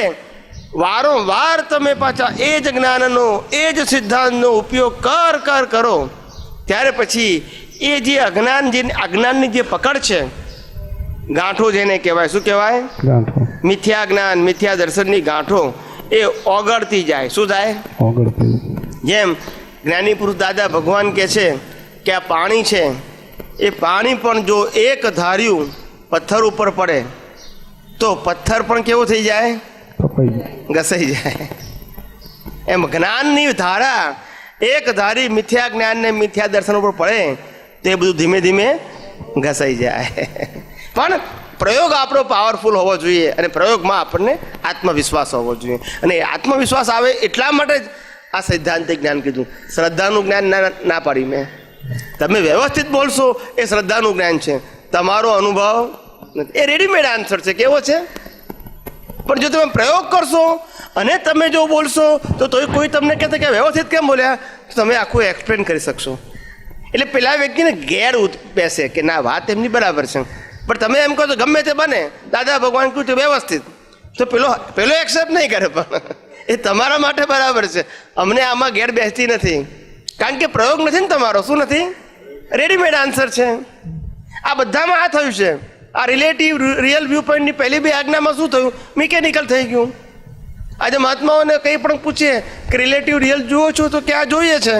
વારંવાર તમે પાછા એ જ જ્ઞાનનો એ જ સિદ્ધાંતનો ઉપયોગ કરો ત્યારે પછી એ જે અજ્ઞાનની જે પકડ છે, ગાંઠો જેને કહેવાય, શું કહેવાય? ગાંઠો. મિથ્યા જ્ઞાન, મિથ્યા દર્શનની ગાંઠો એ ઓગળતી જાય. શું થાય? ઓગળતી. જેમ જ્ઞાની પુરુષ દાદા ભગવાન કહે છે કે આ પાણી છે, એ પાણી પણ જો એક ધાર્યું પથ્થર ઉપર પડે તો પથ્થર પણ કેવો થઈ જાય? ઘસાઈ જાય. એમ જ્ઞાનની ધારા એક ધારી મિથ્યા જ્ઞાન ને મિથ્યા દર્શન ઉપર પડે તો એ બધું ધીમે ધીમે ઘસાઈ જાય. પણ પ્રયોગ આપણો પાવરફુલ હોવો જોઈએ, અને પ્રયોગમાં આપણને આત્મવિશ્વાસ હોવો જોઈએ. અને આત્મવિશ્વાસ આવે એટલા માટે જ આ સૈદ્ધાંતિક જ્ઞાન કીધું. શ્રદ્ધાનું જ્ઞાન ના પાડી મેં. તમે વ્યવસ્થિત બોલશો એ શ્રદ્ધાનું જ્ઞાન છે, તમારો અનુભવ નથી. એ રેડીમેડ આન્સર છે. કેવો છે? પણ જો તમે પ્રયોગ કરશો અને તમે જો બોલશો તો કોઈ તમને કહેશે કે વ્યવસ્થિત કેમ બોલ્યા, તો તમે આખું એક્સપ્લેન કરી શકશો. એટલે પેલા વ્યક્તિને ગેર બેસે કે ના, વાત એમની બરાબર છે. પણ તમે એમ કહો તો ગમે તે બને, દાદા ભગવાન કહ્યું તો વ્યવસ્થિત, તો પેલો એક્સેપ્ટ નહીં કરે. પણ એ તમારા માટે બરાબર છે, અમને આમાં ગેર બેસતી નથી. કારણ કે પ્રયોગ નથી ને તમારો. શું નથી? રેડીમેડ આન્સર છે. આ બધામાં આ થયું છે. આ રિલેટિવ રિયલ વ્યૂ પોઈન્ટની પહેલી બે આજ્ઞામાં શું થયું? મિકેનિકલ થઈ ગયું. આજે મહાત્માઓને કંઈ પણ પૂછીએ કે રિલેટિવ રિયલ જુઓ છો તો ક્યાં જોઈએ છે,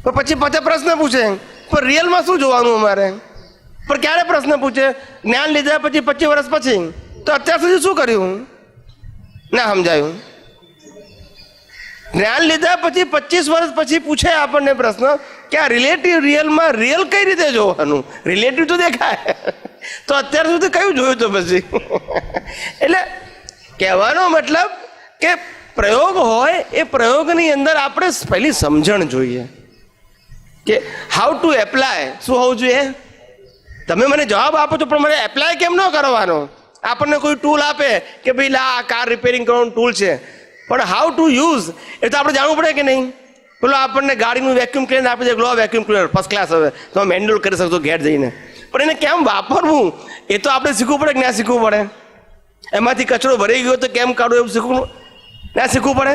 તો પછી પાછા પ્રશ્ન પૂછે પણ રિયલમાં શું જોવાનું અમારે? પણ ક્યારે પ્રશ્ન પૂછે? જ્ઞાન લીધા પછી 25 વર્ષ પછી. તો અત્યાર સુધી શું કર્યું? ના સમજાયું. જ્ઞાન લીધા પછી 25 વર્ષ પછી પૂછે આપણને પ્રશ્ન કે આ રિલેટિવ રિયલમાં રિયલ કઈ રીતે જોવાનું? રિલેટિવ તો દેખાય, તો અત્યાર સુધી કયું જોયું? તો પછી એટલે કહેવાનો મતલબ કે પ્રયોગ હોય એ પ્રયોગની અંદર આપણે પહેલી સમજણ જોઈએ કે હાઉ ટુ એપ્લાય. શું હોવું જોઈએ? તમે મને જવાબ આપો છો પણ મને એપ્લાય કેમ ન કરવાનો? આપણને કોઈ ટૂલ આપે કે ભાઈ લા આ કાર રિપેરિંગ કરવાનું ટૂલ છે, પણ હાઉ ટુ યુઝ એ તો આપણે જાણવું પડે કે નહીં? પેલો આપણને ગાડીનું વેક્યુમ ક્લીનર આપી દે, લો વેક્યુમ ક્લીનર ફર્સ્ટ ક્લાસ, હવે તમે મેન્યુઅલ કરી શકશો ઘેર જઈને. પણ એને કેમ વાપરવું એ તો આપણે શીખવું પડે કે ના શીખવું પડે? એમાંથી કચરો ભરાઈ ગયો તો કેમ કાઢવું એવું શીખવું ના શીખવું પડે?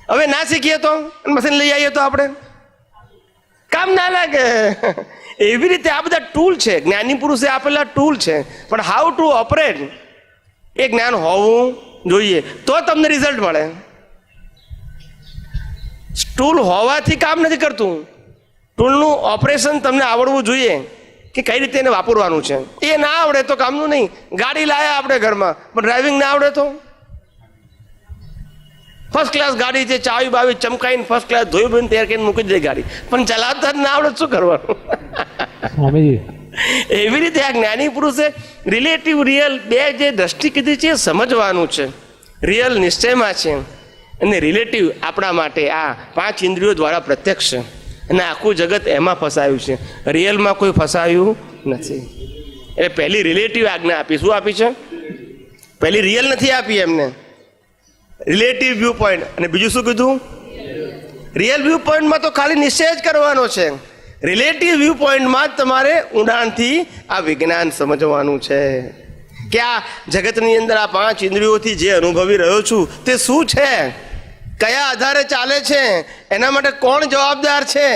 હવે ના શીખીએ તો મશીન લઈ આવીએ તો આપણે કામ ના લાગે. એવી રીતે આ બધા ટૂલ છે, જ્ઞાની પુરુષે આપેલા ટૂલ છે, પણ હાઉ ટુ ઓપરેટ એ જ્ઞાન હોવું જોઈએ, તો તમને રિઝલ્ટ મળે. ટૂલ હોવાથી કામ નથી કરતું, ટૂલનું ઓપરેશન તમને આવડવું જોઈએ કે કઈ રીતે એને વાપરવાનું છે. એ ના આવડે તો કામનું નહીં. ગાડી લાયા આપણે ઘરમાં પણ ડ્રાઇવિંગ ના આવડે તો? ફર્સ્ટ ક્લાસ ગાડી છે, ચાવી બાવી ચમકાઈને ફર્સ્ટ ક્લાસ ધોઈ બને તૈયાર કરીને મૂકી દે ગાડી, પણ ચલાવતા જ ના આવડે શું કરવાનું? સ્વામીજી, એવી રીતે આ જ્ઞાની પુરુષે રિલેટિવ રિયલ બે જે દ્રષ્ટિ કીધી છે એ સમજવાનું છે. રિયલ નિશ્ચયમાં છે અને રિલેટિવ આપણા માટે આ 5 ઇન્દ્રિયો દ્વારા પ્રત્યક્ષ છે, અને આખું જગત એમાં ફસાયું છે. રિયલમાં કોઈ ફસાયું નથી. એટલે પહેલી રિલેટિવ આજ્ઞા આપી. શું આપી છે? પહેલી રિયલ નથી આપી એમને, રિલેટિવ વ્યૂ પોઈન્ટ. અને બીજું શું કીધું? રિયલ વ્યૂ પોઈન્ટમાં તો ખાલી નિશ્ચય જ કરવાનો છે. રિલેટિવ વ્યૂ પોઈન્ટમાં જ તમારે ઊંડાણથી આ વિજ્ઞાન સમજવાનું છે કે આ જગતની અંદર આ 5 ઇન્દ્રિયોથી જે અનુભવી રહ્યો છું તે શું છે, કયા આધારે ચાલે છે, એના માટે કોણ જવાબદાર છે,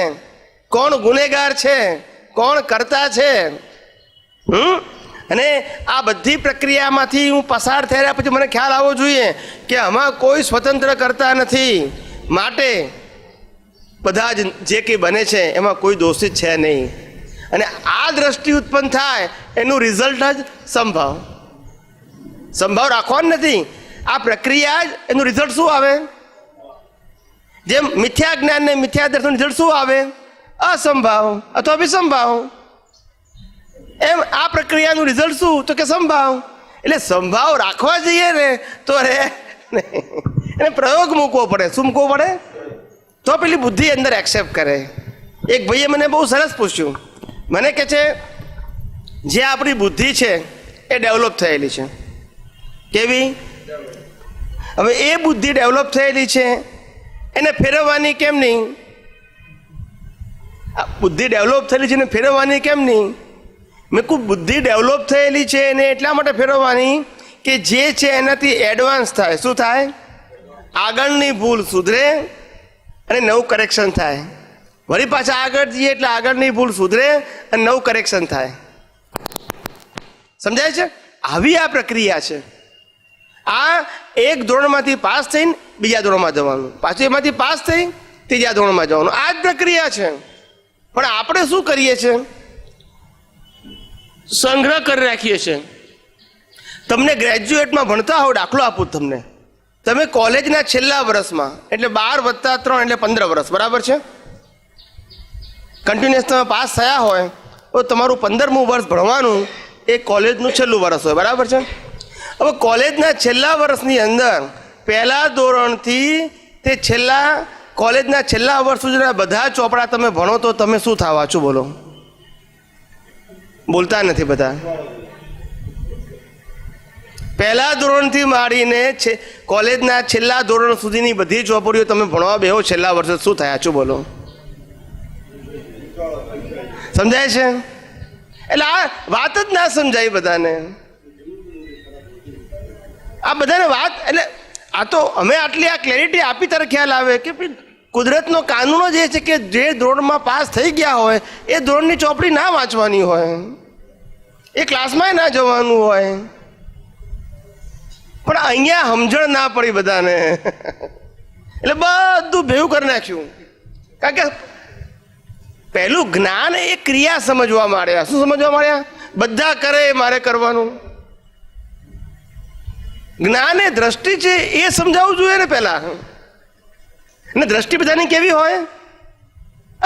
કોણ ગુનેગાર છે, કોણ કરતા છે. અને આ બધી પ્રક્રિયામાંથી હું પસાર થયા પછી મને ખ્યાલ આવવો જોઈએ કે આમાં કોઈ સ્વતંત્ર કરતા નથી, માટે બધા જ જે કંઈ બને છે એમાં કોઈ દોષિત છે નહીં. અને આ દ્રષ્ટિ ઉત્પન્ન થાય એનું રિઝલ્ટ જ સંભાવ. સંભાવ રાખવાનો નથી, આ પ્રક્રિયા જ એનું રિઝલ્ટ શું આવે? જેમ મિથ્યા જ્ઞાન ને મિથ્યા દર્શન રિઝલ્ટ શું આવે? અસંભાવ અથવા વિસંભાવ. એમ આ પ્રક્રિયાનું રિઝલ્ટ શું? તો કે સંભાવ. એટલે સંભાવ રાખવા જઈએ ને તો રે એને પ્રયોગ મૂકવો પડે. શું મૂકવો પડે? તો પેલી બુદ્ધિ અંદર એક્સેપ્ટ કરે. એક ભાઈએ મને બહુ સરસ પૂછ્યું, મને કહે છે જે આપણી બુદ્ધિ છે એ ડેવલપ થયેલી છે. કેવી? હવે એ બુદ્ધિ ડેવલપ થયેલી છે એને ફેરવવાની કેમ નહીં? બુદ્ધિ ડેવલપ થયેલી છે ને ફેરવવાની કેમ નહીં? મેં કહું બુદ્ધિ ડેવલપ થયેલી છે એને એટલા માટે ફેરવવાની કે જે છે એનાથી એડવાન્સ થાય. શું થાય? આગળની ભૂલ સુધરે અને નવું કરેક્શન થાય. વળી પાછા આગળ જઈએ એટલે આગળની ભૂલ સુધરે અને નવું કરેક્શન થાય. સમજાય છે? આવી આ પ્રક્રિયા છે. આ એક ધોરણમાંથી પાસ થઈને બીજા ધોરણમાં જવાનું, પાછું એમાંથી પાસ થઈ ત્રીજા ધોરણમાં જવાનું. આ જ પ્રક્રિયા છે. પણ આપણે શું કરીએ છીએ? સંગ્રહ કરી રાખીએ છીએ. તમને ગ્રેજ્યુએટમાં ભણતા હો, દાખલો આપું તમને, તમે કોલેજના છેલ્લા વર્ષમાં એટલે 12 + 3 એટલે 15 વર્ષ, બરાબર છે? કન્ટિન્યુઅસ તમે પાસ થયા હોય તો તમારું 15મું વર્ષ ભણવાનું એ કોલેજનું છેલ્લું વર્ષ હોય, બરાબર છે? હવે કોલેજના છેલ્લા વર્ષની અંદર પહેલા ધોરણથી તે છેલ્લા કોલેજના છેલ્લા વર્ષ સુધીના બધા ચોપડા તમે ભણો તો તમે શું થવા છો? બોલો. બોલતા નથી બધા. પહેલા ધોરણથી માંડીને કોલેજના છેલ્લા ધોરણ સુધીની બધી ચોપડીઓ તમે ભણવા બેહો છેલ્લા વર્ષે, શું થયા છો? બોલો. સમજાય છે? એટલે આ વાત જ ના સમજાય બધાને. આ બધાને વાત એટલે આ તો અમે આટલી આ ક્લેરિટી આપી ત્યારે ખ્યાલ આવે કે કુદરતનો કાનૂન જ એ છે કે જે ધોરણમાં પાસ થઈ ગયા હોય એ ધોરણની ચોપડી ના વાંચવાની હોય, એ ક્લાસમાં ના જવાનું હોય. પણ અહીંયા સમજણ ના પડી બધાને, એટલે બધું ભેગું કરી નાખ્યું. કારણ કે પહેલું જ્ઞાન એ ક્રિયા સમજવા માંડ્યા. શું સમજવા માંડ્યા? બધા કરે મારે કરવાનું. જ્ઞાન એ દ્રષ્ટિ છે એ સમજાવવું જોઈએ ને પહેલા. અને દ્રષ્ટિ બધાની કેવી હોય?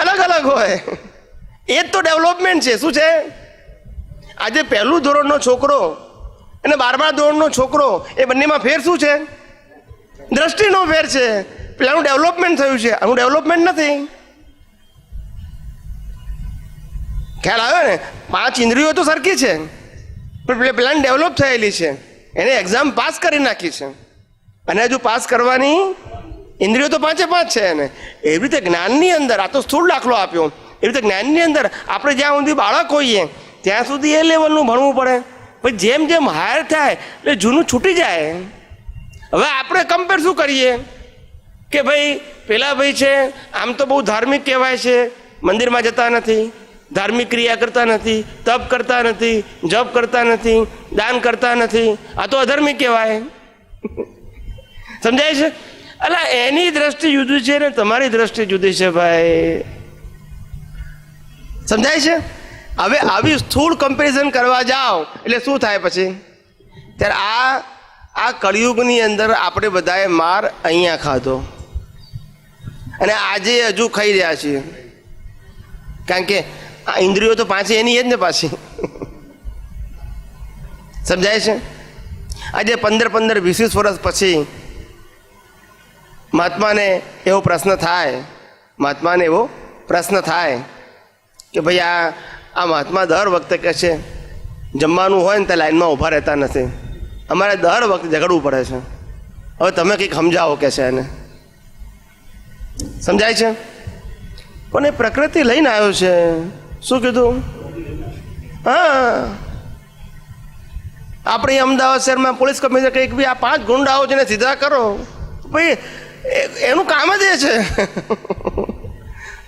અલગ અલગ હોય. એ જ તો ડેવલપમેન્ટ છે. શું છે? આજે પહેલું ધોરણનો છોકરો અને 12મા ધોરણનો છોકરો એ બંનેમાં ફેર શું છે? દ્રષ્ટિનો ફેર છે. પેલાનું ડેવલપમેન્ટ થયું છે, આનું ડેવલપમેન્ટ નથી. ખ્યાલ આવ્યો ને? 5 ઇન્દ્રિયો તો સરખી છે પણ પેલાની ડેવલપ થયેલી છે, એને એક્ઝામ પાસ કરી નાખી છે અને હજુ પાસ કરવાની ઇન્દ્રિયો તો 5 છે એને. એવી રીતે જ્ઞાનની અંદર, આ તો સ્થૂળ દાખલો આપ્યો, એવી રીતે જ્ઞાનની અંદર આપણે જ્યાં સુધી બાળક હોઈએ ત્યાં સુધી એ લેવલનું ભણવું પડે. પછી જેમ જેમ હાયર થાય એટલે જૂનું છૂટી જાય. હવે આપણે કમ્પેર શું કરીએ કે ભાઈ પેલા ભાઈ છે આમ તો બહુ ધાર્મિક કહેવાય છે, મંદિરમાં જતા નથી, ધાર્મિક ક્રિયા કરતા નથી, તપ કરતા નથી, જપ કરતા નથી, દાન કરતા નથી, આ તો અધર્મિક કહેવાય. સમજાય છે? અલા એની દ્રષ્ટિ જુદી છે ને તમારી દ્રષ્ટિ જુદી છે ભાઈ. સમજાય છે? હવે આવી સ્થૂળ કમ્પેરિઝન કરવા જાઓ એટલે શું થાય પછી? ત્યારે આ કળિયુગની અંદર આપણે બધાએ માર અહીંયા ખાધો અને આજે હજુ ખાઈ રહ્યા છીએ. કારણ કે આ ઇન્દ્રિયો તો 5 એની જ ને પાછી. સમજાય છે? આજે 15-15, 20 વર્ષ પછી મહાત્માને એવો પ્રશ્ન થાય કે ભાઈ આ મહાત્મા દર વખતે કહે છે જમવાનું હોય ને ત્યાં લાઈનમાં ઊભા રહેતા નથી, અમારે દર વખતે ઝઘડવું પડે છે. હવે તમે કંઈક સમજાવો કે છે એને. સમજાય છે? પણ એ પ્રકૃતિ લઈને આવ્યો છે. શું કીધું? હા, આપણે અમદાવાદ શહેરમાં પોલીસ કમિશનર કંઈક બી આ 5 ગુંડાઓ છે ને સીધા કરો, ભાઈ એનું કામ જ એ છે.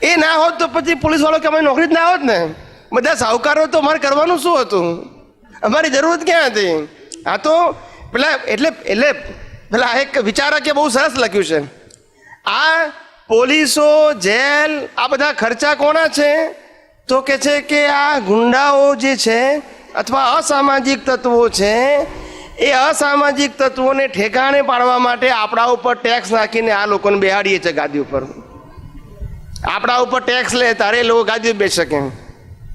એ ના હોત તો પછી પોલીસ વાળો કે અમારી નોકરી જ ના હોત ને. બધા સાહુકારો તો મારે કરવાનું શું હતું? અમારી જરૂરત ક્યાં હતી? આ તો પેલા એટલે એટલે પેલા એક વિચારકે બહુ સરસ લખ્યું છે, આ પોલીસો જેલ આ બધા ખર્ચા કોના છે? તો કે છે કે આ ગુંડાઓ જે છે અથવા અસામાજિક તત્વો છે, એ અસામાજિક તત્વોને ઠેકાણે પાડવા માટે આપણા ઉપર ટેક્સ નાખીને આ લોકોને બેહાડીએ છે ગાદી ઉપર. આપણા ઉપર ટેક્સ લે તારે એ લોકો ગાદી ઉપર બેસી શકે.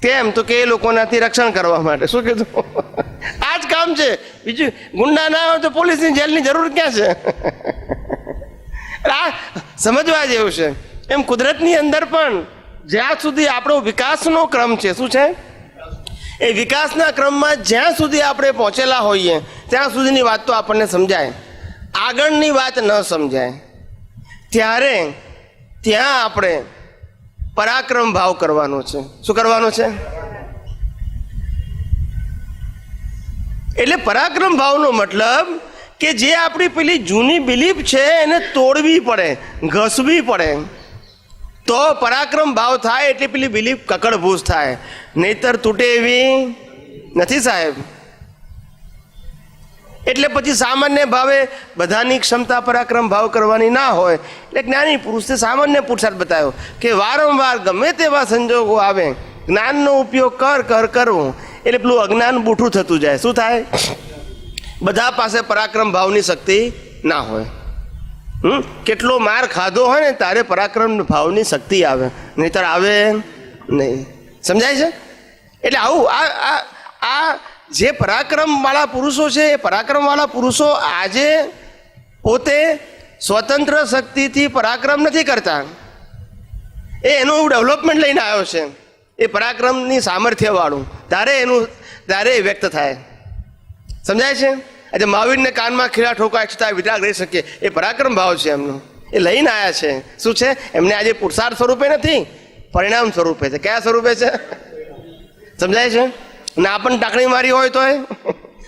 કેમ? તો કે એ લોકોનાથી રક્ષણ કરવા માટે. શું કીધું? આ જ કામ છે. બીજું ગુંડા ના હોય તો પોલીસની જેલની જરૂર ક્યાં છે? આ સમજવા જેવું છે. એમ કુદરતની અંદર પણ જ્યાં સુધી આપણો વિકાસનો ક્રમ છે, શું છે એ વિકાસના ક્રમમાં જ્યાં સુધી આપણે પહોંચેલા હોઈએ ત્યાં સુધીની વાત તો આપણને સમજાય, આગળની વાત ન સમજાય. ત્યારે ત્યાં આપણે પરાક્રમ ભાવ કરવાનો છે. શું કરવાનો છે? એટલે પરાક્રમ ભાવનો મતલબ કે જે આપણી પેલી જૂની બિલીફ છે એને તોડવી પડે, ઘસવી પડે, તો પરાક્રમ ભાવ થાય. એટલે પેલી બિલીફ કકડભૂસ થાય, નહીતર તૂટે એવી નથી સાહેબ. એટલે પછી સામાન્ય ભાવે બધાની ક્ષમતા પરાક્રમ ભાવ કરવાની ના હોય. એટલે જ્ઞાની પુરુષે સામાન્ય પુરુષાર્થ બતાવ્યો કે વારંવાર ગમે તેવા સંજોગો આવે જ્ઞાનનો ઉપયોગ કરવું. એટલે પેલું અજ્ઞાન બૂઠું થતું જાય. શું થાય? બધા પાસે પરાક્રમ ભાવની શક્તિ ના હોય. કેટલો માર ખાધો હોય ને તારે પરાક્રમ ભાવની શક્તિ આવે, નહીતર આવે નહીં. સમજાય છે? એટલે આવું આ જે પરાક્રમવાળા પુરુષો છે, એ પરાક્રમવાળા પુરુષો આજે પોતે સ્વતંત્ર શક્તિથી પરાક્રમ નથી કરતા, એ એનું ડેવલપમેન્ટ લઈને આવ્યો છે. એ પરાક્રમની સામર્થ્યવાળું ત્યારે એ વ્યક્ત થાય. સમજાય છે? આજે મહાવીરને કાનમાં ખીરા ઠોકાય છતાં વિતરાગ રહી શકીએ, એ પરાક્રમ ભાવ છે એમનો. એ લઈને આવ્યા છે. શું છે? એમને આજે પુરુષાર્થ સ્વરૂપે નથી, પરિણામ સ્વરૂપે છે. કયા સ્વરૂપે છે? સમજાય છે? ના આપણને ટાંકણી મારી હોય તો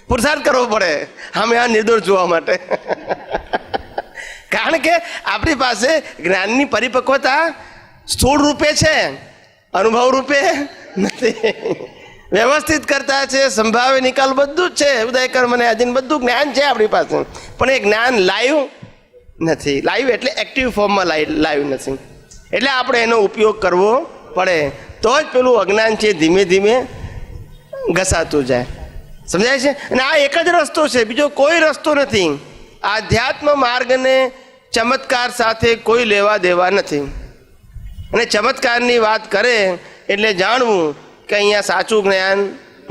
પુરુષાર્થ કરવો પડે અમે આ નિર્દોષ જોવા માટે. કારણ કે આપણી પાસે જ્ઞાનની પરિપક્વતા સ્થૂળ રૂપે છે, અનુભવ રૂપે નથી. વ્યવસ્થિત કરતા છે, સંભાવ્ય નિકાલ બધું જ છે, ઉદયકર મને અજીન બધું જ્ઞાન છે આપણી પાસે, પણ એ જ્ઞાન લાઈવ નથી. લાઈવ એટલે એક્ટિવ ફોર્મમાં લાઈવ નથી. એટલે આપણે એનો ઉપયોગ કરવો પડે, તો જ પેલું અજ્ઞાન છે ધીમે ધીમે ઘસાતું જાય. સમજાય છે? અને આ એક જ રસ્તો છે, બીજો કોઈ રસ્તો નથી. આધ્યાત્મ માર્ગને ચમત્કાર સાથે કોઈ લેવા દેવા નથી. અને ચમત્કારની વાત કરે એટલે જાણવું કે અહીંયા સાચું જ્ઞાન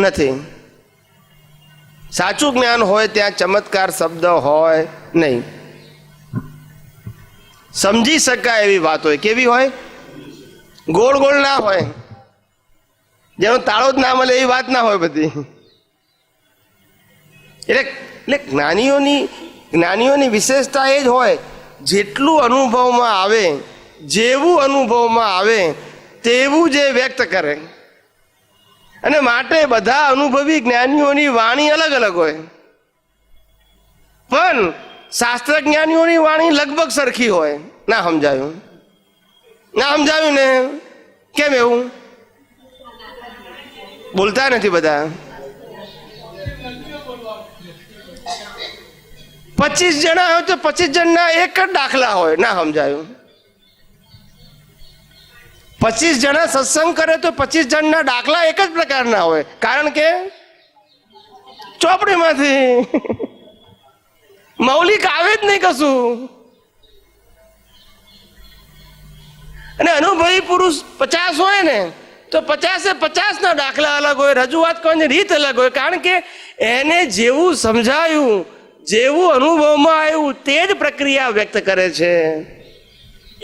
નથી. સાચું જ્ઞાન હોય ત્યાં ચમત્કાર શબ્દ હોય નહીં. સમજી શકાય એવી વાત હોય. કેવી હોય? ગોળ ગોળ ના હોય, જેનો તાળો જ ના મળે એવી વાત ના હોય બધી. એટલે જ્ઞાનીઓની વિશેષતા એ જ હોય, જેટલું અનુભવમાં આવે, જેવું અનુભવમાં આવે તેવું જે વ્યક્ત કરે. અને માટે બધા અનુભવી જ્ઞાનીઓની વાણી અલગ અલગ હોય, પણ શાસ્ત્ર જ્ઞાનીઓની વાણી લગભગ સરખી હોય. ના સમજાયું? ના સમજાયું ને? કેમ એવું? બોલતા નથી બધા. 25 જણા હોય તો 25 જણના એક જ દાખલા હોય. ના સમજાયું? 25 જણા સત્સંગ કરે તો 25 જણના દાખલા એક જ પ્રકારના હોય. કારણ કે ચોપડીમાંથી મૌલિક આવે જ નહીં કશું. અને અનુભવી પુરુષ 50 હોય ને તો 50ના દાખલા અલગ હોય, રજૂઆત કરવાની રીત અલગ હોય. કારણ કે એને જેવું સમજાયું, જેવું અનુભવમાં આવ્યું તે જ પ્રક્રિયા વ્યક્ત કરે છે.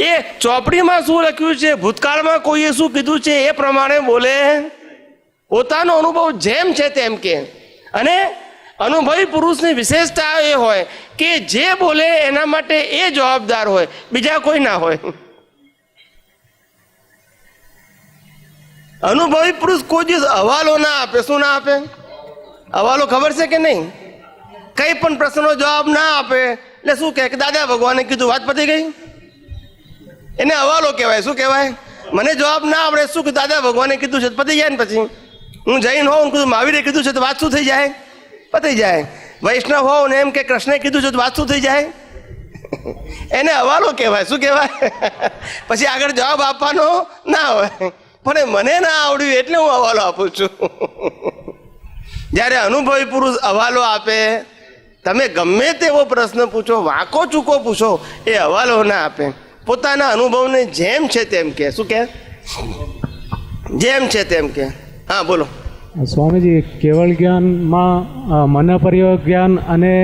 એ ચોપડીમાં શું લખ્યું છે, ભૂતકાળમાં કોઈએ શું કીધું છે એ પ્રમાણે બોલે, પોતાનો અનુભવ જેમ છે તેમ કે. અને અનુભવી પુરુષની વિશેષતા એ હોય કે જે બોલે એના માટે એ જવાબદાર હોય, બીજા કોઈ ના હોય. અનુભવી પુરુષ કોઈ દિવસ હવાલો ના આપે. શું ના આપે? હવાલો ખબર છે કે નહીં? કઈ પણ પ્રશ્નનો જવાબ ના આપે એટલે શું કહે કે દાદા ભગવાને કીધું, વાત પતી ગઈ. એને હવાલો કહેવાય. શું કહેવાય? મને જવાબ ના આવડે, શું કે દાદા ભગવાને કીધું છે, પતી ગયા ને પછી હું જૈન હોઉં કીધું મહાવીરે કીધું છે તો વાત શું થઈ જાય? પતી જાય. વૈષ્ણવ હોઉં ને એમ કે કૃષ્ણે કીધું છે તો વાત શું થઈ જાય? એને હવાલો કહેવાય. શું કહેવાય? પછી આગળ જવાબ આપવાનો ના હોય. પણ મને ના આવડ્યું એટલે હું હવાલો આપું છું. જ્યારે અનુભવી પુરુષ હવાલો આપે, તમે ગમે તેવો પ્રશ્ન પૂછો, વાંકો ચૂકો પૂછો, એ હવાલો ના આપે. પોતાના અનુભવને જેમ છે તેમ કે. શું કે? જેમ છે તેમ કે. હા બોલો. સ્વામીજી, કેવળ જ્ઞાનમાં મનપર્ય જ્ઞાન અને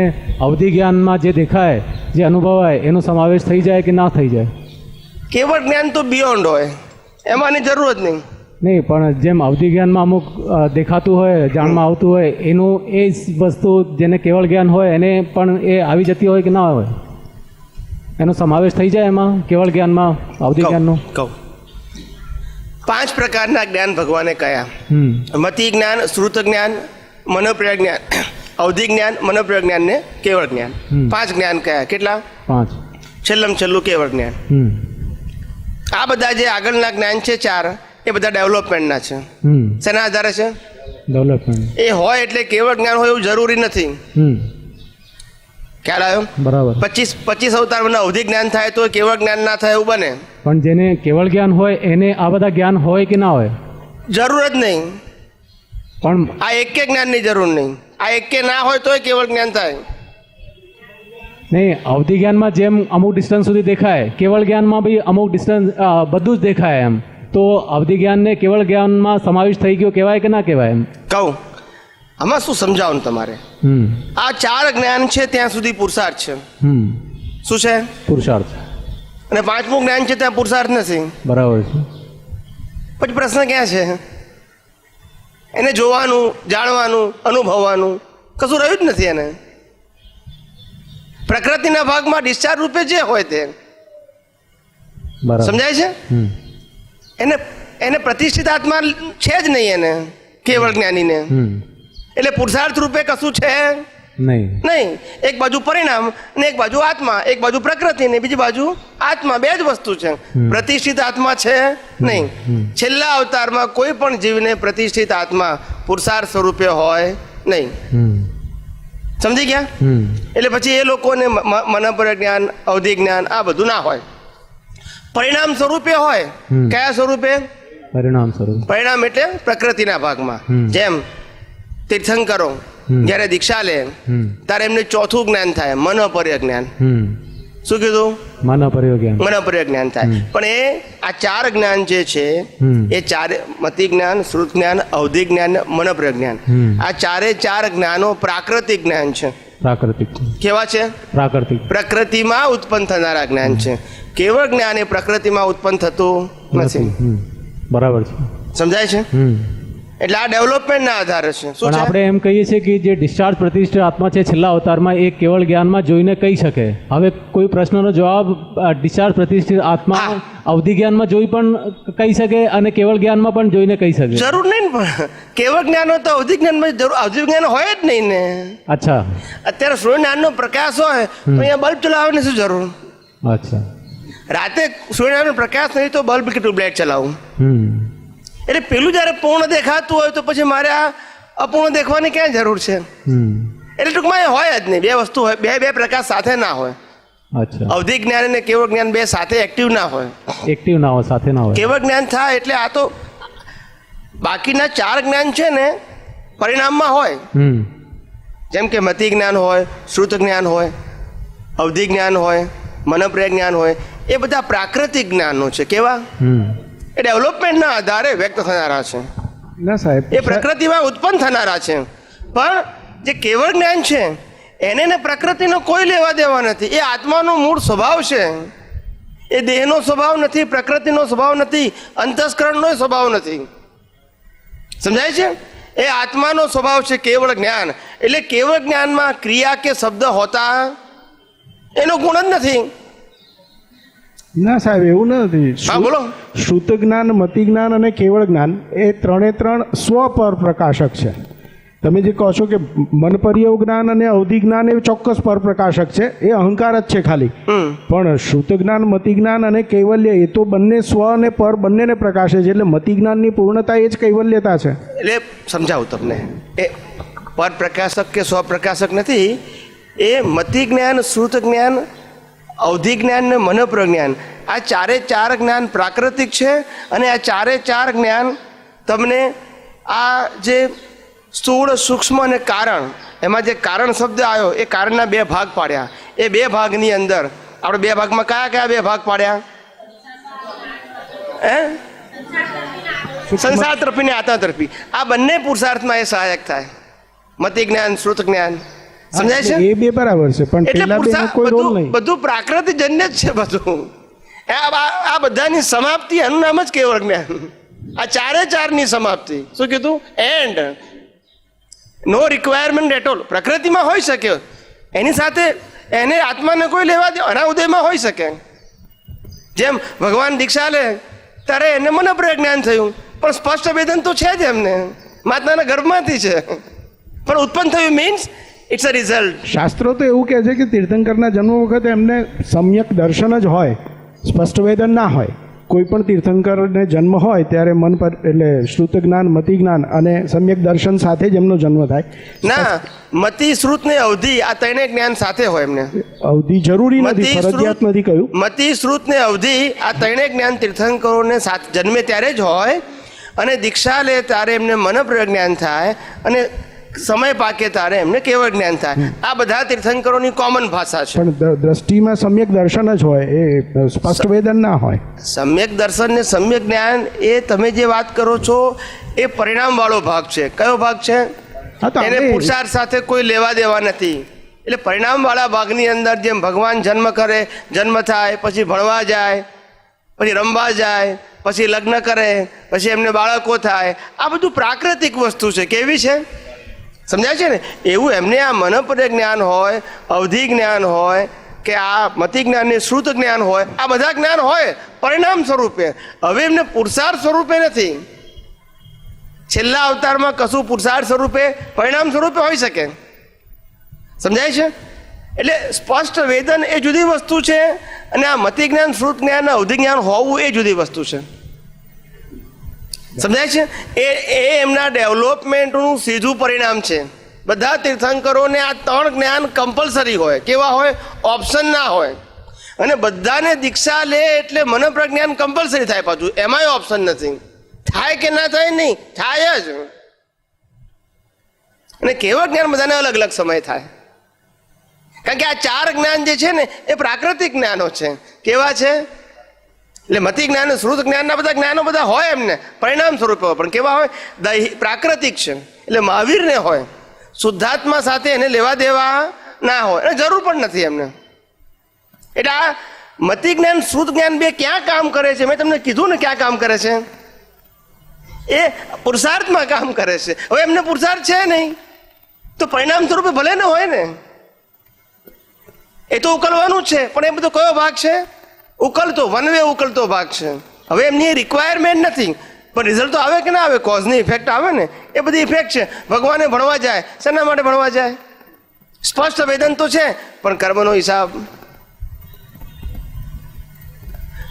અવધિ જ્ઞાનમાં જે દેખાય, જે અનુભવાય, એનો સમાવેશ થઈ જાય કે ના થઈ જાય? કેવળ જ્ઞાન તો બિયોન્ડ હોય, એમાંની જરૂર જ નહીં. નહીં, પણ જેમ અવધિ જ્ઞાનમાં અમુક દેખાતું હોય, જાણમાં આવતું હોય, એનું એ જ વસ્તુ જેને કેવળ જ્ઞાન હોય એને પણ એ આવી જતી હોય કે ના હોય? એનો સમાવેશ થઈ જાય એમાં કેવળ જ્ઞાનમાં અવધિ જ્ઞાનનો? કહું 5 પ્રકારના જ્ઞાન ભગવાને કયા. મતિ જ્ઞાન, શ્રુત જ્ઞાન, મનોપ્રય જ્ઞાન, અવધિ જ્ઞાન, મનોપ્રય જ્ઞાન ને કેવળ જ્ઞાન. 5 જ્ઞાન કયા? કેટલા? 5. છેલ્લું કેવળ જ્ઞાન. આ બધા જે આગળના જ્ઞાન છે 4, એ બધા ડેવલપમેન્ટના છે. શેના આધારે છે? ડેવલપમેન્ટ. એ હોય એટલે કેવળ જ્ઞાન હોય એવું જરૂરી નથી. ખ્યાલ આવ્યો? બરાબર. 25 અવતારમાં અવધિ જ્ઞાન થાય તો કેવળ જ્ઞાન ના થાય એવું બને? પણ જેને કેવળ જ્ઞાન હોય એને આ બધા જ્ઞાન હોય કે ના હોય? જરૂર જ નહીં. પણ આ એકે જ્ઞાનની જરૂર નહીં. આ એકે ના હોય તોય કેવળ જ્ઞાન થાય. નહીં, અવધિ જ્ઞાનમાં જેમ અમુક ડિસ્ટન્સ સુધી દેખાય, કેવળ જ્ઞાનમાં બી અમુક ડિસ્ટન્સ બધું જ દેખાય એમ. તો અવધિ જ્ઞાનને કેવળ જ્ઞાનમાં સમાવેશ થઈ ગયો કહેવાય કે ના કહેવાય એમ? કહું આમાં શું સમજાવું તમારે? આ 4 જ્ઞાન છે ત્યાં સુધી પુરુષાર્થ છે. શું છે? પુરુષાર્થ. અને 5મું જ્ઞાન છે ત્યાં પુરુષાર્થ નથી. બરાબર છે. પછી પ્રશ્ન ક્યાં છે? એને જોવાનું, જાણવાનું, અનુભવવાનું કશું રહ્યું જ નથી. એને પ્રકૃતિના ભાગમાં ડિસ્ચાર્જ રૂપે જે હોય તે બરાબર સમજાય છે. એને પ્રતિષ્ઠિત આત્મા છે જ નહીં. એને કેવળ જ્ઞાનીને એટલે પુરુષાર્થ રૂપે કશું છે નહીં. એક બાજુ પરિણામ ને એક બાજુ આત્મા, એક બાજુ પ્રકૃતિ ને બીજી બાજુ આત્મા, 2 જ વસ્તુ છે. પ્રતિષ્ઠિત આત્મા છે નહીં. છેલ્લા અવતારમાં કોઈ પણ જીવને પ્રતિષ્ઠિત આત્મા પુરુષાર્થ સ્વરૂપે હોય નહીં. સમજી ગયા? એટલે પછી એ લોકોને મનોપર જ્ઞાન, અવધિ જ્ઞાન આ બધું ના હોય. પરિણામ સ્વરૂપે હોય. કયા સ્વરૂપે? પરિણામ સ્વરૂપ. પરિણામ એટલે પ્રકૃતિના ભાગમાં. જેમ તીર્થંકરો જ્યારે દીક્ષા લે ત્યારે એમને 4થું જ્ઞાન થાય, મનોપર્ય જ્ઞાન. શું કીધું? મનોપર્ય જ્ઞાન. મનોપર્ય જ્ઞાન થાય. પણ એ આ 4 જ્ઞાન જે છે એ 4 મતિ જ્ઞાન, શ્રુત જ્ઞાન, અવધિ જ્ઞાન, મનોપર્ય જ્ઞાન, આ 4 જ્ઞાનો પ્રાકૃતિક જ્ઞાન છે. પ્રાકૃતિક કેવા છે? પ્રાકૃતિક. પ્રકૃતિમાં ઉત્પન્ન થનારા જ્ઞાન છે. કેવળ જ્ઞાન એ પ્રકૃતિમાં ઉત્પન્ન થતું નથી. બરાબર છે. સમજાય છે? એટલે આ ડેવલપમેન્ટના આધારે છે. શું પણ છે? આપણે એમ કહીએ છીએ કે જે ડિસ્ચાર્જ પ્રતિષ્ઠિત આત્મા છે છેલ્લા અવતારમાં એ કેવળ જ્ઞાનમાં જોઈને કહી શકે. હવે કોઈ પ્રશ્નનો જવાબ ડિસ્ચાર્જ પ્રતિષ્ઠિત આત્મા અવધિ જ્ઞાનમાં જોઈ પણ કહી શકે અને કેવળ જ્ઞાનમાં પણ જોઈને કહી શકે. જરૂર નહીં. પણ કેવળ જ્ઞાન હોય તો અવધિ જ્ઞાનમાં જરૂર અવધિ જ્ઞાન હોય જ નહીં ને. અચ્છા. અત્યારે સૂર્ય જ્ઞાનનો પ્રકાશ હોય તો અહીંયા બલ્બ ચલાવવાની શું જરૂર? અચ્છા. રાતે સૂર્યનારાયણનો પ્રકાશ નહીં તો બલ્બ કે ટ્યુબલાઇટ ચલાવું. એટલે પેલું જ્યારે પૂર્ણ દેખાતું હોય તો પછી મારે આ અપૂર્ણ દેખવાની ક્યાં જરૂર છે? એટલે ટૂંકમાં એ હોય જ નહીં. 2 વસ્તુ હોય, બે પ્રકાશ સાથે ના હોય. અચ્છા. અવધિ જ્ઞાન અને કેવળ જ્ઞાન 2 સાથે એક્ટિવ ના હોય. એક્ટિવ ના હોય, સાથે ના હોય. કેવળ જ્ઞાન થાય એટલે આ તો બાકીના 4 જ્ઞાન છે ને પરિણામમાં હોય. જેમ કે મતિ જ્ઞાન હોય, શ્રુત જ્ઞાન હોય, અવધિ જ્ઞાન હોય, મનોપ્રય જ્ઞાન હોય, એ બધા પ્રાકૃતિક જ્ઞાનો છે. કેવા? એ ડેવલપમેન્ટના આધારે વ્યક્ત થનારા છે. ના સાહેબ, એ પ્રકૃતિમાં ઉત્પન્ન થનારા છે. પણ જે કેવળ જ્ઞાન છે એને ને પ્રકૃતિનો કોઈ લેવા દેવા નથી. એ આત્માનો મૂળ સ્વભાવ છે. એ દેહનો સ્વભાવ નથી, પ્રકૃતિનો સ્વભાવ નથી, અંતસ્કરણનો સ્વભાવ નથી. સમજાય છે? એ આત્માનો સ્વભાવ છે કેવળ જ્ઞાન. એટલે કેવળ જ્ઞાનમાં ક્રિયા કે શબ્દ હોતા એનો ગુણ જ નથી. ના સાહેબ, એવું નથી. હા બોલો. શ્રુત જ્ઞાન, મતિ જ્ઞાન અને કેવળ જ્ઞાન એ 3 સ્વ પર પ્રકાશક છે. તમે જે કહો છો કે મનપર્યવ જ્ઞાન અને અવધિ જ્ઞાન એ ચોક્કસ પરપ્રકાશક છે, એ અહંકાર જ છે ખાલી. પણ શ્રુત જ્ઞાન, મતિ જ્ઞાન અને કૈવલ્ય એ તો બંને સ્વ અને પર બંનેને પ્રકાશે છે. એટલે મતિ જ્ઞાનની પૂર્ણતા એ જ કૈવલ્યતા છે. એટલે સમજાવું તમને, એ પરપ્રકાશક કે સ્વપ્રકાશક નથી. એ મતિ જ્ઞાન, શ્રુત જ્ઞાન, અવધિ જ્ઞાન ને મનોપ્રજ્ઞાન, આ ચારે ચાર જ્ઞાન પ્રાકૃતિક છે. અને આ ચારે ચાર જ્ઞાન તમને આ જે સ્થૂળ, સૂક્ષ્મ અને કારણ, એમાં જે કારણ શબ્દ આવ્યો એ કારણના બે ભાગ પાડ્યા. એ બે ભાગની અંદર આપણે બે ભાગમાં કયા કયા બે ભાગ પાડ્યા? સંસાર તરફી ને આત્મા તરફી. આ બંને પુરુષાર્થમાં એ સહાયક થાય, મતિ જ્ઞાન, શ્રુત જ્ઞાન. સમજાય છે? એ બે બરાબર છે, પણ એટલે પેલા બેનો કોઈ રોલ નહીં. બધું પ્રાકૃતિક જન્ય જ છે બધું. આ બધાની સમાપ્તિ, એનું નામ જ કેવળ જ્ઞાન. આ ચારે ચારની સમાપ્તિ. શું કીધું? And no requirement at all. પ્રકૃતિમાં હોઈ શકે, એની સાથે એને આત્માને કોઈ લેવા દે, અનાઉદયમાં હોઈ શકે. જેમ ભગવાન દીક્ષા લે ત્યારે એને મનોપ્રજ્ઞાન થયું, પણ સ્પષ્ટ વેદન તો છે જ એમને, માતાના ગર્ભમાંથી છે. પણ ઉત્પન્ન થયું મીન્સ ઇટ્સ અ રિઝલ્ટ. શાસ્ત્રો તો એવું કહે છે કે તીર્થંકરના જન્મ વખતે એમને સમ્યક દર્શન જ હોય, સ્પષ્ટ વેદન ના હોય. કોઈ પણ તીર્થંકરને જન્મ હોય ત્યારે મન પર એટલે શ્રુત જ્ઞાન, મતિ જ્ઞાન અને સમ્યક દર્શન સાથે જ એમનો જન્મ થાય. ના, મતિ, શ્રુત ને અવધિ, આ ત્રણેય જ્ઞાન સાથે હોય એમને. અવધિ જરૂરી નથી, ફરજિયાત નથી કહ્યું. મતિ, શ્રુત ને અવધિ આ ત્રણેય જ્ઞાન તીર્થંકરોને જન્મે ત્યારે જ હોય. અને દીક્ષા લે ત્યારે એમને મનોપ્રજ્ઞાન થાય, અને સમય પાકે ત્યારે એમને કેવળ જ્ઞાન થાય. આ બધા તીર્થંકરોની કોમન ભાષા છે. પણ દ્રષ્ટિમાં સમ્યક દર્શન જ હોય, એ સ્પષ્ટ વેદન ના હોય. સમ્યક દર્શન ને સમ્યક જ્ઞાન એ તમે જે વાત કરો છો એ પરિણામ વાળો ભાગ છે. કયો ભાગ છે? હા, તો એને આપણે- પુરુષાર્થ સાથે કોઈ લેવા દેવા નથી. એટલે પરિણામ વાળા ભાગની અંદર જેમ ભગવાન જન્મ કરે, જન્મ થાય, પછી ભણવા જાય, પછી રમવા જાય, પછી લગ્ન કરે, પછી એમને બાળકો થાય, આ બધું પ્રાકૃતિક વસ્તુ છે. કેવી છે? સમજાય છે ને? એવું એમને આ મનોપર્ય જ્ઞાન હોય, અવધિ જ્ઞાન હોય, કે આ મતિ જ્ઞાન ને શ્રુત જ્ઞાન હોય, આ બધા જ્ઞાન હોય પરિણામ સ્વરૂપે. હવે એમને પુરુષાર્થ સ્વરૂપે નથી. છેલ્લા અવતારમાં કશું પુરુષાર્થ સ્વરૂપે, પરિણામ સ્વરૂપે હોઈ શકે. સમજાય છે? એટલે સ્પષ્ટ વેદન એ જુદી વસ્તુ છે, અને આ મતિ જ્ઞાન, શ્રુત જ્ઞાન, અવધિ જ્ઞાન હોવું એ જુદી વસ્તુ છે. સમજાય છે? એ એમના ડેવલપમેન્ટનું સીધું પરિણામ છે. બધા તીર્થંકરોને આ ત્રણ જ્ઞાન કમ્પલસરી હોય. કેવા હોય? ઓપ્શન ના હોય. અને બધાને દીક્ષા લે એટલે મનોપ્રજ્ઞાન કમ્પલસરી થાય. પાછું એમાંય ઓપ્શન નથી. થાય કે ના થાય? નહીં થાય જ. અને કેવળ જ્ઞાન બધાને અલગ અલગ સમય થાય. કારણ કે આ ચાર જ્ઞાન જે છે ને એ પ્રાકૃતિક જ્ઞાનો છે. કેવા છે? એટલે મતિ જ્ઞાન, શ્રુત જ્ઞાનના બધા જ્ઞાનો બધા હોય એમને પરિણામ સ્વરૂપે હોય, પણ કેવા હોય? પ્રાકૃતિક છે. એટલે મહાવીરને હોય, શુદ્ધાત્મા સાથે એને લેવા દેવા ના હોય, અને જરૂર પણ નથી એમને. એટલે આ મતિ જ્ઞાન, શ્રુત જ્ઞાન બે ક્યાં કામ કરે છે? મેં તમને કીધું ને ક્યાં કામ કરે છે. એ પુરુષાર્થમાં કામ કરે છે. હવે એમને પુરુષાર્થ છે નહીં, તો પરિણામ સ્વરૂપે ભલે ને હોય ને, એ તો ઉકલવાનું જ છે. પણ એ બધો કયો ભાગ છે? ઉકલતો, વન વે ઉકલતો ભાગ છે. હવે એમની રિક્વાયરમેન્ટ નથી, પણ રિઝલ્ટ તો આવે કે ના આવે? કોઝની ઇફેક્ટ આવે ને, એ બધી ઇફેક્ટ છે. ભગવાને ભણવા જાય, શેના માટે ભણવા જાય? સ્પષ્ટ વેદન તો છે, પણ કર્મનો હિસાબ.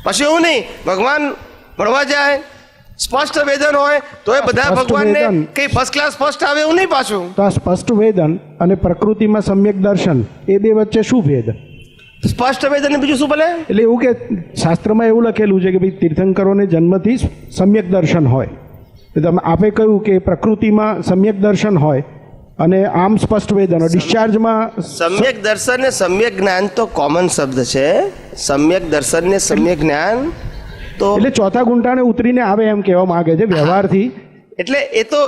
પછી એવું નહીં, ભગવાન ભણવા જાય, સ્પષ્ટ વેદન હોય તો એ બધા સ્પષ્ટ ભગવાનને વેદન. કઈ ફર્સ્ટ ક્લાસ સ્પષ્ટ આવે એવું નહીં પાછું. તો આ સ્પષ્ટ વેદન અને પ્રકૃતિમાં સમ્યક દર્શન એ બે વચ્ચે શું ભેદ? સ્પષ્ટ વેદન ને બીજું શું ભલે? એટલે એવું કે શાસ્ત્રમાં એવું લખેલું છે કે ભાઈ તીર્થંકરોને જન્મથી સમ્યક દર્શન હોય. તો તમે આપે કહ્યું કે પ્રકૃતિમાં સમ્યક દર્શન હોય અને આમ સ્પષ્ટ વેદન, ડિસ્ચાર્જમાં સમ્યક દર્શન ને સમ્યક જ્ઞાન તો કોમન શબ્દ છે. સમ્યક દર્શન ને સમ્યક જ્ઞાન તો એટલે ચોથા ગુંઠાણે ઉતરીને આવે એમ કહેવા માંગે છે વ્યવહારથી. એટલે એ તો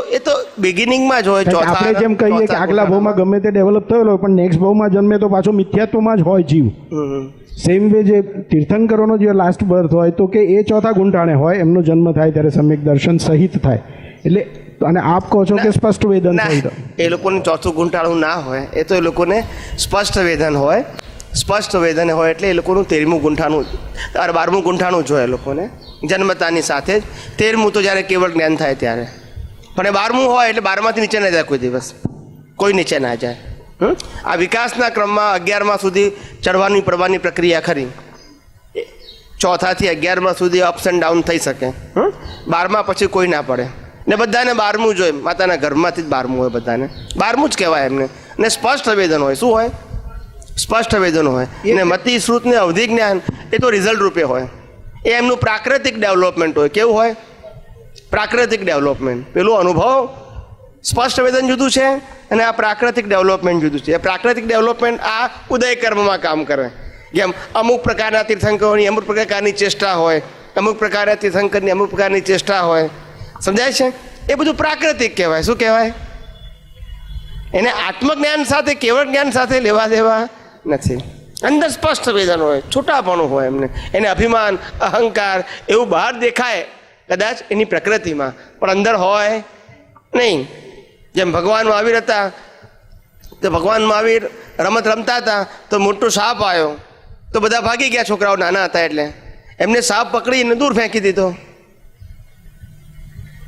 બિગિનિંગમાં જ હોય. કારણ કે આપણે જેમ કહીએ કે આગલા ભાવમાં ગમે તે ડેવલપ થયેલો હોય, પણ નેક્સ્ટ ભાવમાં જન્મે તો પાછો મિથ્યાત્વમાં જ હોય જીવ. સેમ વે જે તીર્થંકરોનો જે લાસ્ટ બર્થ હોય તો કે એ ચોથા ગુંઠાણે હોય, એમનો જન્મ થાય ત્યારે સમ્યક દર્શન સહિત થાય. એટલે અને આપ કહો છો કે સ્પષ્ટ વેદન ના, થાય. એ લોકોને ચોથું ગુંઠાણું ના હોય. એ તો એ લોકોને સ્પષ્ટ વેદન હોય. સ્પષ્ટ વેદન હોય એટલે એ લોકોનું 13મું ગુંઠાણું, 12મું ગુંઠાણું જ હોય એ લોકોને જન્મતાની સાથે જ. 13મું તો જ્યારે કેવળ જ્ઞાન થાય ત્યારે. પણ એ 12મું હોય એટલે 12માંથી નીચે ના જાય કોઈ દિવસ, કોઈ નીચે ના જાય. આ વિકાસના ક્રમમાં 11મા સુધી ચડવાની પડવાની પ્રક્રિયા ખરી. 4થા થી 11મા સુધી અપ્સ એન્ડ ડાઉન થઈ શકે. 12મા પછી કોઈ ના પડે ને બધાને 12મું જોઈએ. માતાના ગર્ભમાંથી જ 12મું હોય બધાને, 12મું જ કહેવાય એમને. ને સ્પષ્ટ વેદન હોય. શું હોય? સ્પષ્ટ વેદન હોય. ને મતિ શ્રુત ને અવધિ જ્ઞાન એ તો રિઝલ્ટ રૂપે હોય. એ એમનું પ્રાકૃતિક ડેવલપમેન્ટ હોય. કેવું હોય? પ્રાકૃતિક ડેવલપમેન્ટ. પેલું અનુભવ સ્પષ્ટ વેદન જુદું છે અને આ પ્રાકૃતિક ડેવલપમેન્ટ જુદું છે. પ્રાકૃતિક ડેવલપમેન્ટ આ ઉદય કર્મમાં કામ કરે. જેમ અમુક પ્રકારના તીર્થંકરોની અમુક પ્રકારની ચેષ્ટા હોય, અમુક પ્રકારના તીર્થંકરની અમુક પ્રકારની ચેષ્ટા હોય. સમજાય છે? એ બધું પ્રાકૃતિક કહેવાય. શું કહેવાય? એને આત્મજ્ઞાન સાથે કેવળ જ્ઞાન સાથે લેવા દેવા નથી. અંદર સ્પષ્ટ વેદન હોય, છૂટાપણું હોય એમને. એને અભિમાન અહંકાર એવું બહાર દેખાય કદાચ એની પ્રકૃતિમાં, પણ અંદર હોય નહીં. જેમ ભગવાન મહાવીર હતા તો ભગવાન મહાવીર રમત રમતા હતા તો મોટો સાપ આવ્યો તો બધા ભાગી ગયા. છોકરાઓ નાના હતા એટલે એમને સાપ પકડીને દૂર ફેંકી દીધો.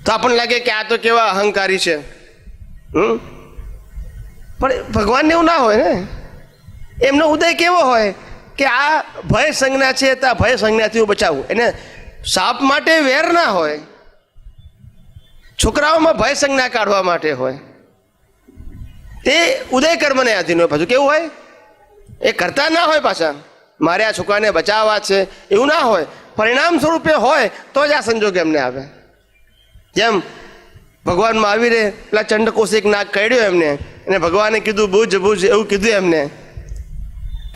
તો આપણને લાગે કે આ તો કેવા અહંકારી છે. પણ ભગવાનને એવું ના હોય ને. એમનો ઉદય કેવો હોય કે આ ભય સંજ્ઞા છે તો આ ભય સંજ્ઞાથી હું બચાવું. એને સાપ માટે વેર ના હોય, છોકરાઓમાં ભય સંજ્ઞા કાઢવા માટે હોય. તે ઉદય કર્મને આધીન હોય. પાછું કેવું હોય? એ કરતા ના હોય પાછા મારે આ છોકરાને બચાવવા છે એવું ના હોય. પરિણામ સ્વરૂપે હોય તો જ આ સંજોગ એમને આવે. જેમ ભગવાન મહાવીરે પેલા ચંડકોશિક નાગ કરડ્યો એમને, અને ભગવાને કીધું બુજ બુજ એવું કીધું એમને.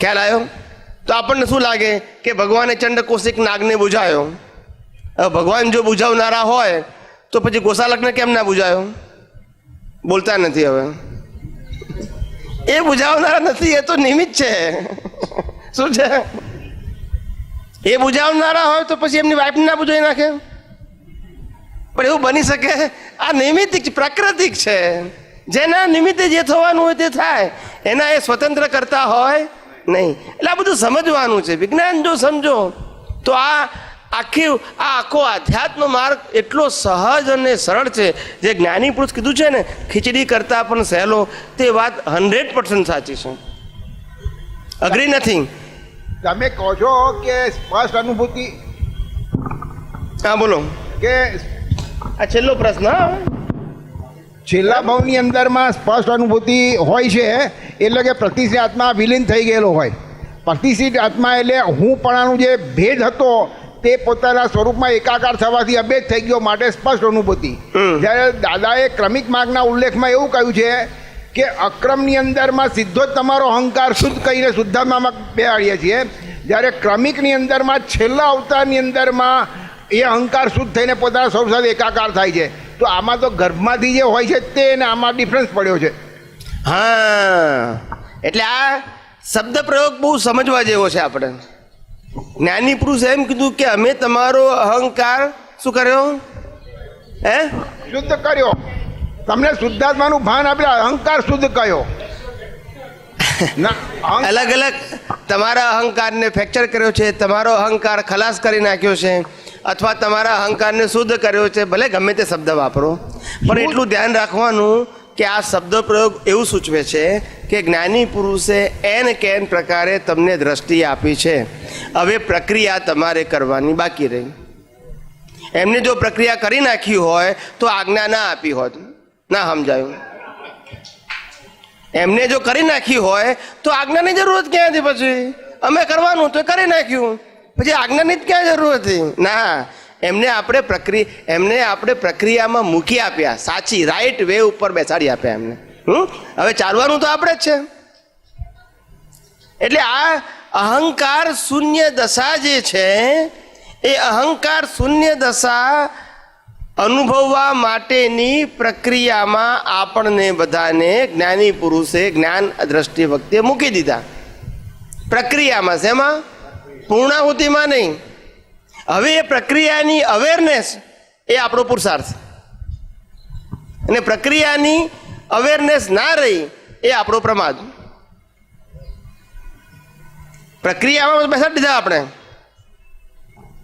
ખ્યાલ આવ્યો? તો આપણને શું લાગે કે ભગવાને ચંડકોશિક નાગને બુજાયો. હવે ભગવાન જો બુજાવનારા હોય તો પછી ગોસાલકને કેમ ના બુજાયો? બોલતા નથી. હવે એ બુજાવનારા નથી, એ તો નિમિત્ત છે. શું છે? એ બુજાવનારા હોય તો પછી એમની વાઈફને ના બુજાવી નાખે? પણ એવું બની શકે? આ નૈમિતિક પ્રાકૃતિક છે. જેના નિમિત્તે જે થવાનું હોય તે થાય. એના એ સ્વતંત્ર કરતા હોય નહીં. એટલે આ બધું સમજવાનું છે. વિજ્ઞાન જો સમજો તો આ આખો આધ્યાત્મ માર્ગ એટલો સહજ અને સરળ છે. જે જ્ઞાની પુરુષ કીધું છે ને, ખીચડી કરતાં પણ સહેલો, તે વાત 100% સાચી છે. અગ્રી નથી? તમે કહો છો કે સ્પષ્ટ અનુભૂતિ. હા બોલો. કે આ છેલ્લો પ્રશ્ન. છેલ્લા ભાવની અંદરમાં સ્પષ્ટ અનુભૂતિ હોય છે એટલે કે પ્રતિષ્ઠિત આત્મા વિલીન થઈ ગયેલો હોય. પ્રતિષ્ઠિત આત્મા એટલે હું પણાનો જે ભેદ હતો તે પોતાના સ્વરૂપમાં એકાકાર થવાથી અભેદ થઈ ગયો, માટે સ્પષ્ટ અનુભૂતિ. જ્યારે દાદાએ ક્રમિક માર્ગના ઉલ્લેખમાં એવું કહ્યું છે કે અક્રમની અંદરમાં સીધો જ તમારો અહંકાર શુદ્ધ કરીને શુદ્ધાત્મામાં બેહાડીએ છીએ, જ્યારે ક્રમિકની અંદરમાં છેલ્લા અવતારની અંદરમાં એ અહંકાર શુદ્ધ થઈને પોતાના સ્વરૂપ સાથે એકાકાર થાય છે. તો આમાં તો ગર્ભમાંથી જે હોય છે તે અને આમાં ડિફરન્સ પડ્યો છે. હા, એટલે આ શબ્દ પ્રયોગ બહુ સમજવા જેવો છે. આપણે જ્ઞાની પુરુષ એમ કીધું કે અમે તમારો અહંકાર શું કર્યો? શુદ્ધ કર્યો. તમને શુદ્ધાત્માનું ભાન આપ્યા, અહંકાર શુદ્ધ કર્યો. અલગ અલગ તમારા અહંકારને ફ્રેક્ચર કર્યો છે, તમારો અહંકાર ખલાસ કરી નાખ્યો છે, અથવા તમારા અહંકારને શુદ્ધ કર્યો છે. ભલે ગમે તે શબ્દ વાપરો, પણ એટલું ધ્યાન રાખવાનું કે આ શબ્દ પ્રયોગ એવું સૂચવે છે કે જ્ઞાની પુરુષે એન કેન પ્રકારે તમને દ્રષ્ટિ આપી છે. હવે પ્રક્રિયા તમારે કરવાની બાકી રહી. એમને જો પ્રક્રિયા કરી નાખી હોય તો આજ્ઞા ના આપી હોત. ના સમજાયું? એમને જો કરી નાખી હોય તો આજ્ઞાની જરૂરત ક્યાંથી? પછી અમે કરવાનું તો કરી નાખ્યું, પછી આજ્ઞાની જ ક્યાં જરૂર હતી? ના, એમને આપણે પ્રક્રિયામાં મૂકી આપ્યા, સાચી રાઈટ વે ઉપર બેસાડી આપ્યા એમને. હવે ચાલવાનું તો આપણે જ છે. એટલે આ અહંકાર શૂન્ય દશા જે છે એ અહંકાર શૂન્ય દશા અનુભવવા માટેની પ્રક્રિયામાં આપણને બધાને જ્ઞાની પુરુષે જ્ઞાન દ્રષ્ટિ વખતે મૂકી દીધા. પ્રક્રિયામાં, શેમાં? પૂર્ણાહુતિમાં નહીં. હવે એ પ્રક્રિયાની અવેરનેસ એ આપણો પુરુષાર્થ, અને પ્રક્રિયાની અવેરનેસ ના રહી એ આપણો પ્રમાદ. પ્રક્રિયામાં બેસાડી દીધા આપણે,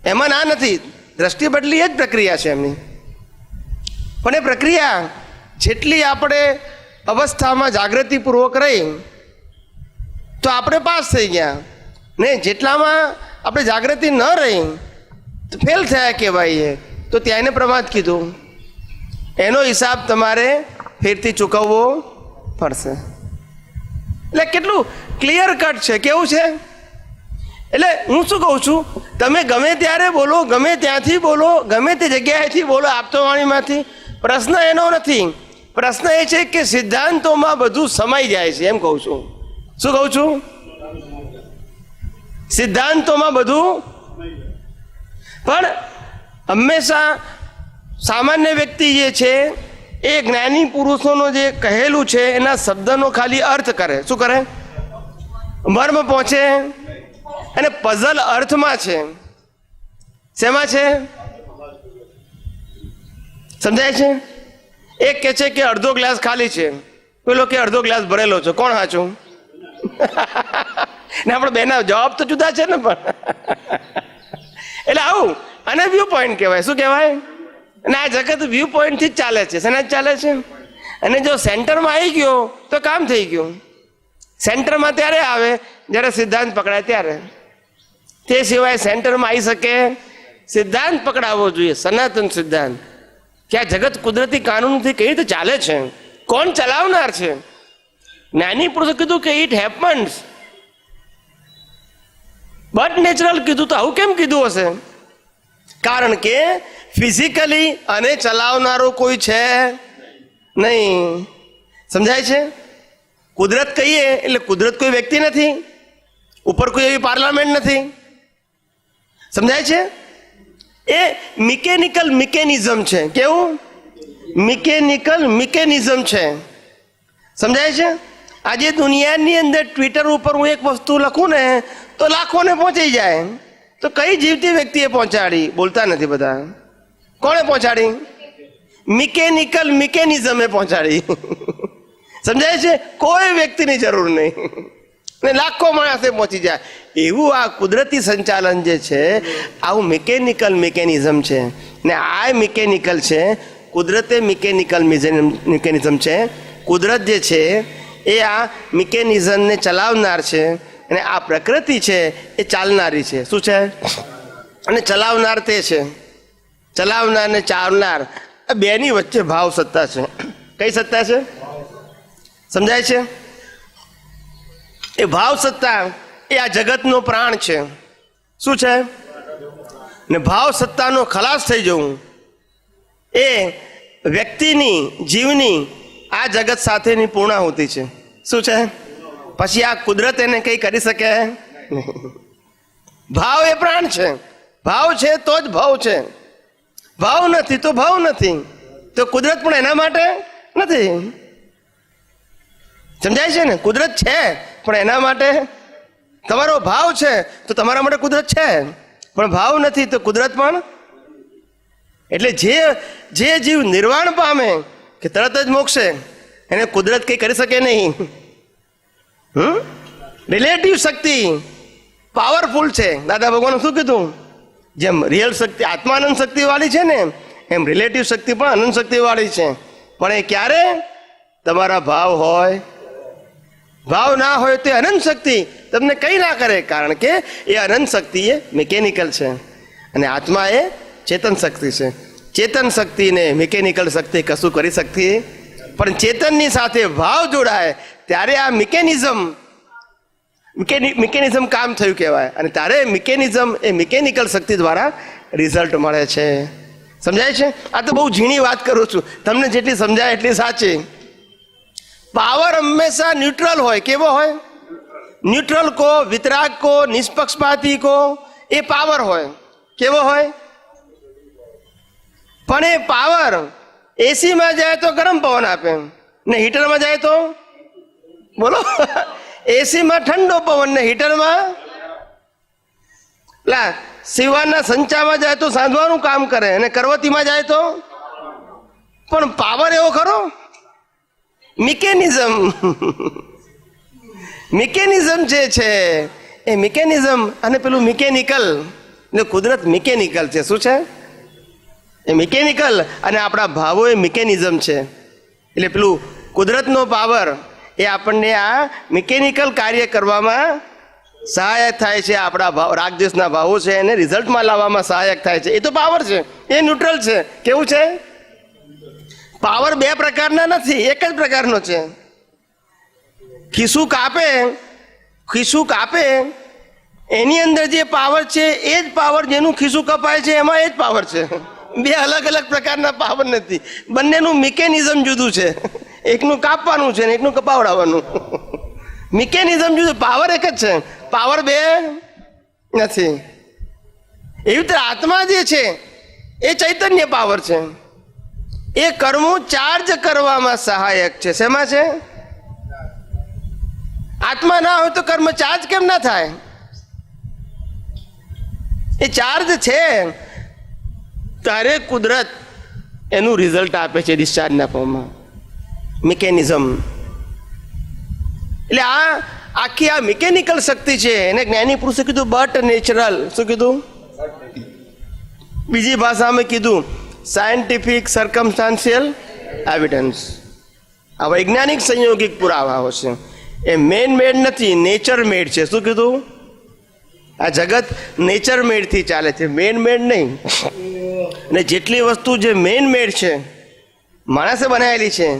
એમાં ના નથી. દ્રષ્ટિ બદલી એ જ પ્રક્રિયા છે એમની. પણ એ પ્રક્રિયા જેટલી આપણે અવસ્થામાં જાગૃતિપૂર્વક રહી તો આપણે પાસ થઈ ગયા, ને જેટલામાં આપણે જાગૃતિ ન રહી તો ફેલ થયા કહેવાય. તો ત્યાં એને પ્રમાદ કીધું. એનો હિસાબ તમારે ફેરથી ચૂકવવો પડશે. એટલે કેટલું ક્લિયર કટ છે, કેવું છે? એટલે હું શું કહું છું, તમે ગમે ત્યારે બોલો, ગમે ત્યાંથી બોલો, ગમે તે જગ્યાએથી બોલો, આપતો વાણીમાંથી, પ્રશ્ન એનો નથી. પ્રશ્ન એ છે કે સિદ્ધાંતોમાં બધું સમાઈ જાય છે, એમ કહું છું. શું કહું છું? સિદ્ધાંતોમાં બધું. પણ હંમેશા સામાન્ય વ્યક્તિ જે છે એ જ્ઞાની પુરુષોનો જે કહેલું છે એના શબ્દનો ખાલી અર્થ કરે. શું કરે? મર્મ પહોંચે. અને પઝલ અર્થમાં છે. શેમાં છે? સમજાય છે? એક કહે છે કે અડધો ગ્લાસ ખાલી છે, પેલો કે અડધો ગ્લાસ ભરેલો છે. કોણ સાચું? ને આપણે બેના જવાબ તો જુદા છે ને. પણ એટલે આવું, અને વ્યૂ પોઈન્ટ કહેવાય. શું કહેવાય? અને આ જગત વ્યૂ પોઈન્ટથી જ ચાલે છે. શેના જ ચાલે છે? અને જો સેન્ટરમાં આવી ગયો તો કામ થઈ ગયું. સેન્ટરમાં ત્યારે આવે જ્યારે સિદ્ધાંત પકડાય ત્યારે. તે સિવાય સેન્ટરમાં આવી શકે સિદ્ધાંત પકડાવવો જોઈએ, સનાતન સિદ્ધાંત, કે આ જગત કુદરતી કાનૂનથી કઈ રીતે ચાલે છે, કોણ ચલાવનાર છે. જ્ઞાની પુરુષે કીધું કે ઇટ હેપન્સ બટ નેચરલ કીધું. તો આવું કેમ કીધું હશે? કારણ કે ફિઝિકલી અને ચલાવનારો કોઈ છે નહીં. સમજાય છે? કુદરત કહીએ એટલે કુદરત કોઈ વ્યક્તિ નથી, ઉપર કોઈ એવી પાર્લામેન્ટ નથી. સમજાય છે? એ મિકેનિકલ મિકેનિઝમ છે. કેવું? મિકેનિકલ મિકેનિઝમ છે. સમજાય છે? આજે દુનિયાની અંદર ટ્વિટર ઉપર હું એક વસ્તુ લખું ને તો લાખોને પહોંચી જાય. તો કઈ જીવતી વ્યક્તિએ પહોંચાડી? બોલતા નથી બધા. કોણે પહોંચાડી? મિકેનિકલ મિકેનિઝમે પહોંચાડી. સમજાય છે? કોઈ વ્યક્તિની જરૂર નહીં ને લાખો માણસે પહોંચી જાય. એવું આ કુદરતી સંચાલન જે છે આવું મિકેનિકલ મિકેનિઝમ છે. ને આ મિકેનિકલ છે, કુદરતે મિકેનિકલ મિકેનિઝમ છે. કુદરત જે છે એ આ મિકેનિઝમને ચલાવનાર છે, અને આ પ્રકૃતિ છે એ ચાલનારી છે. શું છે? અને ચલાવનાર તે છે. ચલાવનાર ને ચાલનાર આ બેની વચ્ચે ભાવ સત્તા છે. કઈ સત્તા છે? સમજાય છે? એ ભાવ સત્તા એ આ જગતનો પ્રાણ છે. શું છે? ને ભાવ સત્તાનો ખલાસ થઈ જવું એ વ્યક્તિની, જીવની આ જગત સાથેની પૂર્ણાહુતિ છે. શું છે? પછી આ કુદરત એને કંઈ કરી શકે નહીં. ભાવ એ પ્રાણ છે. ભાવ છે તો જ ભાવ છે. ભાવ નથી તો ભાવ નથી. તો કુદરત પણ એના માટે નથી. સમજાય છે ને? કુદરત છે પણ એના માટે, તમારો ભાવ છે તો તમારા માટે કુદરત છે, પણ ભાવ નથી તો કુદરત પણ. એટલે જે જીવ નિર્વાણ પામે કે તરત જ મોક્ષે, એને કુદરત કંઈ કરી શકે નહીં. રિલેટિવ શક્તિ પાવરફુલ છે. દાદા ભગવાને શું કીધું? જેમ રિયલ શક્તિ આત્માનંદ શક્તિ વાળી છે ને, એમ રિલેટિવ શક્તિ પણ અનંત શક્તિ વાળી છે. પણ એ ક્યારે? તમારા ભાવ હોય. ભાવ ના હોય તો અનંત શક્તિ તમને કંઈ ના કરે, કારણ કે એ અનંત શક્તિ એ મિકેનિકલ છે અને આત્મા એ ચેતન શક્તિ છે. ચેતન શક્તિને મિકેનિકલ શક્તિ કશું કરી શકતી, પણ ચેતનની સાથે ભાવ જોડાય ત્યારે આ મિકેનિઝમ કામ થયું કહેવાય. અને ત્યારે મિકેનિઝમ એ મિકેનિકલ શક્તિ દ્વારા રિઝલ્ટ મળે છે. સમજાય છે? આ તો બહુ ઝીણી વાત કરું છું, તમને જેટલી સમજાય એટલી સાચી. પાવર હંમેશા ન્યુટ્રલ હોય. કેવો હોય? ન્યુટ્રલ કો, વિતરાગ કો, નિષ્પક્ષપાતી કો, એ પાવર હોય. કેવો હોય? પણ એ પાવર એસીમાં જાય તો ગરમ પવન આપે, ને હીટરમાં જાય તો બોલો એસીમાં ઠંડો પવન, ને હીટરમાં સીવાના સંચામાં જાય તો સાંધવાનું કામ કરે, અને કરવતીમાં જાય તો. પણ પાવર એવો ખરો? મિકેનિઝમ જે છે એ મિકેનિઝમ અને પેલું મિકેનિકલ, ને કુદરત મિકેનિકલ છે. શું છે? એ મિકેનિકલ અને આપણા ભાવો એ મિકેનિઝમ છે. એટલે પેલું કુદરતનો પાવર એ આપણને આ મિકેનિકલ કાર્ય કરવામાં સહાયક થાય છે. આપણા ભાવ રાગદ્વેષના ભાવો છે એને રિઝલ્ટમાં લાવવામાં સહાયક થાય છે. એ તો પાવર છે, એ ન્યુટ્રલ છે. કેવું છે? પાવર બે પ્રકારના નથી, એક જ પ્રકારનો છે. ખિસ્સું કાપે એની અંદર જે પાવર છે એ જ પાવર, જેનું ખિસ્સું કપાય છે એમાં એ જ પાવર છે. બે અલગ અલગ પ્રકારના પાવર નથી, બંનેનું મિકેનિઝમ જુદું છે. એકનું કાપવાનું છે ને એકનું કપાવડાવવાનું. મિકેનિઝમ જુદું, પાવર એક જ છે, પાવર બે નથી. એવી રીતે આત્મા જે છે એ ચૈતન્ય પાવર છે. એ કર્મો ચાર્જ કરવામાં સહાયક છે. શેમાં છે? આત્મા ના હોય તો કર્મ ચાર્જ કેમ ના થાય? એ ચાર્જ છે ત્યારે કુદરત એનું રિઝલ્ટ આપે છે ડિસ્ચાર્જના ફોર્મમાં, મિકેનિઝમ. એટલે આ આખી આ મિકેનિકલ શક્તિ છે એને જ્ઞાની પુરુષે કીધું બટ નેચરલ. શું કીધું? બીજી ભાષામાં કીધું સાયન્ટિફિક સર્કમસ્ટાન્શિયલ એવિડન્સ. આ વૈજ્ઞાનિક સંયોગિક પુરાવાઓ છે. એ મેન મેડ નથી, નેચર મેડ છે. શું કીધું? આ જગત નેચર મેડથી ચાલે છે, મેન મેડ નહીં. અને જેટલી વસ્તુ જે મેન મેડ છે, માણસે બનાવેલી છે,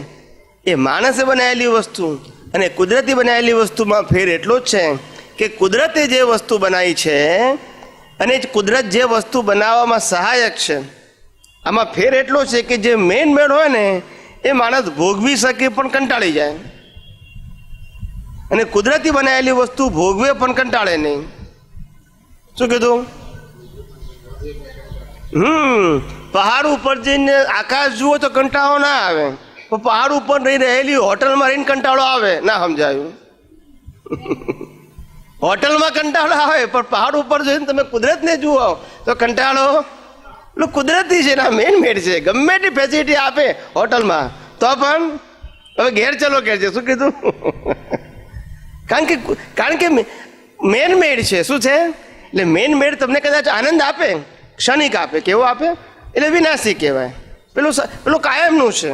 એ માણસે બનાવેલી વસ્તુ અને કુદરતી બનાવેલી વસ્તુમાં ફેર એટલો જ છે કે કુદરતે જે વસ્તુ બનાવી છે અને કુદરત જે વસ્તુ બનાવવામાં સહાયક છે, આમાં ફેર એટલો છે કે જે મેન મેડ હોય ને એ માણસ ભોગવી શકે પણ કંટાળી જાય, અને કુદરતી બનાવેલી વસ્તુ ભોગવે પણ કંટાળે નહીં. શું કીધું? પહાડ ઉપર જઈને આકાશ જુઓ તો કંટાળો ના આવે, પણ પહાડ ઉપર રહી રહેલી હોટલમાં રહીને કંટાળો આવે. ના સમજાયું? હોટલમાં કંટાળો આવે પણ પહાડ ઉપર જઈને તમે કુદરતને જુઓ તો કંટાળો એટલે કુદરતી છે, ના મેન મેડ છે. ગમે તે ફેસિલિટી આપે હોટલમાં તો પણ હવે ઘેર ચલો ઘેર છે. શું કીધું? કારણ કે મેન મેડ છે. શું છે? એટલે મેન મેડ તમને કદાચ આનંદ આપે, ક્ષણિક આપે. કેવો આપે? એટલે વિનાશી કહેવાય. પેલું કાયમનું છે,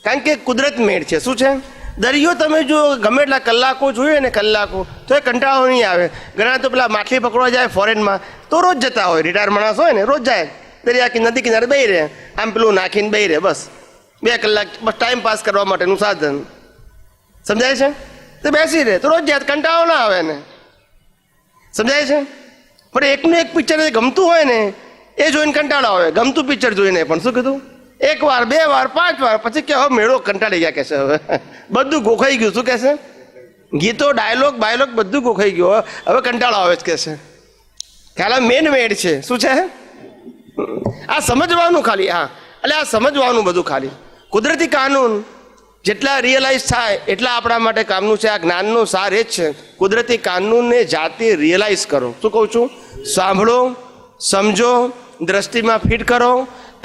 કારણ કે કુદરત મેડ છે. શું છે? દરિયો તમે જો ગમે એટલા કલાકો જોઈએ ને કલાકો તો એ કંટાળો નહીં આવે. ઘણા તો પેલા માછલી પકડવા જાય ફોરેનમાં તો રોજ જતા હોય, રિટાયર માણસ હોય ને રોજ જાય દરિયા નદી કિનારે બેહી રહે, આમ પેલું નાખીને બેહી રહે, બસ 2 કલાક બસ ટાઈમ પાસ કરવા માટેનું સાધન. સમજાય છે? તો બેસી રહે તો રોજ જાય, કંટાળો ના આવે ને. સમજાય છે? પણ એકનું એક પિક્ચર ગમતું હોય ને એ જોઈને કંટાળો આવે, ગમતું પિક્ચર જોઈને. પણ શું કીધું? 1 વાર 2 વાર 5 વાર પછી કે હવે મેળો કંટાળી ગયા કહેશે, હવે બધું ગોખાઈ ગયું. શું કહેશે? ગીતો ડાયલોગ બાયલોગ બધું ગોખાઈ ગયું, હવે કંટાળો આવે જ કહેશે. ખ્યાલ મેન મેડ છે. શું છે? આ સમજવાનું ખાલી. હા, એટલે આ સમજવાનું બધું ખાલી. કુદરતી કાનૂન જેટલા રિયલાઇઝ થાય એટલા આપણા માટે કામનું છે. આ જ્ઞાનનો સાર એ જ છે, કુદરતી કાનૂનને જાતે રિયલાઇઝ કરો. શું કહું છું? સાંભળો, સમજો, દ્રષ્ટિમાં ફિટ કરો,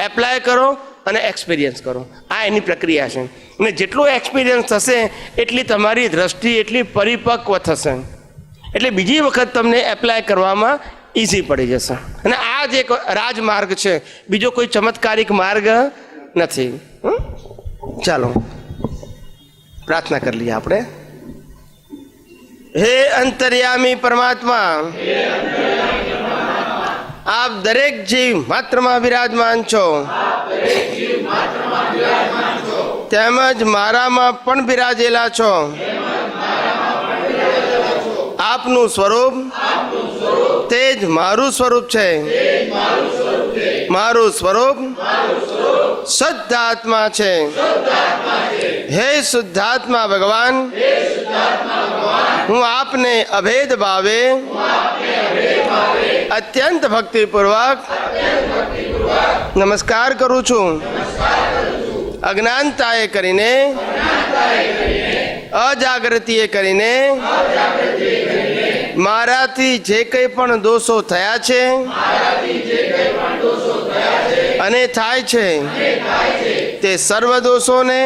એપ્લાય કરો અને એક્સપિરિયન્સ કરો. આ એની પ્રક્રિયા છે. અને જેટલો એક્સપિરિયન્સ થશે એટલી તમારી દ્રષ્ટિ એટલી પરિપક્વ થશે, એટલે બીજી વખત તમને એપ્લાય કરવામાં ઇઝી પડી જશે. અને આ જ એક રાજમાર્ગ છે, બીજો કોઈ ચમત્કારિક માર્ગ નથી. ચાલો પ્રાર્થના કરી લઈએ આપણે. હે અંતર્યામી પરમાત્મા, આપ દરેક જીવ માત્રમાં વિરાજમાન છો, તેમજ મારામાં પણ બિરાજેલા છો. આપનું સ્વરૂપ તે જ મારું સ્વરૂપ છે. મારું સ્વરૂપ શુદ્ધાત્મા છે. હે શુદ્ધાત્મા ભગવાન, હું આપને અભેદ ભાવે અત્યંત ભક્તિપૂર્વક નમસ્કાર કરું છું. અજ્ઞાનતાએ કરીને, અજાગૃતિએ કરીને મારાથી જે કંઈ પણ દોષો થયા છે અને થાય છે તે સર્વ દોષોને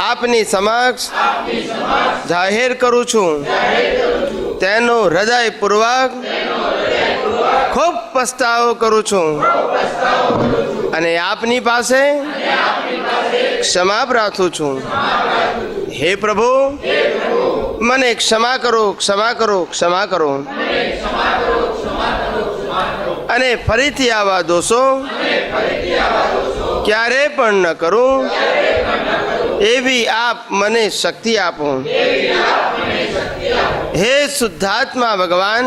આપની સમક્ષ જાહેર કરું છું. તેનો હૃદયપૂર્વક ખૂબ પસ્તાવો કરું છું અને આપની પાસે ક્ષમા પ્રાર્થું છું. હે પ્રભુ, મને ક્ષમા કરો, ક્ષમા કરો, ક્ષમા કરો. અને ફરીથી આવા દોષો ક્યારે પણ ન કરું એવી આપ મને શક્તિ આપો. હે શુદ્ધાત્મા ભગવાન,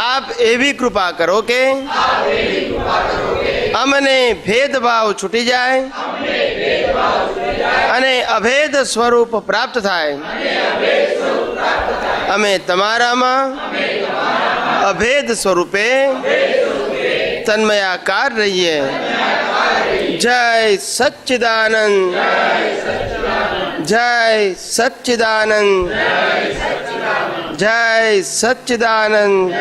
આપ એવી કૃપા કરો કે અમને ભેદભાવ છૂટી જાય અને અભેદ સ્વરૂપ પ્રાપ્ત થાય. અમે તમારામાં અભેદ સ્વરૂપે તન્મયાકાર રહીએ. જય સચ્ચિદાનંદ, જય સચ્ચિદાનંદ, જય સચ્ચિદાનંદ.